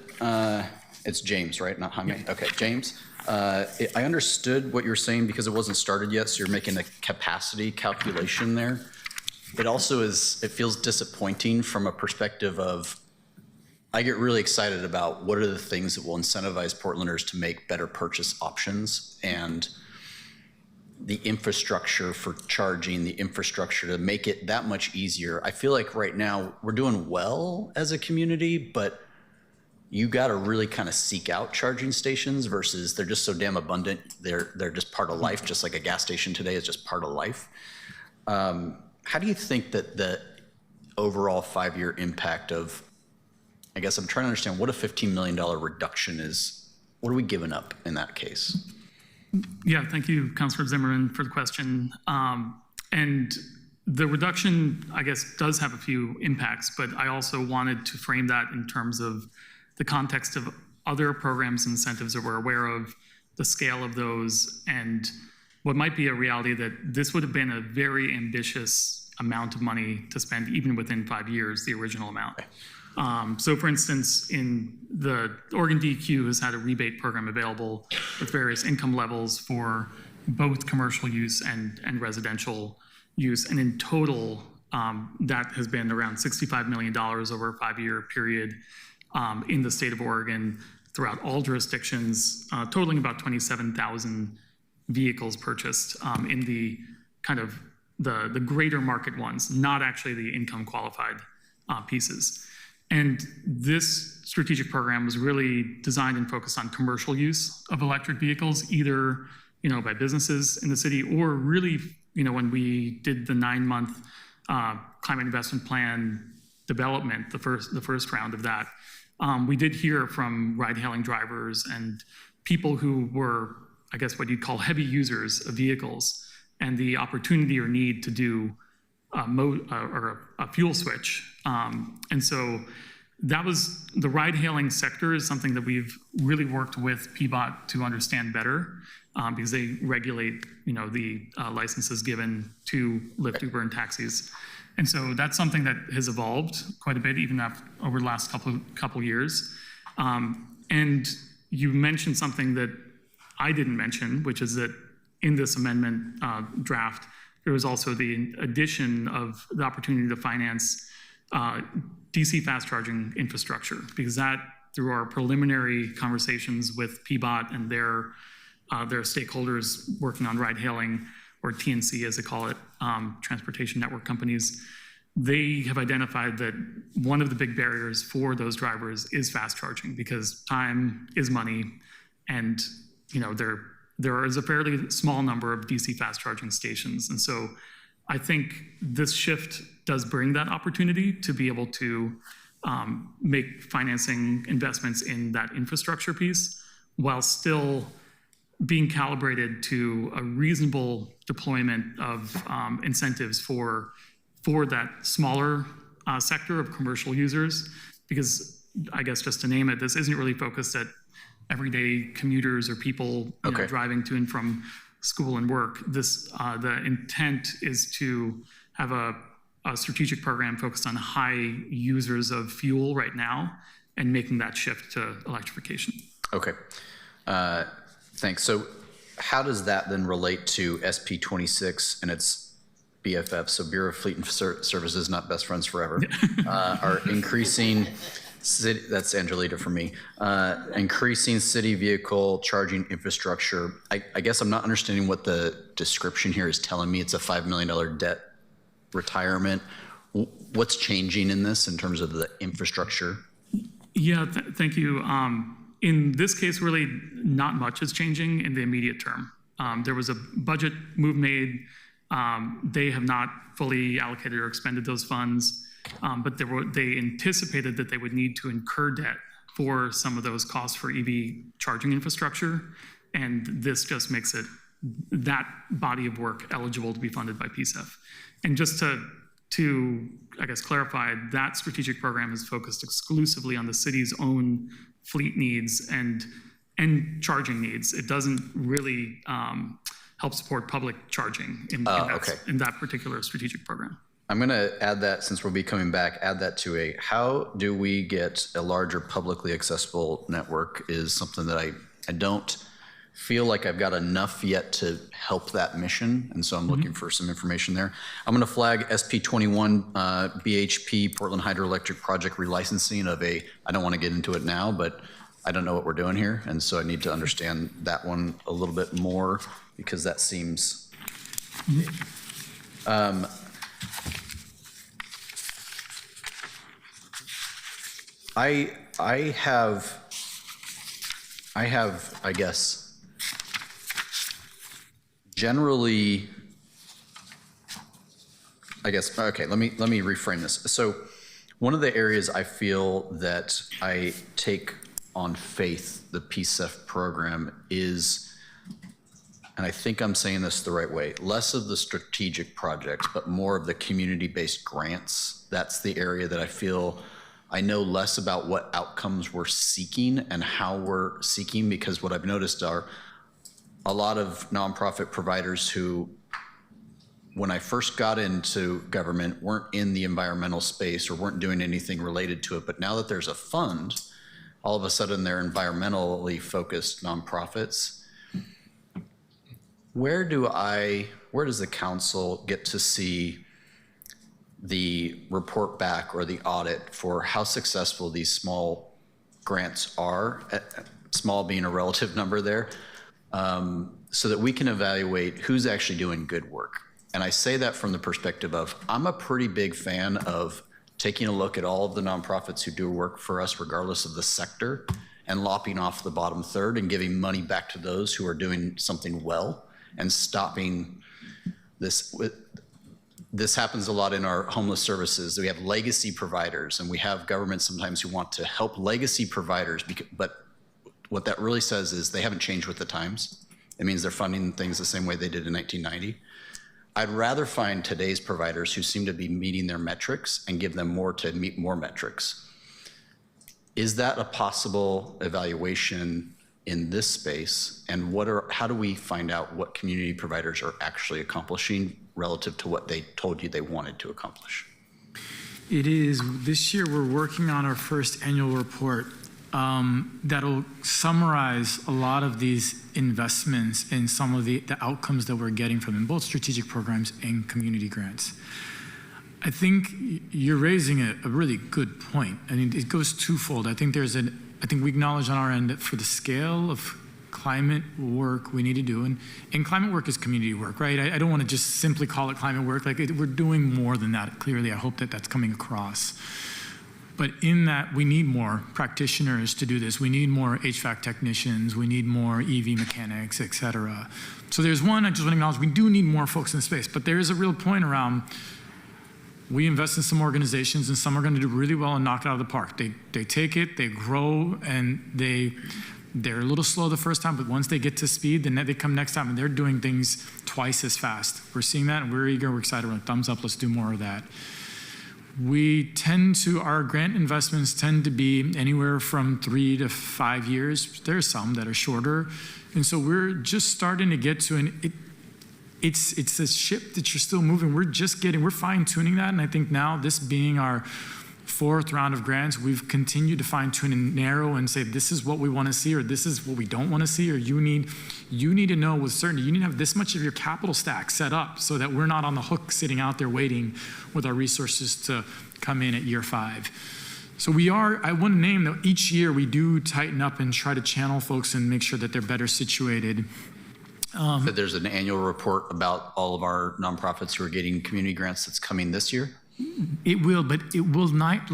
it's James, right? Not Jaime? Okay, James. I understood what you're saying because it wasn't started yet, so you're making a capacity calculation there. It also it feels disappointing from a perspective of, I get really excited about what are the things that will incentivize Portlanders to make better purchase options, and the infrastructure for charging, the infrastructure to make it that much easier. I feel like right now we're doing well as a community, but you got to really kind of seek out charging stations versus they're just so damn abundant. They're just part of life, just like a gas station today is just part of life. How do you think that the overall 5-year impact of, I guess I'm trying to understand what a $15 million reduction is. What are we giving up in that case? Yeah, thank you, Councilor Zimmerman, for the question. And the reduction, I guess, does have a few impacts, but I also wanted to frame that in terms of the context of other programs and incentives that we're aware of, the scale of those, and what might be a reality that this would have been a very ambitious amount of money to spend even within 5 years, the original amount. So for instance, in the Oregon DEQ has had a rebate program available with various income levels for both commercial use and residential use. And in total, that has been around $65 million over a 5-year period in the state of Oregon throughout all jurisdictions, totaling about 27,000 vehicles purchased in the kind of the greater market ones, not actually the income qualified pieces. And this strategic program was really designed and focused on commercial use of electric vehicles, either by businesses in the city or really, when we did the 9-month climate investment plan development, the first round of that, we did hear from ride-hailing drivers and people who were, I guess, what you'd call heavy users of vehicles, and the opportunity or need to do a fuel switch. And so that was the ride-hailing sector is something that we've really worked with PBOT to understand better because they regulate, the licenses given to Lyft, Uber, and taxis. And so that's something that has evolved quite a bit, even over the last couple years. And you mentioned something that I didn't mention, which is that in this amendment draft, there was also the addition of the opportunity to finance DC fast charging infrastructure, because that, through our preliminary conversations with PBOT and their stakeholders working on ride hailing, or TNC as they call it, transportation network companies, they have identified that one of the big barriers for those drivers is fast charging, because time is money, and there is a fairly small number of DC fast charging stations. And so I think this shift does bring that opportunity to be able to make financing investments in that infrastructure piece while still being calibrated to a reasonable deployment of incentives for that smaller sector of commercial users. Because I guess just to name it, this isn't really focused at everyday commuters or people driving to and from school and work. This the intent is to have a strategic program focused on high users of fuel right now and making that shift to electrification. Okay, thanks. So how does that then relate to SB 26 and its BFF, so Bureau of Fleet and Services, not best friends forever, are increasing city, that's Angelita for me, increasing city vehicle charging infrastructure. I guess I'm not understanding what the description here is telling me. It's a $5 million debt retirement. What's changing in this in terms of the infrastructure? Yeah, thank you. In this case, really not much is changing in the immediate term. There was a budget move made. They have not fully allocated or expended those funds, but they anticipated that they would need to incur debt for some of those costs for EV charging infrastructure. And this just makes that body of work eligible to be funded by PCEF. And just to I guess, clarify, that strategic program is focused exclusively on the city's own fleet needs and charging needs. It doesn't really help support public charging in that particular strategic program. I'm going to add that, since we'll be coming back, add that to how do we get a larger publicly accessible network is something that I don't feel like I've got enough yet to help that mission. And so I'm looking for some information there. I'm going to flag SP21 BHP Portland Hydroelectric Project relicensing of I don't want to get into it now, but I don't know what we're doing here. And so I need to understand that one a little bit more, because that seems, I have, I guess, generally, okay, let me reframe this. So one of the areas I feel that I take on faith the PCEF program is, and I think I'm saying this the right way, less of the strategic projects, but more of the community-based grants. That's the area that I feel I know less about what outcomes we're seeking and how we're seeking, because what I've noticed are a lot of nonprofit providers who, when I first got into government, weren't in the environmental space or weren't doing anything related to it. But now that there's a fund, all of a sudden they're environmentally focused nonprofits. Where does the council get to see the report back or the audit for how successful these small grants are, small being a relative number there, so that we can evaluate who's actually doing good work? And I say that from the perspective of, I'm a pretty big fan of taking a look at all of the nonprofits who do work for us, regardless of the sector, and lopping off the bottom third and giving money back to those who are doing something well, and stopping this. This happens a lot in our homeless services. We have legacy providers, and we have governments sometimes who want to help legacy providers, but what that really says is they haven't changed with the times. It means they're funding things the same way they did in 1990. I'd rather find today's providers who seem to be meeting their metrics and give them more to meet more metrics. Is that a possible evaluation in this space? And how do we find out what community providers are actually accomplishing relative to what they told you they wanted to accomplish? It is. This year we're working on our first annual report that'll summarize a lot of these investments and some of the outcomes that we're getting from them, both strategic programs and community grants. I think you're raising a really good point. I mean, it goes twofold. I think we acknowledge on our end that for the scale of climate work we need to do, and climate work is community work, right? I don't want to just simply call it climate work. We're doing more than that, clearly. I hope that that's coming across. But in that, we need more practitioners to do this. We need more HVAC technicians. We need more EV mechanics, et cetera. So there's one, I just want to acknowledge, we do need more folks in the space. But there is a real point around, we invest in some organizations, and some are going to do really well and knock it out of the park. They take it, they grow, and they're a little slow the first time, but once they get to speed, then they come next time, and they're doing things twice as fast. We're seeing that, and we're eager, we're excited, we're like, thumbs up, let's do more of that. Our grant investments tend to be anywhere from 3 to 5 years. There's some that are shorter. And so we're just starting to get to it's a ship that you're still moving. We're fine tuning that. And I think now, this being our 4th round of grants, we've continued to fine tune and narrow and say, this is what we want to see, or this is what we don't want to see, or you need to know with certainty, you need to have this much of your capital stack set up so that we're not on the hook sitting out there waiting with our resources to come in at year 5. So I want to name that each year we do tighten up and try to channel folks and make sure that they're better situated. But there's an annual report about all of our nonprofits who are getting community grants that's coming this year? It will, but you will not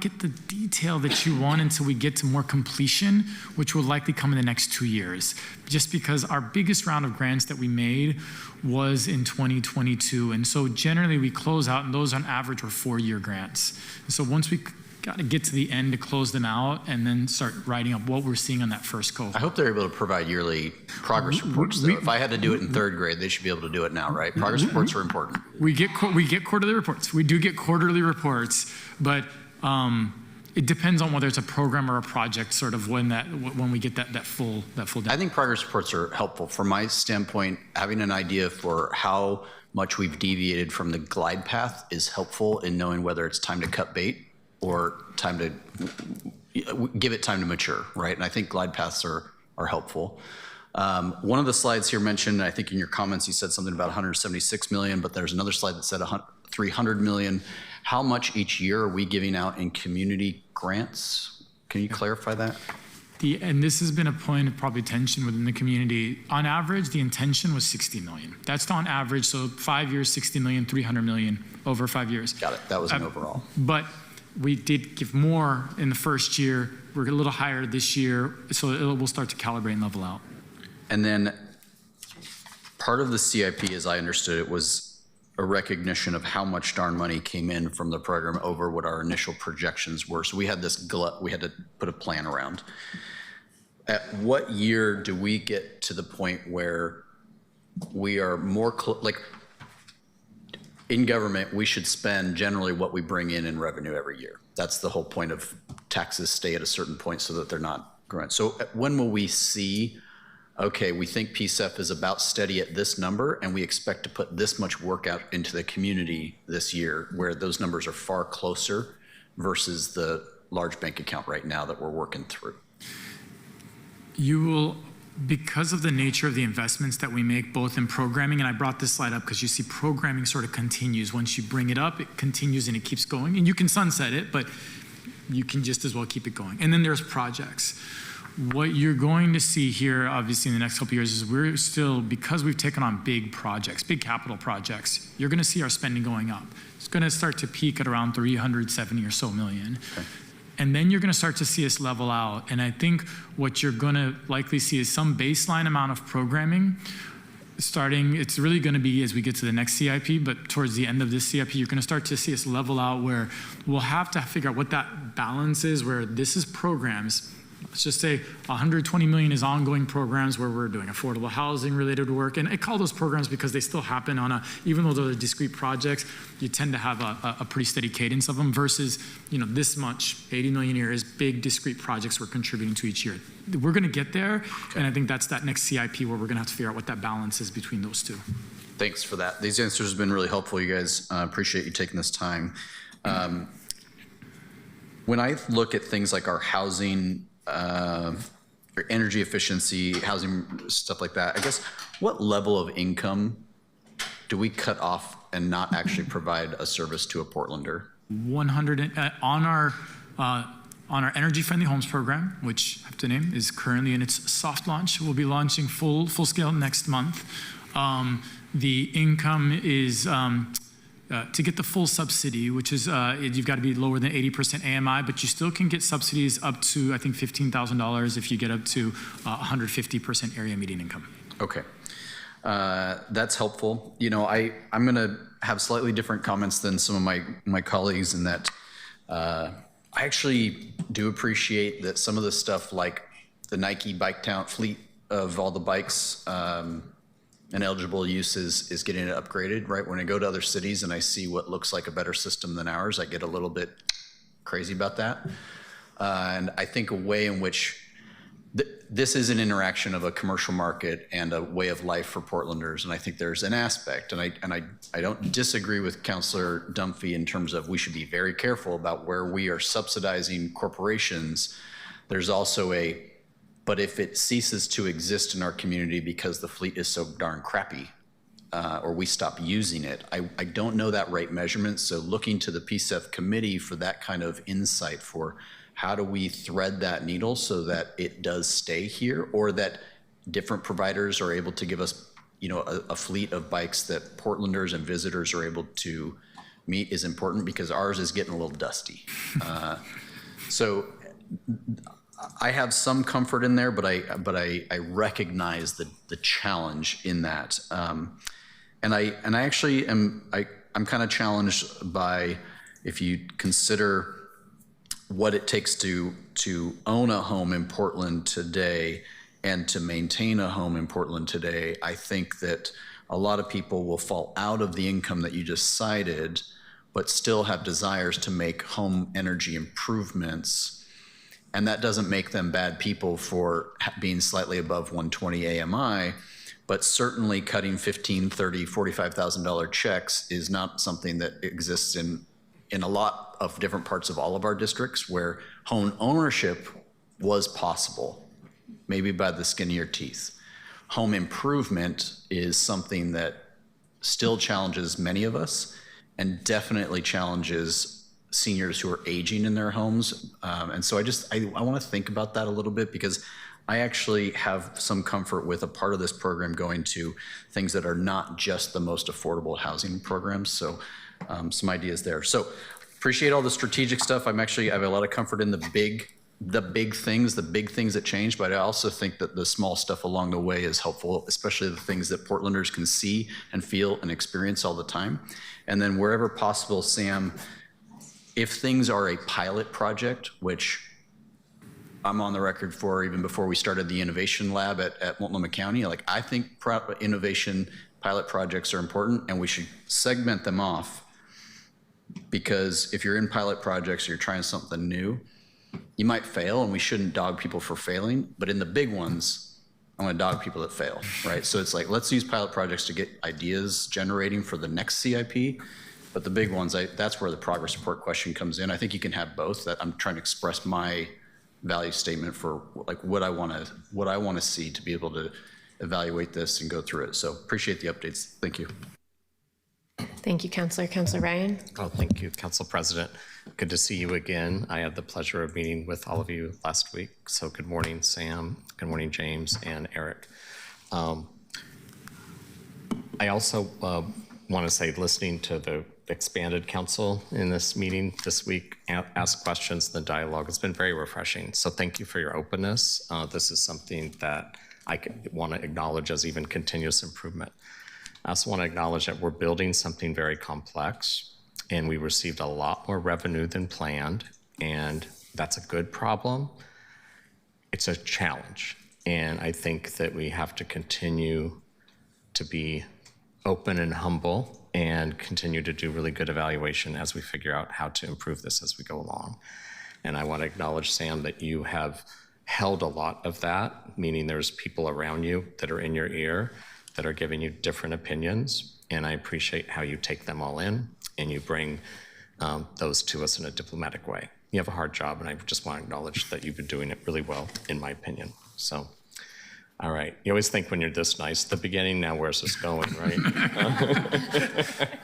get the detail that you want until we get to more completion, which will likely come in the next 2 years. Just because our biggest round of grants that we made was in 2022. And so generally we close out, and those on average were 4-year grants. And so once we got to get to the end to close them out and then start writing up what we're seeing on that first cohort. I hope they're able to provide yearly progress reports, though. If I had to do it in 3rd grade, they should be able to do it now, right? Progress reports are important. We get quarterly reports. We do get quarterly reports, but it depends on whether it's a program or a project, sort of when we get that full I think progress reports are helpful. From my standpoint, having an idea for how much we've deviated from the glide path is helpful in knowing whether it's time to cut bait or time to give it time to mature, right? And I think glide paths are helpful. One of the slides here mentioned, I think in your comments, you said something about 176 million, but there's another slide that said 300 million. How much each year are we giving out in community grants? Can you clarify that? And this has been a point of probably tension within the community. On average, the intention was 60 million. That's on average, so 5 years, 60 million, 300 million over 5 years. Got it, that was an overall. But we did give more in the first year. We're a little higher this year, so we'll start to calibrate and level out. And then part of the CIP, as I understood it, was a recognition of how much darn money came in from the program over what our initial projections were. So we had this glut we had to put a plan around. At what year do we get to the point where we are more, like in government, we should spend generally what we bring in revenue every year. That's the whole point of taxes stay at a certain point so that they're not growing. So when will we see, okay, we think PCEF is about steady at this number and we expect to put this much work out into the community this year, where those numbers are far closer versus the large bank account right now that we're working through? You will, because of the nature of the investments that we make both in programming, and I brought this slide up because you see programming sort of continues. Once you bring it up, it continues and it keeps going. And you can sunset it, but you can just as well keep it going. And then there's projects. What you're going to see here, obviously, in the next couple of years is we're still, because we've taken on big projects, big capital projects, you're going to see our spending going up. It's going to start to peak at around 370 or so million. Okay. And then you're going to start to see us level out. And I think what you're going to likely see is some baseline amount of programming starting. It's really going to be as we get to the next CIP, but towards the end of this CIP, you're going to start to see us level out where we'll have to figure out what that balance is, where this is programs. Let's just say 120 million is ongoing programs where we're doing affordable housing related work. And I call those programs because they still happen on even though they're discrete projects, you tend to have a pretty steady cadence of them versus, this much, 80 million a year is big discrete projects we're contributing to each year. We're going to get there. Okay. And I think that's that next CIP where we're going to have to figure out what that balance is between those two. Thanks for that. These answers have been really helpful, you guys. Appreciate you taking this time. When I look at things like our housing, or energy efficiency, housing, stuff like that, I guess, what level of income do we cut off and not actually provide a service to a Portlander? 100 on our energy friendly homes program, which I have to name is currently in its soft launch. We'll be launching full scale next month. The income is to get the full subsidy, which is you've got to be lower than 80% AMI, but you still can get subsidies up to, I think, $15,000 if you get up to 150% area median income. Okay. That's helpful. I'm going to have slightly different comments than some of my colleagues in that I actually do appreciate that some of the stuff like the Nike bike count fleet of all the bikes and eligible uses is getting it upgraded, right? When I go to other cities and I see what looks like a better system than ours, I get a little bit crazy about that. And I think a way in which this is an interaction of a commercial market and a way of life for Portlanders. And I think there's an aspect, and I don't disagree with Councilor Dunphy in terms of we should be very careful about where we are subsidizing corporations. There's also but if it ceases to exist in our community because the fleet is so darn crappy, or we stop using it, I don't know that right measurement. So looking to the PCEF committee for that kind of insight for how do we thread that needle so that it does stay here, or that different providers are able to give us, a fleet of bikes that Portlanders and visitors are able to meet is important, because ours is getting a little dusty. So I have some comfort in there, but I recognize the challenge in that, and I actually I'm kind of challenged by, if you consider what it takes to own a home in Portland today and to maintain a home in Portland today. I think that a lot of people will fall out of the income that you just cited but still have desires to make home energy improvements. And that doesn't make them bad people for being slightly above 120 AMI, but certainly cutting $15,000, $30,000, $45,000 checks is not something that exists in a lot of different parts of all of our districts where home ownership was possible, maybe by the skin of your teeth. Home improvement is something that still challenges many of us and definitely challenges seniors who are aging in their homes. And so I want to think about that a little bit, because I actually have some comfort with a part of this program going to things that are not just the most affordable housing programs. So some ideas there. So appreciate all the strategic stuff. I have a lot of comfort in the big things that change, but I also think that the small stuff along the way is helpful, especially the things that Portlanders can see and feel and experience all the time. And then wherever possible, Sam, if things are a pilot project, which I'm on the record for even before we started the innovation lab at Multnomah County, like I think innovation pilot projects are important and we should segment them off, because if you're in pilot projects, you're trying something new, you might fail, and we shouldn't dog people for failing, but in the big ones, I'm gonna dog people that fail, right? So it's like, let's use pilot projects to get ideas generating for the next CIP, but the big ones, that's where the progress report question comes in. I think you can have both. That I'm trying to express my value statement for like what I wanna see to be able to evaluate this and go through it. So appreciate the updates. Thank you. Thank you, Councilor. Councilor Ryan? Oh, thank you, Council President. Good to see you again. I had the pleasure of meeting with all of you last week. So good morning, Sam. Good morning, James and Eric. I also want to say, listening to the expanded council in this meeting this week, ask questions, the dialogue has been very refreshing. So thank you for your openness. This is something that I want to acknowledge as even continuous improvement. I also want to acknowledge that we're building something very complex, and we received a lot more revenue than planned, and that's a good problem. It's a challenge, and I think that we have to continue to be open and humble and continue to do really good evaluation as we figure out how to improve this as we go along. And I want to acknowledge, Sam, that you have held a lot of that, meaning there's people around you that are in your ear that are giving you different opinions, and I appreciate how you take them all in and you bring those to us in a diplomatic way. You have a hard job, and I just want to acknowledge that you've been doing it really well, in my opinion. So, all right. You always think when you're this nice at the beginning, now where's this going, right?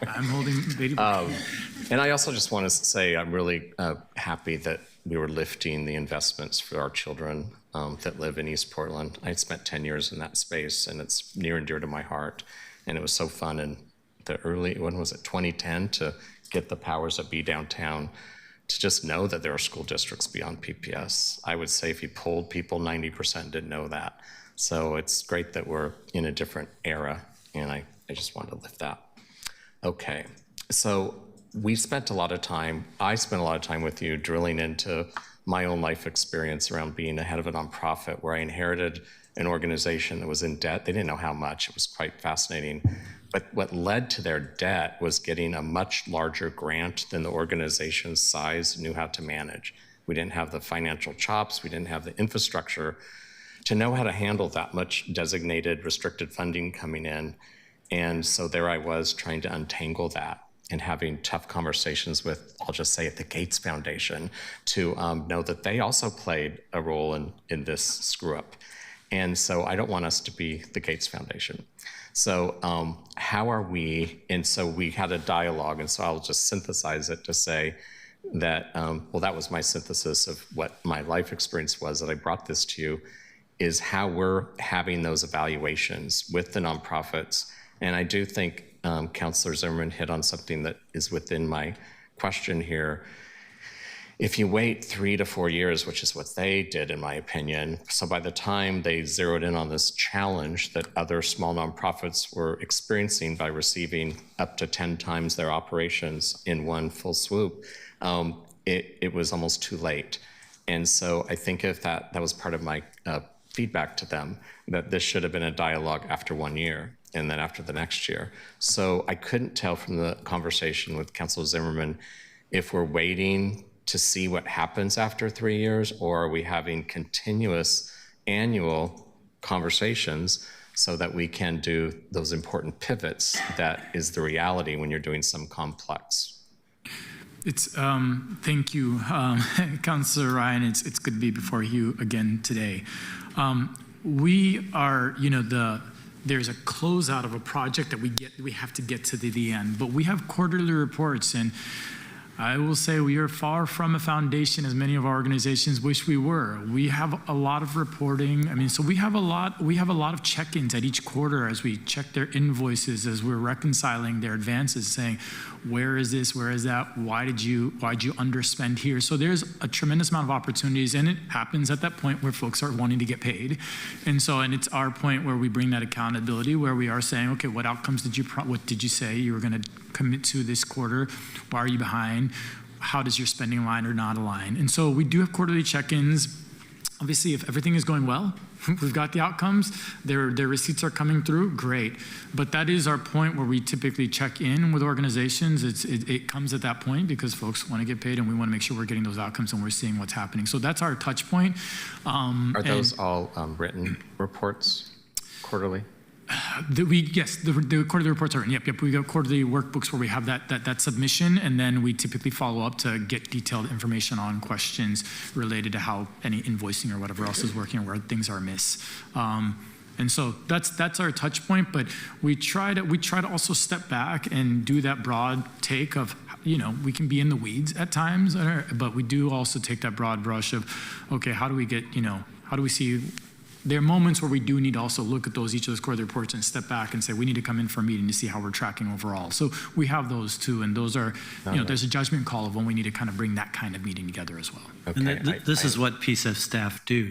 I'm holding baby. And I also just want to say I'm really happy that we were lifting the investments for our children that live in East Portland. I spent 10 years in that space, and it's near and dear to my heart. And it was so fun in the early, when was it, 2010, to get the powers that be downtown to just know that there are school districts beyond PPS. I would say if you polled people, 90% didn't know that. So it's great that we're in a different era, and I just wanted to lift that. Okay, so I spent a lot of time with you drilling into my own life experience around being the head of a nonprofit where I inherited an organization that was in debt. They didn't know how much. It was quite fascinating. But what led to their debt was getting a much larger grant than the organization's size knew how to manage. We didn't have the financial chops. We didn't have the infrastructure to know how to handle that much designated restricted funding coming in. And so there I was trying to untangle that and having tough conversations with, I'll just say it, the Gates Foundation, to know that they also played a role in this screw up. And so I don't want us to be the Gates Foundation. So how are we, and so we had a dialogue, and so I'll just synthesize it to say that, well, that was my synthesis of what my life experience was that I brought this to you, is how we're having those evaluations with the nonprofits. And I do think Councilor Zimmerman hit on something that is within my question here. If you wait 3 to 4 years, which is what they did, in my opinion, so by the time they zeroed in on this challenge that other small nonprofits were experiencing by receiving up to 10 times their operations in one full swoop, it was almost too late. And so I think if that was part of my feedback to them that this should have been a dialogue after 1 year and then after the next year. So I couldn't tell from the conversation with Councilor Zimmerman if we're waiting to see what happens after 3 years, or are we having continuous annual conversations so that we can do those important pivots that is the reality when you're doing some complex. It's thank you, Councilor Ryan. It's good to be before you again today. We are, there's a closeout of a project that we have to get to the end, but we have quarterly reports, and I will say we are far from a foundation as many of our organizations wish we were. We have a lot of reporting. So we have a lot of check-ins at each quarter as we check their invoices, as we're reconciling their advances, saying, where is this, where is that, why'd you underspend here? So there's a tremendous amount of opportunities, and it happens at that point where folks are wanting to get paid. And it's our point where we bring that accountability, where we are saying, okay, what outcomes what did you say you were gonna commit to this quarter? Why are you behind? How does your spending align or not align? And so we do have quarterly check-ins. Obviously, if everything is going well, we've got the outcomes, their receipts are coming through, great. But that is our point where we typically check in with organizations. It comes at that point because folks want to get paid, and we want to make sure we're getting those outcomes and we're seeing what's happening. So that's our touch point. Are those all written reports quarterly? Yes, the quarterly reports are in. Yep. We got quarterly workbooks where we have that submission, and then we typically follow up to get detailed information on questions related to how any invoicing or whatever else is working, or where things are amiss. And so that's our touch point. But we try to also step back and do that broad take of, we can be in the weeds at times, but we do also take that broad brush of, okay, how do we see. There are moments where we do need to also look at each of those quarterly reports and step back and say, we need to come in for a meeting to see how we're tracking overall. So we have those too, and those are, there's a judgment call of when we need to kind of bring that kind of meeting together as well. Okay. And this is what PCEF staff do.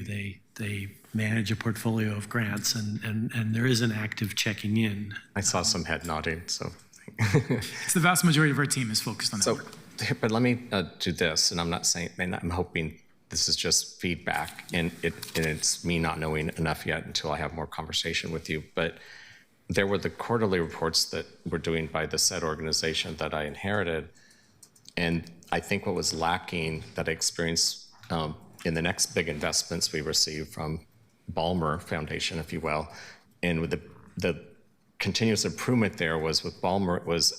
They manage a portfolio of grants, and there is an active checking in. I saw some head nodding, so. It's the vast majority of our team is focused on that. So, but let me do this, and I'm not saying, I'm hoping this is just feedback, and it's me not knowing enough yet until I have more conversation with you. But there were the quarterly reports that were doing by the said organization that I inherited. And I think what was lacking that I experienced in the next big investments we received from Balmer Foundation, if you will, and with the continuous improvement there was with Balmer, it was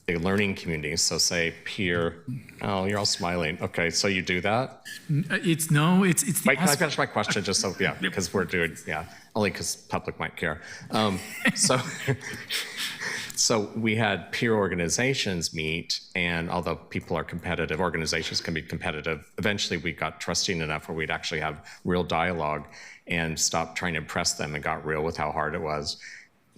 a learning community. So say peer, oh, you're all smiling. Okay, so you do that? It's Wait, can I finish my question just so, because we're doing, only because public might care. So we had peer organizations meet, and although people are competitive, organizations can be competitive, eventually we got trusting enough where we'd actually have real dialogue and stopped trying to impress them and got real with how hard it was.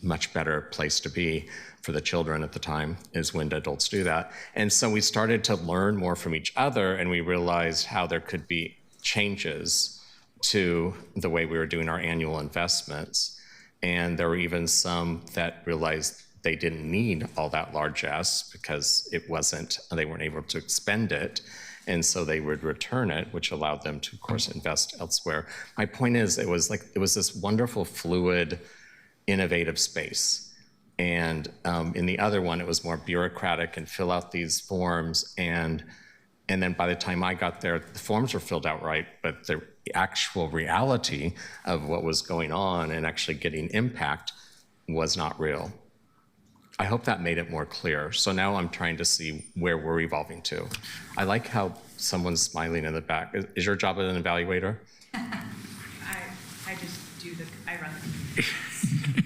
Much better place to be for the children at the time is when adults do that. And so we started to learn more from each other, and we realized how there could be changes to the way we were doing our annual investments. And there were even some that realized they didn't need all that largesse because they weren't able to expend it. And so they would return it, which allowed them to, of course, invest elsewhere. My point is, it was this wonderful, fluid, innovative space. And in the other one, it was more bureaucratic and fill out these forms. And then by the time I got there, the forms were filled out right, but the actual reality of what was going on and actually getting impact was not real. I hope that made it more clear. So now I'm trying to see where we're evolving to. I like how someone's smiling in the back. Is your job as an evaluator? I run the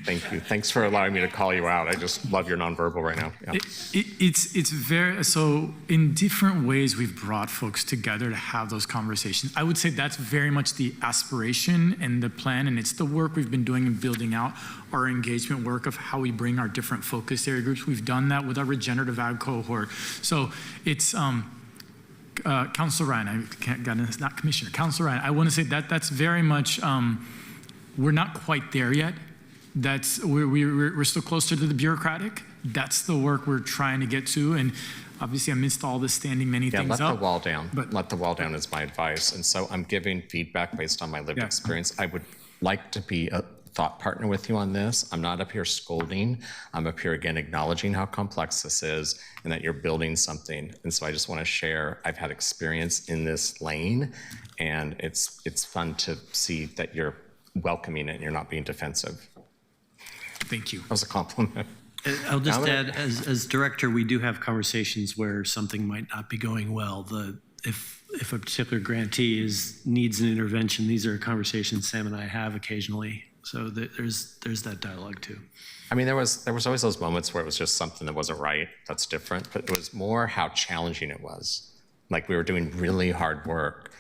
Thank you. Thanks for allowing me to call you out. I just love your nonverbal right now. Yeah. It's very, so in different ways we've brought folks together to have those conversations. I would say that's very much the aspiration and the plan, and it's the work we've been doing in building out our engagement work of how we bring our different focus area groups. We've done that with our regenerative ag cohort. So it's, Councilor Ryan, not Commissioner, Councilor Ryan, I want to say that's very much, we're not quite there yet. We're still closer to the bureaucratic, that's the work we're trying to get to. And obviously, amidst all this, standing many things let up. the wall down. Let the wall down is my advice. And so I'm giving feedback based on my lived experience. I would like to be a thought partner with you on this. I'm not up here scolding. I'm up here again acknowledging how complex this is and that you're building something. And so I just want to share, I've had experience in this lane, and it's fun to see that you're welcoming it and you're not being defensive. Thank you. That was a compliment. I'll just add, as director, we do have conversations where something might not be going well. If a particular grantee needs an intervention, these are conversations Sam and I have occasionally. So there's that dialogue too. I mean, there was always those moments where it was just something that wasn't right. That's different. But it was more how challenging it was. Like we were doing really hard work.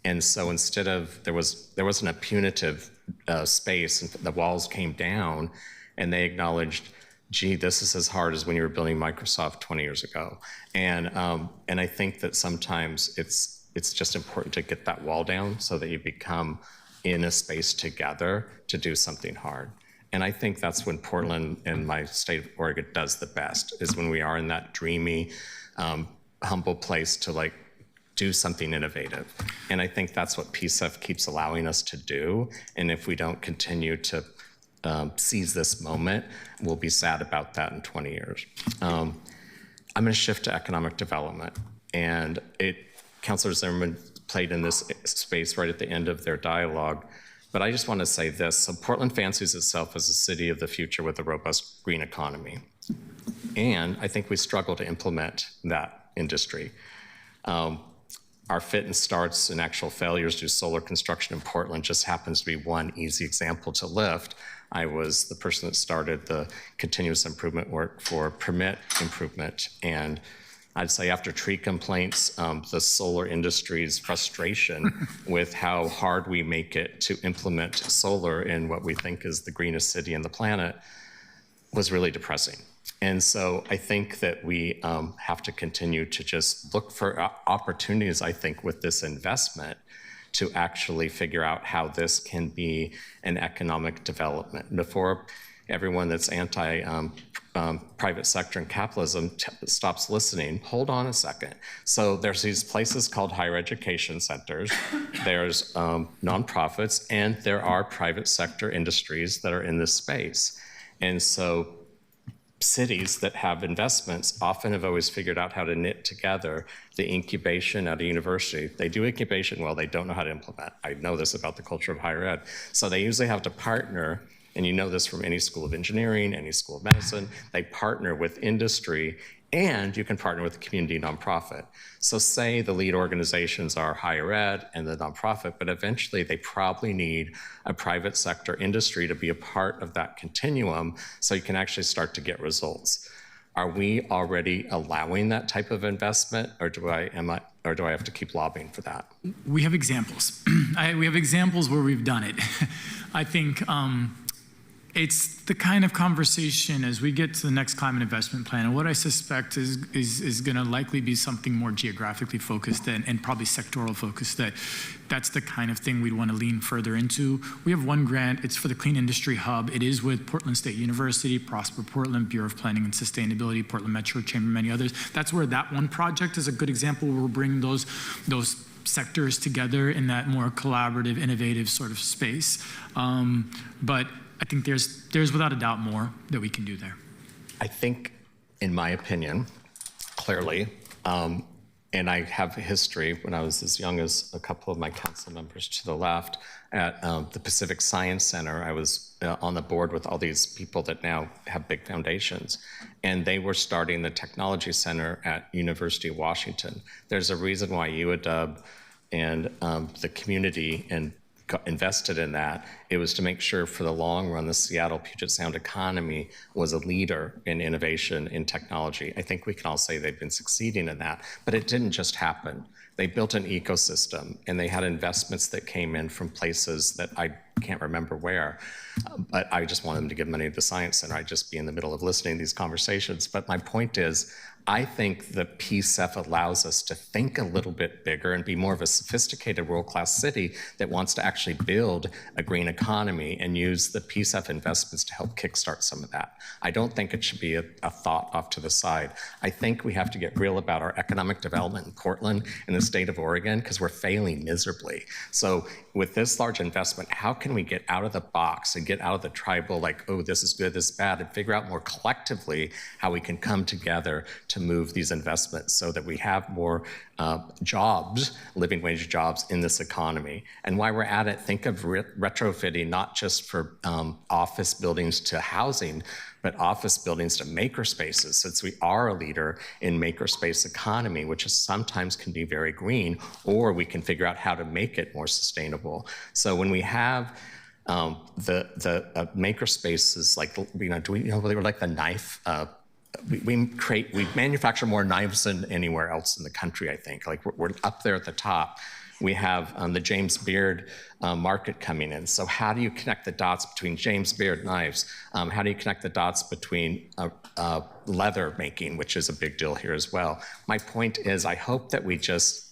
And so instead of, there wasn't a punitive space, and the walls came down and they acknowledged, gee, this is as hard as when you were building Microsoft 20 years ago. And I think that sometimes it's just important to get that wall down so that you become in a space together to do something hard. And I think that's when Portland and my state of Oregon does the best, is when we are in that dreamy, humble place to like do something innovative. And I think that's what PCEF keeps allowing us to do. And if we don't continue to seize this moment, we'll be sad about that in 20 years. I'm gonna shift to economic development. And Councilor Zimmerman played in this space right at the end of their dialogue. But I just want to say this. So Portland fancies itself as a city of the future with a robust green economy. And I think we struggle to implement that industry. Our fit and starts and actual failures to solar construction in Portland just happens to be one easy example to lift. I was the person that started the continuous improvement work for permit improvement. And I'd say after tree complaints, the solar industry's frustration with how hard we make it to implement solar in what we think is the greenest city on the planet was really depressing. And so I think that we have to continue to just look for opportunities, I think, with this investment to actually figure out how this can be an economic development. Before everyone that's anti-private sector and capitalism stops listening, hold on a second. So there's these places called higher education centers, there's nonprofits, and there are private sector industries that are in this space. And so cities that have investments often have always figured out how to knit together the incubation at a university. They do incubation well, they don't know how to implement. I know this about the culture of higher ed. So they usually have to partner, and you know this from any school of engineering, any school of medicine, they partner with industry, and you can partner with the community nonprofit. So say the lead organizations are higher ed and the nonprofit, but eventually they probably need a private sector industry to be a part of that continuum so you can actually start to get results. Are we already allowing that type of investment, or do I have to keep lobbying for that? We have examples. We have examples where we've done it. I think it's the kind of conversation as we get to the next climate investment plan, and what I suspect is going to likely be something more geographically focused and probably sectoral focused. That's the kind of thing we'd want to lean further into. We have one grant. It's for the Clean Industry Hub. It is with Portland State University, Prosper Portland, Bureau of Planning and Sustainability, Portland Metro Chamber, many others. That's where that one project is a good example where we're bringing those sectors together in that more collaborative, innovative sort of space. But I think there's without a doubt more that we can do there. I think, in my opinion, clearly, and I have a history when I was as young as a couple of my council members to the left at the Pacific Science Center. I was on the board with all these people that now have big foundations, and they were starting the Technology Center at University of Washington. There's a reason why UAW and the community and invested in that. It was to make sure for the long run the Seattle Puget Sound economy was a leader in innovation in technology. I think we can all say they've been succeeding in that, but it didn't just happen. They built an ecosystem, and they had investments that came in from places that I can't remember where, but I just want them to give money to the Science Center. I'd just be in the middle of listening to these conversations. But my point is, I think the PCEF allows us to think a little bit bigger and be more of a sophisticated world-class city that wants to actually build a green economy and use the PCEF investments to help kickstart some of that. I don't think it should be a thought off to the side. I think we have to get real about our economic development in Portland and the state of Oregon, because we're failing miserably. So with this large investment, how can we get out of the box and get out of the tribal, like, oh, this is good, this is bad, and figure out more collectively how we can come together to move these investments so that we have more jobs, living wage jobs in this economy. And while we're at it, think of retrofitting not just for office buildings to housing, but office buildings to maker spaces, since we are a leader in makerspace economy, which is sometimes can be very green, or we can figure out how to make it more sustainable. So when we have the maker spaces, like, they were like the knife. We manufacture more knives than anywhere else in the country, I think. Like, we're up there at the top. We have the James Beard market coming in. So how do you connect the dots between James Beard knives? How do you connect the dots between leather making, which is a big deal here as well? My point is, I hope that we just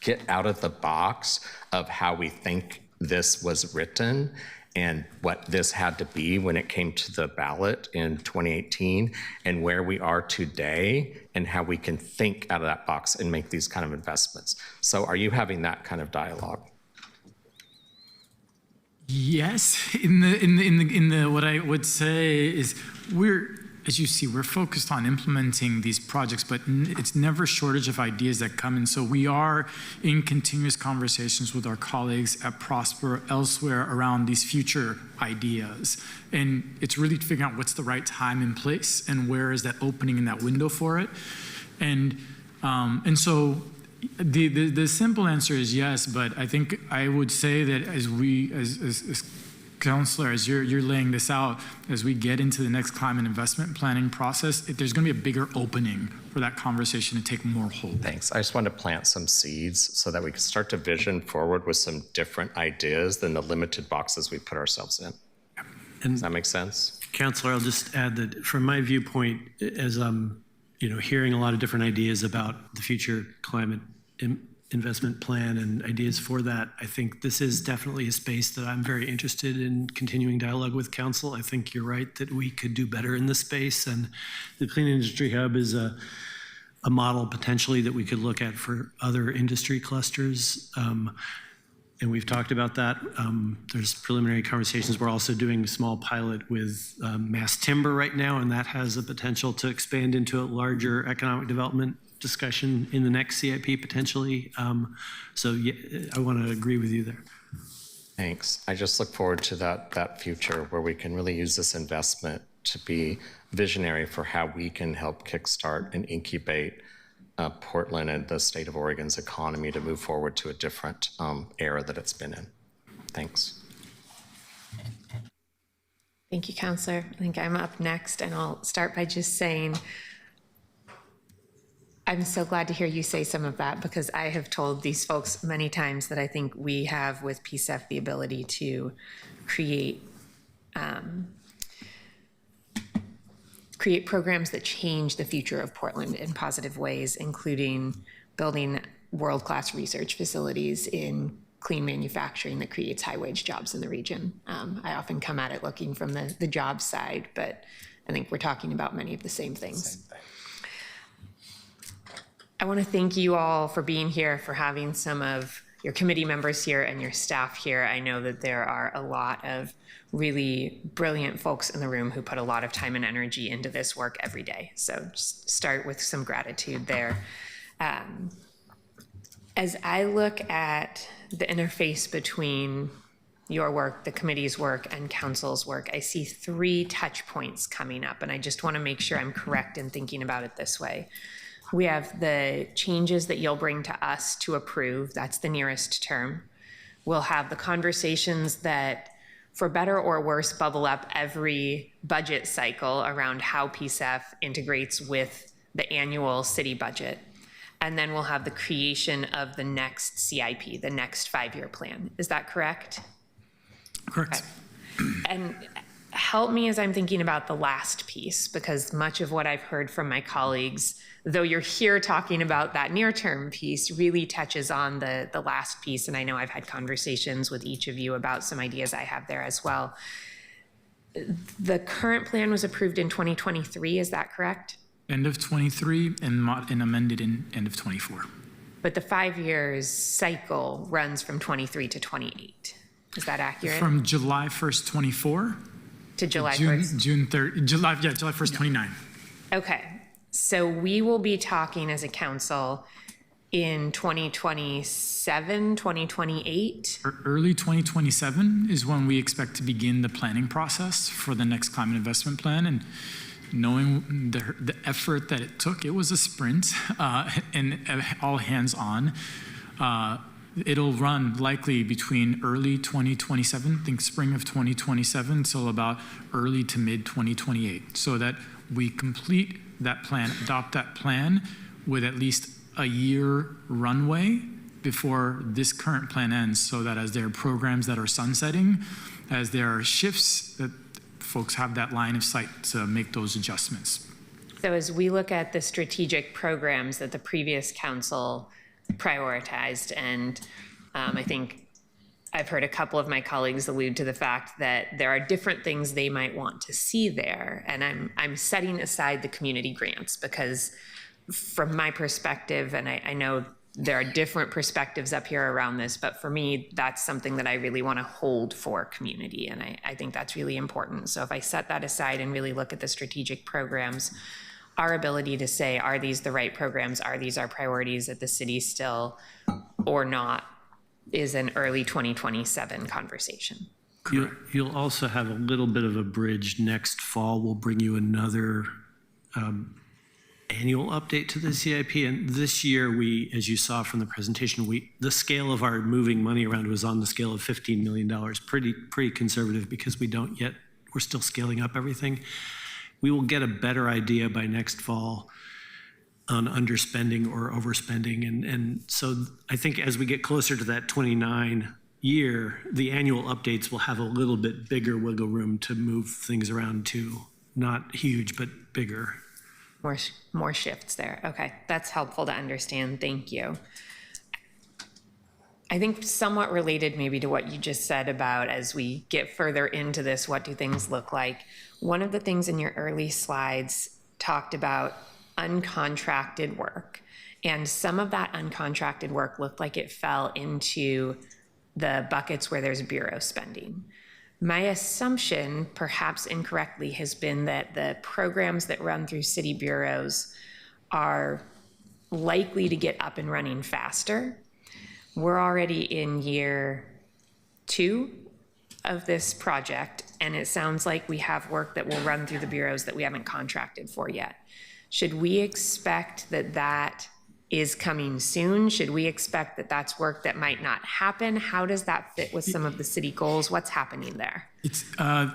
get out of the box of how we think this was written and what this had to be when it came to the ballot in 2018, and where we are today, and how we can think out of that box and make these kind of investments. So are you having that kind of dialogue? Yes, in the what I would say is, as you see, we're focused on implementing these projects, but it's never a shortage of ideas that come in. So we are in continuous conversations with our colleagues at Prosper, elsewhere, around these future ideas. And it's really figuring out what's the right time and place, and where is that opening in that window for it. And so the simple answer is yes, but I think I would say that as Counselor, as you're laying this out, as we get into the next climate investment planning process, there's going to be a bigger opening for that conversation to take more hold. Thanks. I just wanted to plant some seeds so that we can start to vision forward with some different ideas than the limited boxes we put ourselves in. And does that make sense? Counselor, I'll just add that from my viewpoint, as I'm hearing a lot of different ideas about the future climate investment plan and ideas for that, I think this is definitely a space that I'm very interested in continuing dialogue with Council. I think you're right that we could do better in this space, and the Clean Industry Hub is a model potentially that we could look at for other industry clusters. And we've talked about that. There's preliminary conversations. We're also doing a small pilot with mass timber right now, and that has the potential to expand into a larger economic development discussion in the next CIP potentially. So yeah, I want to agree with you there. Thanks. I just look forward to that future where we can really use this investment to be visionary for how we can help kickstart and incubate Portland and the state of Oregon's economy to move forward to a different era that it's been in. Thanks. Thank you, Counselor. I think I'm up next, and I'll start by just saying, I'm so glad to hear you say some of that, because I have told these folks many times that I think we have with PCEF the ability to create programs that change the future of Portland in positive ways, including building world-class research facilities in clean manufacturing that creates high-wage jobs in the region. I often come at it looking from the job side, but I think we're talking about many of the same things. I want to thank you all for being here, for having some of your committee members here and your staff here. I know that there are a lot of really brilliant folks in the room who put a lot of time and energy into this work every day. So just start with some gratitude there. As I look at the interface between your work, the committee's work, and council's work, I see 3 touch points coming up, and I just want to make sure I'm correct in thinking about it this way. We have the changes that you'll bring to us to approve. That's the nearest term. We'll have the conversations that, for better or worse, bubble up every budget cycle around how PCEF integrates with the annual city budget. And then we'll have the creation of the next CIP, the next 5-year plan. Is that correct? Correct. Okay. And help me as I'm thinking about the last piece, because much of what I've heard from my colleagues, though you're here talking about that near-term piece, really touches on the last piece. And I know I've had conversations with each of you about some ideas I have there as well. The current plan was approved in 2023, is that correct? End of 23 and amended in end of 24. But the 5 years cycle runs from 23 to 28. Is that accurate? From July 1st, 24 to July June, 1st? July 1st, 29. Okay, so we will be talking as a council in 2027, 2028? Early 2027 is when we expect to begin the planning process for the next climate investment plan. And knowing the effort that it took, it was a sprint and all hands on. It'll run likely between early 2027, think spring of 2027, till about early to mid 2028, so that we complete that plan, adopt that plan with at least a year runway before this current plan ends, so that as there are programs that are sunsetting, as there are shifts, that folks have that line of sight to make those adjustments. So as we look at the strategic programs that the previous council prioritized, and I think I've heard a couple of my colleagues allude to the fact that there are different things they might want to see there, and I'm setting aside the community grants, because from my perspective, and I know there are different perspectives up here around this, but for me, that's something that I really want to hold for community, and I think that's really important. So if I set that aside and really look at the strategic programs, our ability to say, are these the right programs? Are these our priorities at the city still or not, is an early 2027 conversation. You'll also have a little bit of a bridge next fall. We'll bring you another annual update to the CIP. And this year, we, as you saw from the presentation, the scale of our moving money around was on the scale of $15 million, pretty conservative, because we're still scaling up everything. We will get a better idea by next fall on underspending or overspending. And so I think as we get closer to that 29 year, the annual updates will have a little bit bigger wiggle room to move things around too. Not huge, but bigger. More shifts there. Okay, that's helpful to understand. Thank you. I think somewhat related maybe to what you just said about as we get further into this, what do things look like? One of the things in your early slides talked about uncontracted work, and some of that uncontracted work looked like it fell into the buckets where there's bureau spending. My assumption, perhaps incorrectly, has been that the programs that run through city bureaus are likely to get up and running faster. We're already in year 2 of this project, and it sounds like we have work that will run through the bureaus that we haven't contracted for yet. Should we expect that that is coming soon? Should we expect that that's work that might not happen? How does that fit with some of the city goals? What's happening there? It's a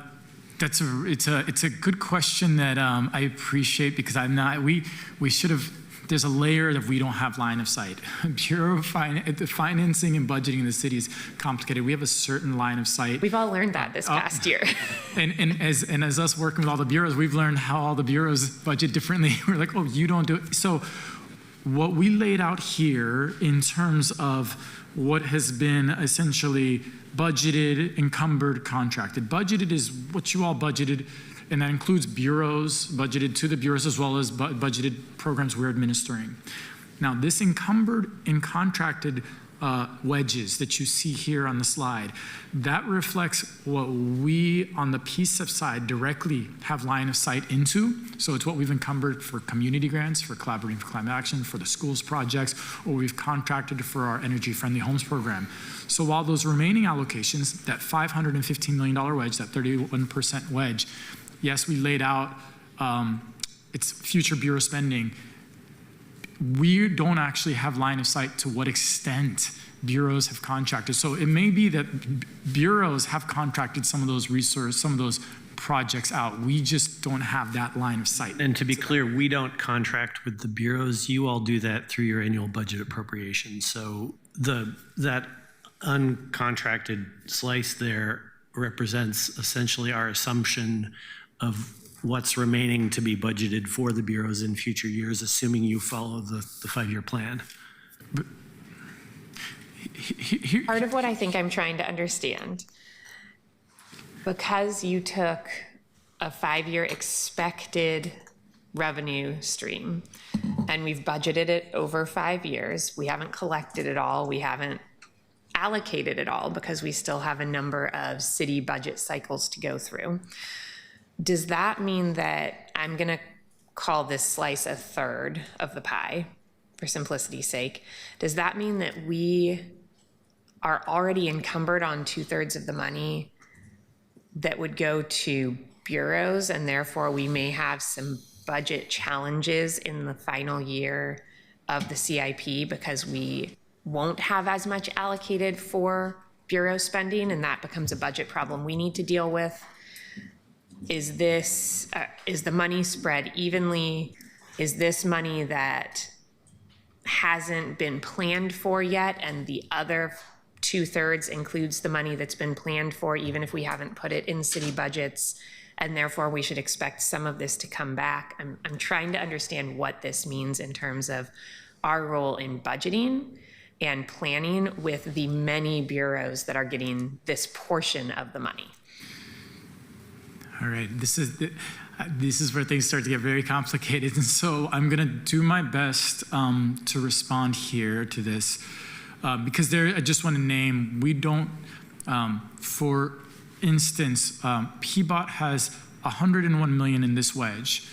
good question that I appreciate, because we should have. There's a layer that we don't have line of sight. Bureau of the financing and budgeting in the city is complicated. We have a certain line of sight. We've all learned that this past year. And as us working with all the bureaus, we've learned how all the bureaus budget differently. We're like, oh, you don't do it. So what we laid out here in terms of what has been essentially budgeted, encumbered, contracted. Budgeted is what you all budgeted, and that includes bureaus, budgeted to the bureaus, as well as budgeted programs we're administering. Now, this encumbered and contracted wedges that you see here on the slide, that reflects what we on the PCEF side directly have line of sight into. So it's what we've encumbered for community grants, for Collaborating for Climate Action, for the schools projects, or we've contracted for our Energy Friendly Homes program. So while those remaining allocations, that $515 million wedge, that 31% wedge, yes, we laid out its future bureau spending. We don't actually have line of sight to what extent bureaus have contracted. So it may be that bureaus have contracted some of those resources, some of those projects out. We just don't have that line of sight. And to be clear, we don't contract with the bureaus. You all do that through your annual budget appropriation. So that uncontracted slice there represents essentially our assumption of what's remaining to be budgeted for the bureaus in future years, assuming you follow the five-year plan. Part of what I think I'm trying to understand, because you took a 5-year expected revenue stream and we've budgeted it over 5 years, we haven't collected it all, we haven't allocated it all because we still have a number of city budget cycles to go through. Does that mean that I'm going to call this slice a third of the pie for simplicity's sake? Does that mean that we are already encumbered on 2/3 of the money that would go to bureaus, and therefore we may have some budget challenges in the final year of the CIP because we won't have as much allocated for bureau spending, and that becomes a budget problem we need to deal with? Is the money spread evenly? Is this money that hasn't been planned for yet, and the other 2/3 includes the money that's been planned for, even if we haven't put it in city budgets, and therefore we should expect some of this to come back? I'm trying to understand what this means in terms of our role in budgeting and planning with the many bureaus that are getting this portion of the money. All right, this is where things start to get very complicated, and so I'm going to do my best to respond here to this because I just want to name, we don't, for instance, PBOT has $101 million in this wedge.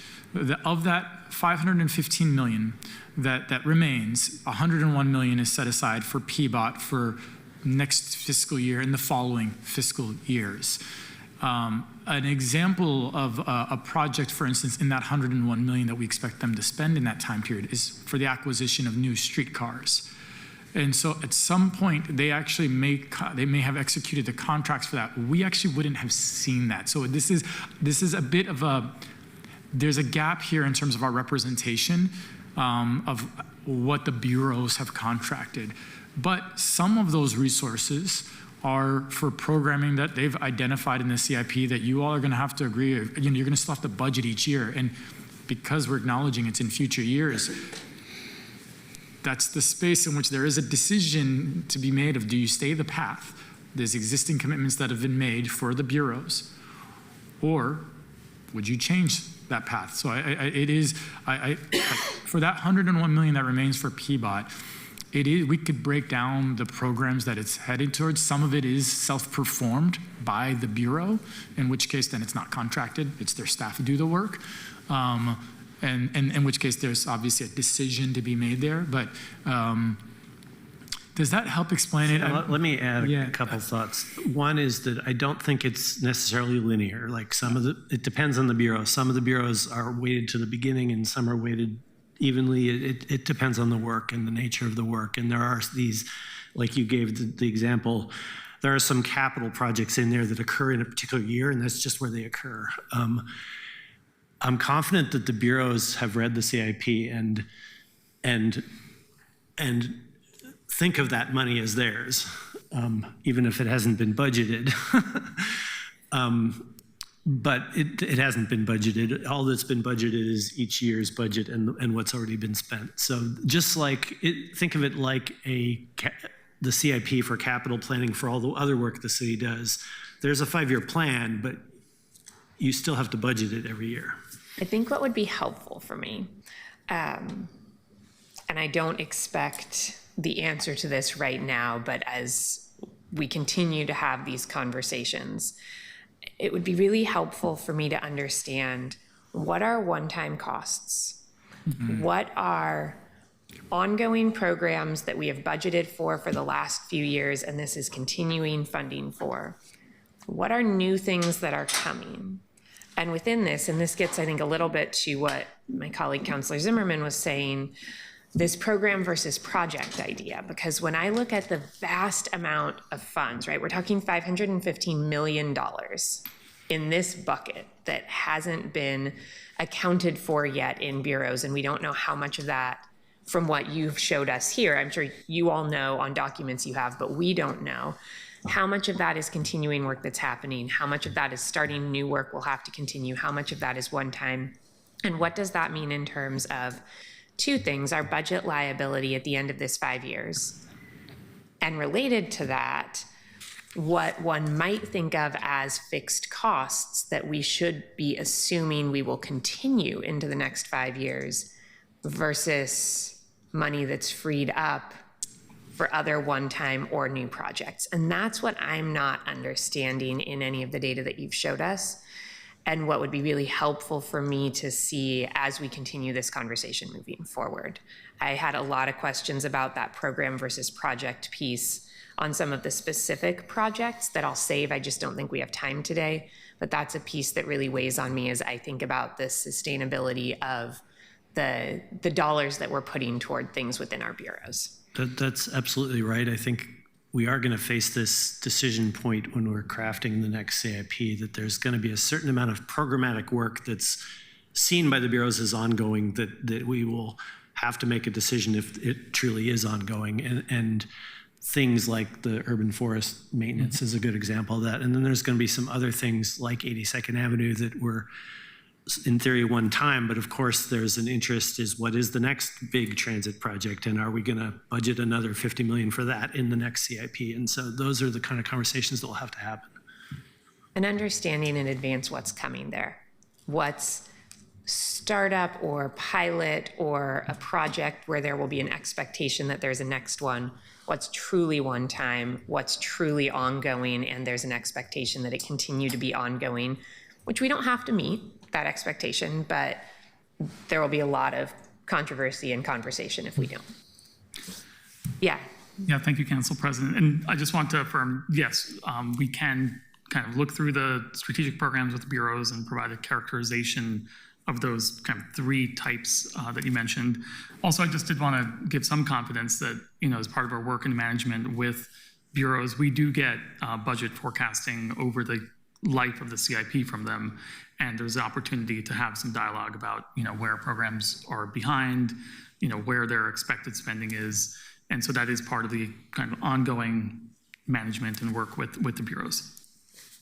Of that $515 million that remains, $101 million is set aside for PBOT for next fiscal year and the following fiscal years. An example of a project, for instance, in that $101 million that we expect them to spend in that time period is for the acquisition of new streetcars. And so at some point, they actually may have executed the contracts for that. We actually wouldn't have seen that. So this is a bit of there's a gap here in terms of our representation of what the bureaus have contracted. But some of those resources are for programming that they've identified in the CIP that you all are going to have to agree. You're going to still have to budget each year. And because we're acknowledging it's in future years, that's the space in which there is a decision to be made of, do you stay the path? There's existing commitments that have been made for the bureaus, or would you change that path? So for that $101 million that remains for PBOT, we could break down the programs that it's headed towards. Some of it is self-performed by the bureau, in which case then it's not contracted, it's their staff who do the work. And in which case there's obviously a decision to be made there. But does that help explain it? Let me add a couple thoughts. One is that I don't think it's necessarily linear. Like it depends on the bureau. Some of the bureaus are weighted to the beginning and some are weighted evenly. It depends on the work and the nature of the work. And there are these, like you gave the example, there are some capital projects in there that occur in a particular year, and that's just where they occur. I'm confident that the bureaus have read the CIP and think of that money as theirs, even if it hasn't been budgeted. But it hasn't been budgeted. All that's been budgeted is each year's budget and what's already been spent. So just like, think of it like the CIP for capital planning for all the other work the city does. There's a 5-year plan, but you still have to budget it every year. I think what would be helpful for me, and I don't expect the answer to this right now, but as we continue to have these conversations, it would be really helpful for me to understand what are one-time costs, what are ongoing programs that we have budgeted for the last few years, and this is continuing funding for, what are new things that are coming. And within this, and this gets, I think, a little bit to what my colleague, Councilor Zimmerman, was saying, this program versus project idea, because when I look at the vast amount of funds, right, we're talking $515 million in this bucket that hasn't been accounted for yet in bureaus, and we don't know how much of that, from what you've showed us here, I'm sure you all know on documents you have, but we don't know. How much of that is continuing work that's happening? How much of that is starting new work will have to continue? How much of that is one time? And what does that mean in terms of two things, our budget liability at the end of this 5 years, and related to that, what one might think of as fixed costs that we should be assuming we will continue into the next 5 years versus money that's freed up for other one-time or new projects. And that's what I'm not understanding in any of the data that you've showed us, and what would be really helpful for me to see as we continue this conversation moving forward. I had a lot of questions about that program versus project piece on some of the specific projects that I'll save. I just don't think we have time today, but that's a piece that really weighs on me as I think about the sustainability of the dollars that we're putting toward things within our bureaus. That's absolutely right. I think we are going to face this decision point when we're crafting the next CIP, that there's going to be a certain amount of programmatic work that's seen by the bureaus as ongoing, that we will have to make a decision if it truly is ongoing. And things like the urban forest maintenance is a good example of that. And then there's going to be some other things like 82nd Avenue that were in theory one time, but of course there's an interest is what is the next big transit project, and are we going to budget another 50 million for that in the next CIP? And so those are the kind of conversations that will have to happen. And understanding in advance what's coming there, what's startup or pilot or a project where there will be an expectation that there's a next one, what's truly one time, what's truly ongoing, and there's an expectation that it continue to be ongoing, which we don't have to meet that expectation, but there will be a lot of controversy and conversation if we don't. Yeah. Yeah, thank you, Council President. And I just want to affirm, yes, we can kind of look through the strategic programs with the bureaus and provide a characterization of those kind of three types that you mentioned. Also, I just did want to give some confidence that, as part of our work in management with bureaus, we do get budget forecasting over the life of the CIP from them. And there's an opportunity to have some dialogue about, where programs are behind, where their expected spending is. And so that is part of the kind of ongoing management and work with the bureaus.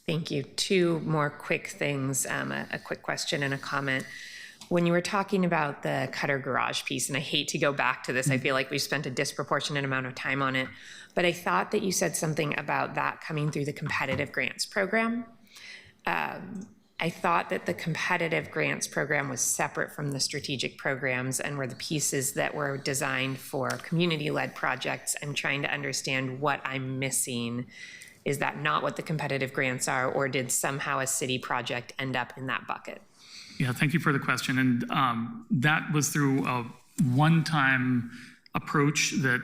Thank you. Two more quick things, a quick question and a comment. When you were talking about the Cutter Garage piece, and I hate to go back to this, I feel like we spent a disproportionate amount of time on it, but I thought that you said something about that coming through the competitive grants program. I thought that the competitive grants program was separate from the strategic programs and were the pieces that were designed for community-led projects. I'm trying to understand what I'm missing. Is that not what the competitive grants are, or did somehow a city project end up in that bucket? Yeah, thank you for the question. And that was through a one-time approach that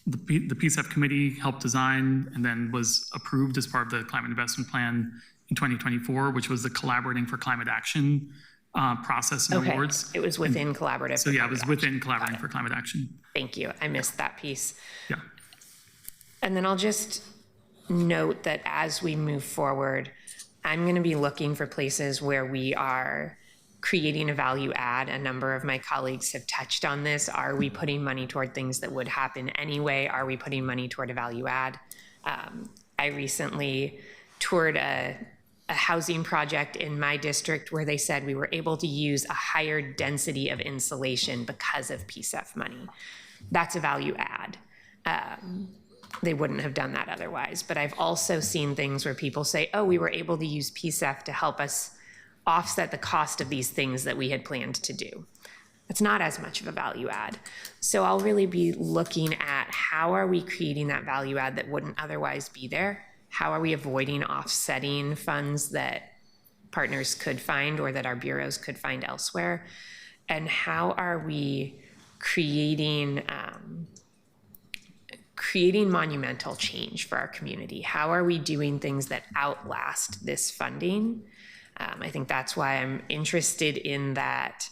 the PCEF committee helped design and then was approved as part of the Climate Investment Plan in 2024, which was the Collaborating for Climate Action process and awards. It was within Collaborative. So yeah, it was within Collaborating for Climate Action. Thank you. I missed that piece. Yeah. And then I'll just note that as we move forward, I'm going to be looking for places where we are creating a value add. A number of my colleagues have touched on this. Are we putting money toward things that would happen anyway? Are we putting money toward a value add? I recently toured a housing project in my district where they said we were able to use a higher density of insulation because of PCEF money. That's a value add. They wouldn't have done that otherwise. But I've also seen things where people say, oh, we were able to use PCEF to help us offset the cost of these things that we had planned to do. It's not as much of a value add. So I'll really be looking at how are we creating that value add that wouldn't otherwise be there? How are we avoiding offsetting funds that partners could find or that our bureaus could find elsewhere? And how are we creating monumental change for our community? How are we doing things that outlast this funding? I think that's why I'm interested in that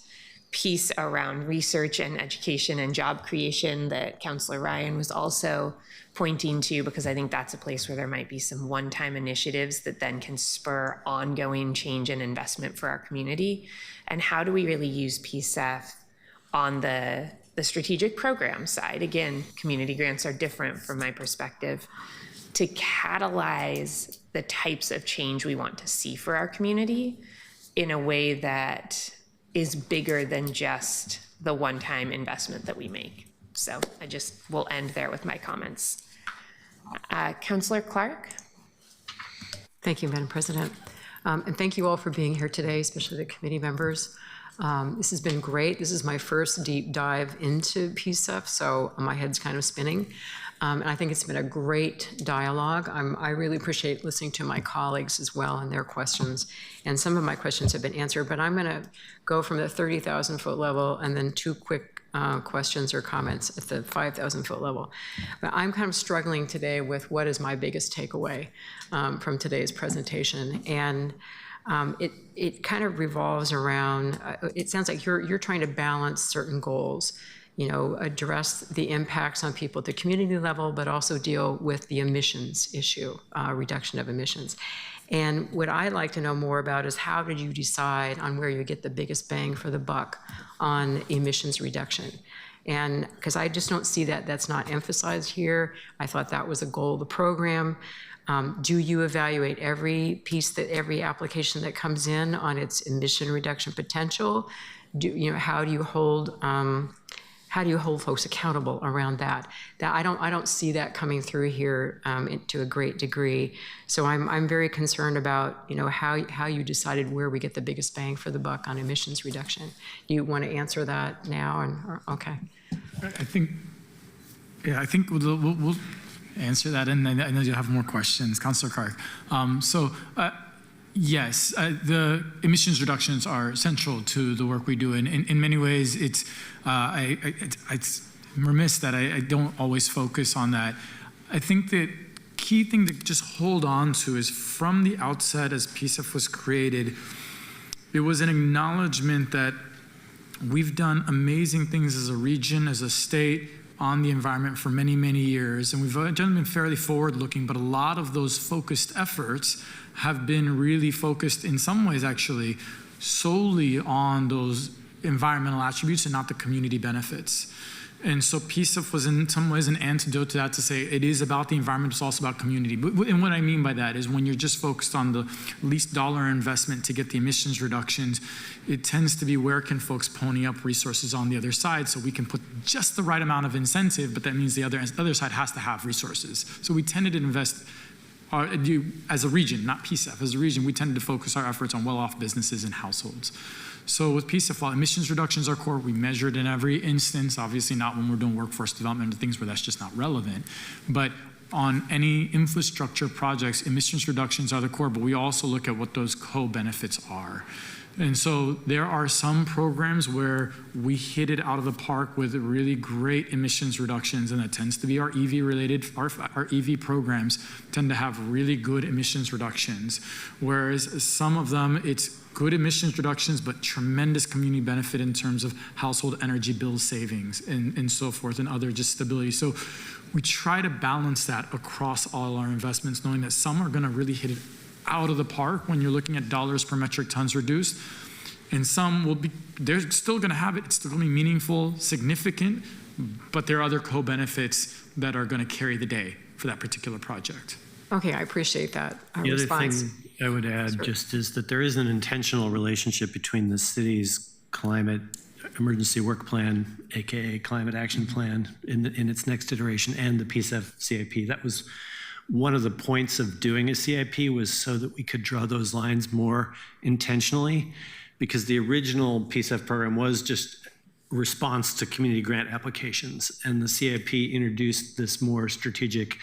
piece around research and education and job creation that Councillor Ryan was also pointing to, because I think that's a place where there might be some one-time initiatives that then can spur ongoing change and investment for our community. And how do we really use PCEF on the strategic program side? Again, community grants are different from my perspective to catalyze the types of change we want to see for our community in a way that is bigger than just the one-time investment that we make. So I just will end there with my comments. Councillor Clark? Thank you, Madam President. And thank you all for being here today, especially the committee members. This has been great. This is my first deep dive into PCEF, so my head's kind of spinning. And I think it's been a great dialogue. I really appreciate listening to my colleagues as well and their questions. And some of my questions have been answered, but I'm going to go from the 30,000-foot level and then two quick questions or comments at the 5,000-foot level. But I'm kind of struggling today with what is my biggest takeaway from today's presentation. And it kind of revolves around, it sounds like you're trying to balance certain goals, you know, address the impacts on people at the community level, but also deal with the emissions issue, reduction of emissions. And what I'd like to know more about is how did you decide on where you get the biggest bang for the buck on emissions reduction? And because I just don't see that, that's not emphasized here. I thought that was a goal of the program. Do you evaluate every every application that comes in on its emission reduction potential? How do you hold folks accountable around that? I don't see that coming through here to a great degree. So I'm very concerned about how you decided where we get the biggest bang for the buck on emissions reduction. Do you want to answer that now? Okay. I think we'll answer that, and I know you'll have more questions, Councillor Clark. Yes, the emissions reductions are central to the work we do, and in many ways, it's remiss that I don't always focus on that. I think the key thing to just hold on to is from the outset, as PCEF was created, it was an acknowledgement that we've done amazing things as a region, as a state, on the environment for many, many years, and we've generally been fairly forward-looking, but a lot of those focused efforts have been really focused, in some ways actually, solely on those environmental attributes and not the community benefits. And so PCEF was in some ways an antidote to that, to say it is about the environment, it's also about community. And what I mean by that is when you're just focused on the least dollar investment to get the emissions reductions, it tends to be where can folks pony up resources on the other side so we can put just the right amount of incentive, but that means the other side has to have resources. So we tended to invest, as a region, not PCEF, as a region, we tended to focus our efforts on well-off businesses and households. So with PCEF, while emissions reductions are core, we measured in every instance, obviously not when we're doing workforce development and things where that's just not relevant, but on any infrastructure projects, emissions reductions are the core, but we also look at what those co-benefits are. And so there are some programs where we hit it out of the park with really great emissions reductions, and that tends to be our EV related, our EV programs tend to have really good emissions reductions. Whereas some of them, it's good emissions reductions, but tremendous community benefit in terms of household energy bill savings and so forth, and other just stability. So we try to balance that across all our investments, knowing that some are gonna really hit it out of the park when you're looking at dollars per metric tons reduced, and some will be, they're still going to have it, it's still going to be meaningful, significant, but there are other co-benefits that are going to carry the day for that particular project. Okay, I appreciate that response. The other thing I would add just is that there is an intentional relationship between the city's climate emergency work plan, AKA climate action plan in its next iteration, and the PCEF CIP. That was one of the points of doing a CIP, was so that we could draw those lines more intentionally, because the original PCEF program was just response to community grant applications, and the CIP introduced this more strategic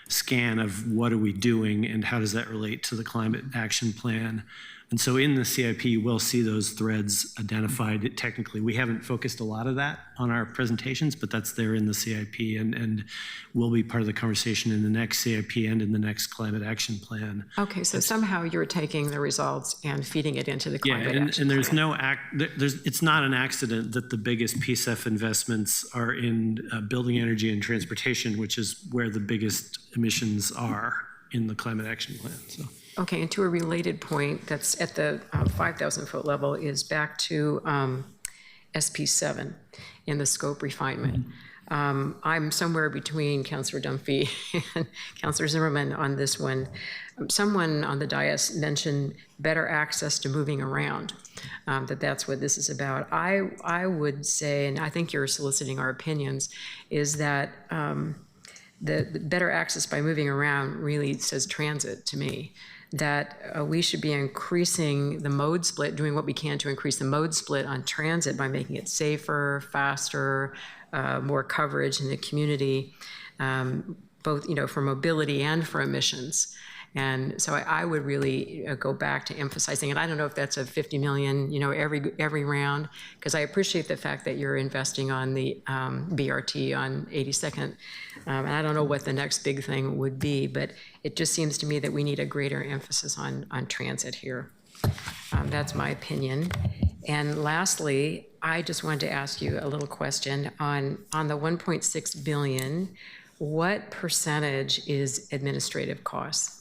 scan of what are we doing and how does that relate to the climate action plan. And so in the CIP, you will see those threads identified. Technically, we haven't focused a lot of that on our presentations, but that's there in the CIP and will be part of the conversation in the next CIP and in the next climate action plan. Okay, so somehow you're taking the results and feeding it into the climate action and there's plan. it's not an accident that the biggest PCEF investments are in building energy and transportation, which is where the biggest emissions are in the climate action plan. So. Okay, and to a related point that's at the 5,000-foot level is back to SP7 in the scope refinement. I'm somewhere between Councillor Dunphy and Councillor Zimmerman on this one. Someone on the dais mentioned better access to moving around, that's what this is about. I would say, and I think you're soliciting our opinions, is that the better access by moving around really says transit to me. That we should be increasing the mode split, doing what we can to increase the mode split on transit by making it safer, faster, more coverage in the community, both for mobility and for emissions. And so I would really go back to emphasizing, and I don't know if that's a 50 million, every round, because I appreciate the fact that you're investing on the BRT on 82nd. And I don't know what the next big thing would be, but it just seems to me that we need a greater emphasis on transit here. That's my opinion. And lastly, I just wanted to ask you a little question on the 1.6 billion. What percentage is administrative costs?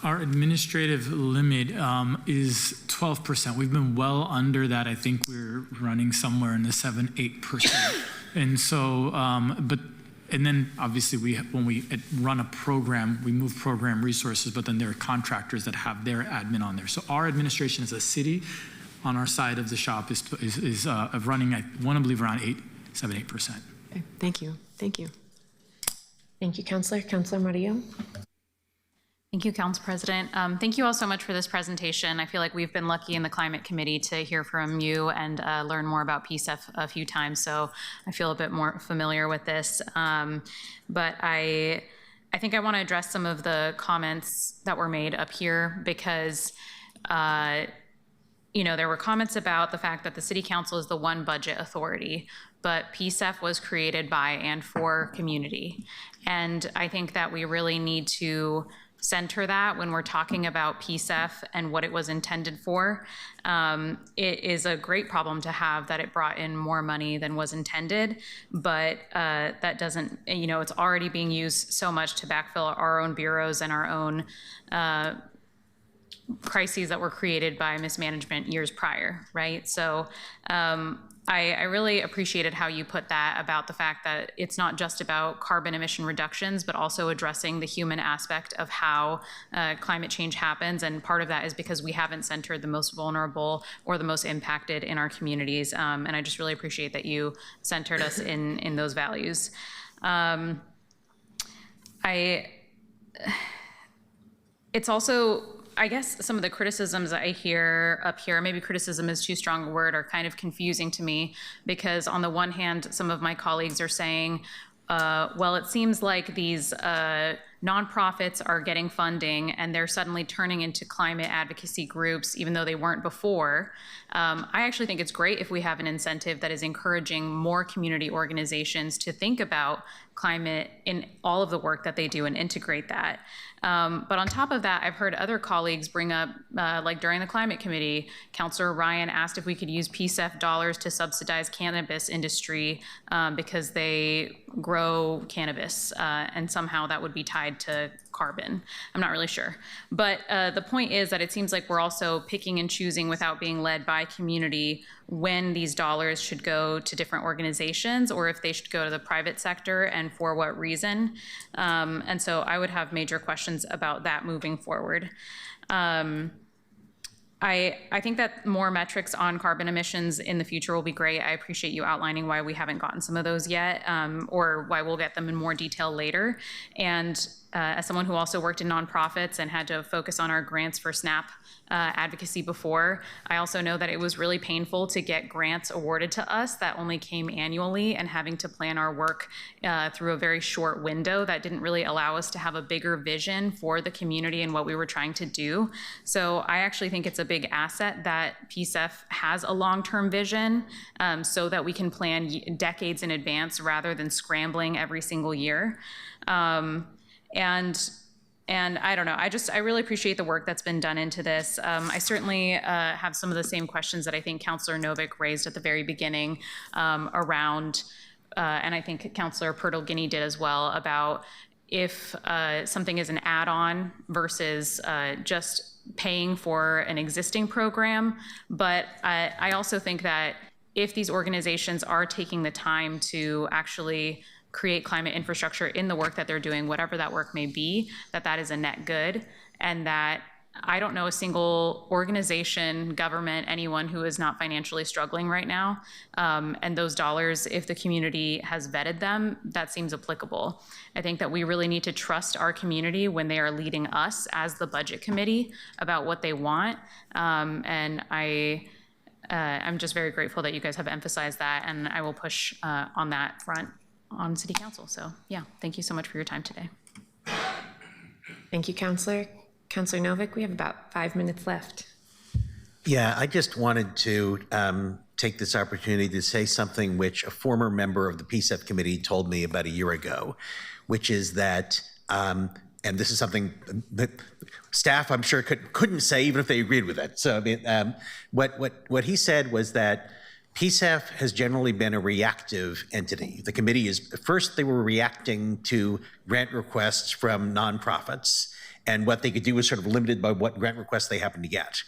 Our administrative limit is 12%. We've been well under that. I think we're running somewhere in the 7-8%. And so, and then obviously when we run a program, we move program resources, but then there are contractors that have their admin on there. So our administration as a city on our side of the shop is running, I want to believe, around 7-8%. Okay, thank you. Thank you. Thank you, Councillor. Councillor Murillo. Thank you, Council President. Thank you all so much for this presentation. I feel like we've been lucky in the Climate Committee to hear from you and learn more about PCEF a few times, so I feel a bit more familiar with this. But I think I want to address some of the comments that were made up here because there were comments about the fact that the City Council is the one budget authority, but PCEF was created by and for community. And I think that we really need to center that when we're talking about PCEF and what it was intended for. It is a great problem to have that it brought in more money than was intended, but that doesn't, it's already being used so much to backfill our own bureaus and our own crises that were created by mismanagement years prior, right? So I really appreciated how you put that about the fact that it's not just about carbon emission reductions, but also addressing the human aspect of how climate change happens. And part of that is because we haven't centered the most vulnerable or the most impacted in our communities. And I just really appreciate that you centered us in those values. It's also, I guess some of the criticisms I hear up here, maybe criticism is too strong a word, are kind of confusing to me because on the one hand, some of my colleagues are saying, well, it seems like these nonprofits are getting funding and they're suddenly turning into climate advocacy groups, even though they weren't before. I actually think it's great if we have an incentive that is encouraging more community organizations to think about climate in all of the work that they do and integrate that. But on top of that, I've heard other colleagues bring up, like during the Climate Committee, Councillor Ryan asked if we could use PCEF dollars to subsidize cannabis industry because they grow cannabis, and somehow that would be tied to carbon. I'm not really sure. But the point is that it seems like we're also picking and choosing without being led by community when these dollars should go to different organizations or if they should go to the private sector and for what reason. And so I would have major questions about that moving forward. I think that more metrics on carbon emissions in the future will be great. I appreciate you outlining why we haven't gotten some of those yet, or why we'll get them in more detail later. And as someone who also worked in nonprofits and had to focus on our grants for SNAP advocacy before, I also know that it was really painful to get grants awarded to us that only came annually and having to plan our work through a very short window that didn't really allow us to have a bigger vision for the community and what we were trying to do. So I actually think it's a big asset that PCEF has a long-term vision so that we can plan decades in advance rather than scrambling every single year. And I don't know, I really appreciate the work that's been done into this. I certainly have some of the same questions that I think Councillor Novick raised at the very beginning around, and I think Councillor Pertle-Guinea did as well, about if something is an add-on versus just paying for an existing program. But I also think that if these organizations are taking the time to actually create climate infrastructure in the work that they're doing, whatever that work may be, that is a net good, and that I don't know a single organization, government, anyone who is not financially struggling right now. And those dollars, if the community has vetted them, that seems applicable. I think that we really need to trust our community when they are leading us as the budget committee about what they want. And I'm just very grateful that you guys have emphasized that, and I will push on that front on City Council. So yeah, thank you so much for your time today. Thank you, Councillor. Councillor Novick, we have about 5 minutes left. Yeah, I just wanted to take this opportunity to say something which a former member of the PCEF committee told me about a year ago, which is that, and this is something that staff, I'm sure, couldn't say even if they agreed with it. So I mean, what he said was that PCEF has generally been a reactive entity. The committee first they were reacting to grant requests from nonprofits, and what they could do was sort of limited by what grant requests they happened to get.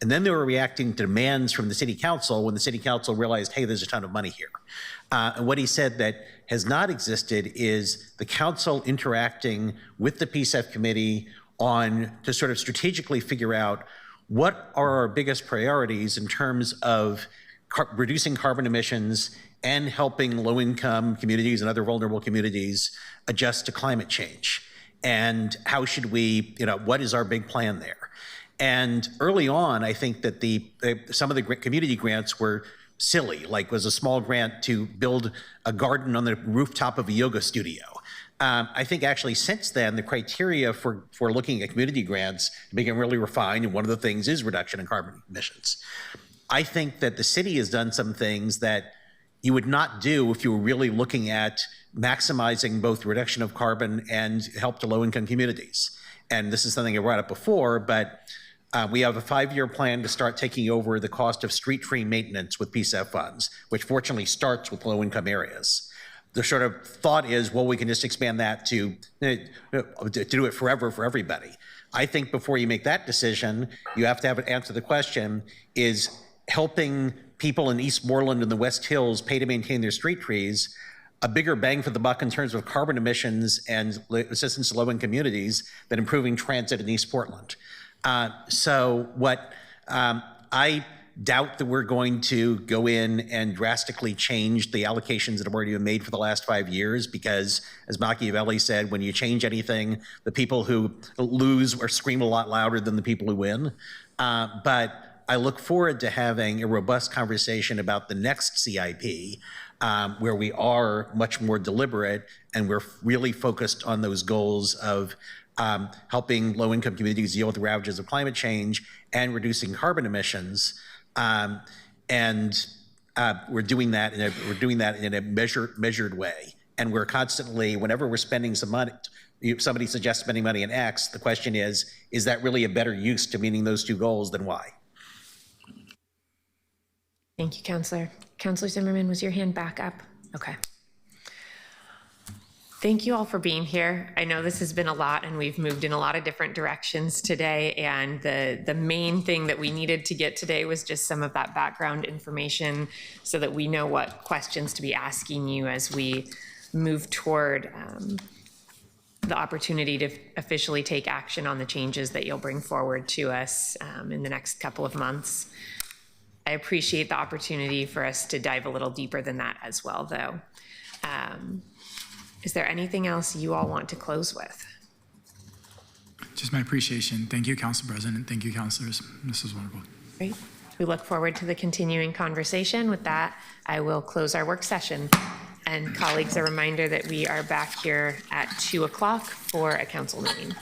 And then they were reacting to demands from the city council when the city council realized, hey, there's a ton of money here. And what he said that has not existed is the council interacting with the PCEF committee to sort of strategically figure out what are our biggest priorities in terms of reducing carbon emissions and helping low-income communities and other vulnerable communities adjust to climate change. And how should we, what is our big plan there? And early on, I think that some of the community grants were silly, like was a small grant to build a garden on the rooftop of a yoga studio. I think actually since then, the criteria for looking at community grants became really refined, and one of the things is reduction in carbon emissions. I think that the city has done some things that you would not do if you were really looking at maximizing both reduction of carbon and help to low-income communities. And this is something I brought up before, but we have a 5-year plan to start taking over the cost of street tree maintenance with PCEF funds, which fortunately starts with low-income areas. The sort of thought is, well, we can just expand that to do it forever for everybody. I think before you make that decision, you have to answer the question, is helping people in East Moreland and the West Hills pay to maintain their street trees a bigger bang for the buck in terms of carbon emissions and assistance to low-income communities than improving transit in East Portland. So what I doubt that we're going to go in and drastically change the allocations that have already been made for the last 5 years, because as Machiavelli said, when you change anything, the people who lose or scream a lot louder than the people who win. But I look forward to having a robust conversation about the next CIP, where we are much more deliberate and we're really focused on those goals of helping low-income communities deal with the ravages of climate change and reducing carbon emissions. We're doing that in a measured way. And we're constantly, whenever we're spending some money, somebody suggests spending money in X, the question is that really a better use to meeting those two goals than Y? Thank you, Councillor. Councillor Zimmerman, was your hand back up? Okay. Thank you all for being here. I know this has been a lot and we've moved in a lot of different directions today, and the main thing that we needed to get today was just some of that background information so that we know what questions to be asking you as we move toward the opportunity to officially take action on the changes that you'll bring forward to us in the next couple of months. I appreciate the opportunity for us to dive a little deeper than that as well, though. Is there anything else you all want to close with? Just my appreciation. Thank you, Council President. Thank you, councilors. This was wonderful. Great. We look forward to the continuing conversation. With that, I will close our work session. And colleagues, a reminder that we are back here at 2 o'clock for a council meeting.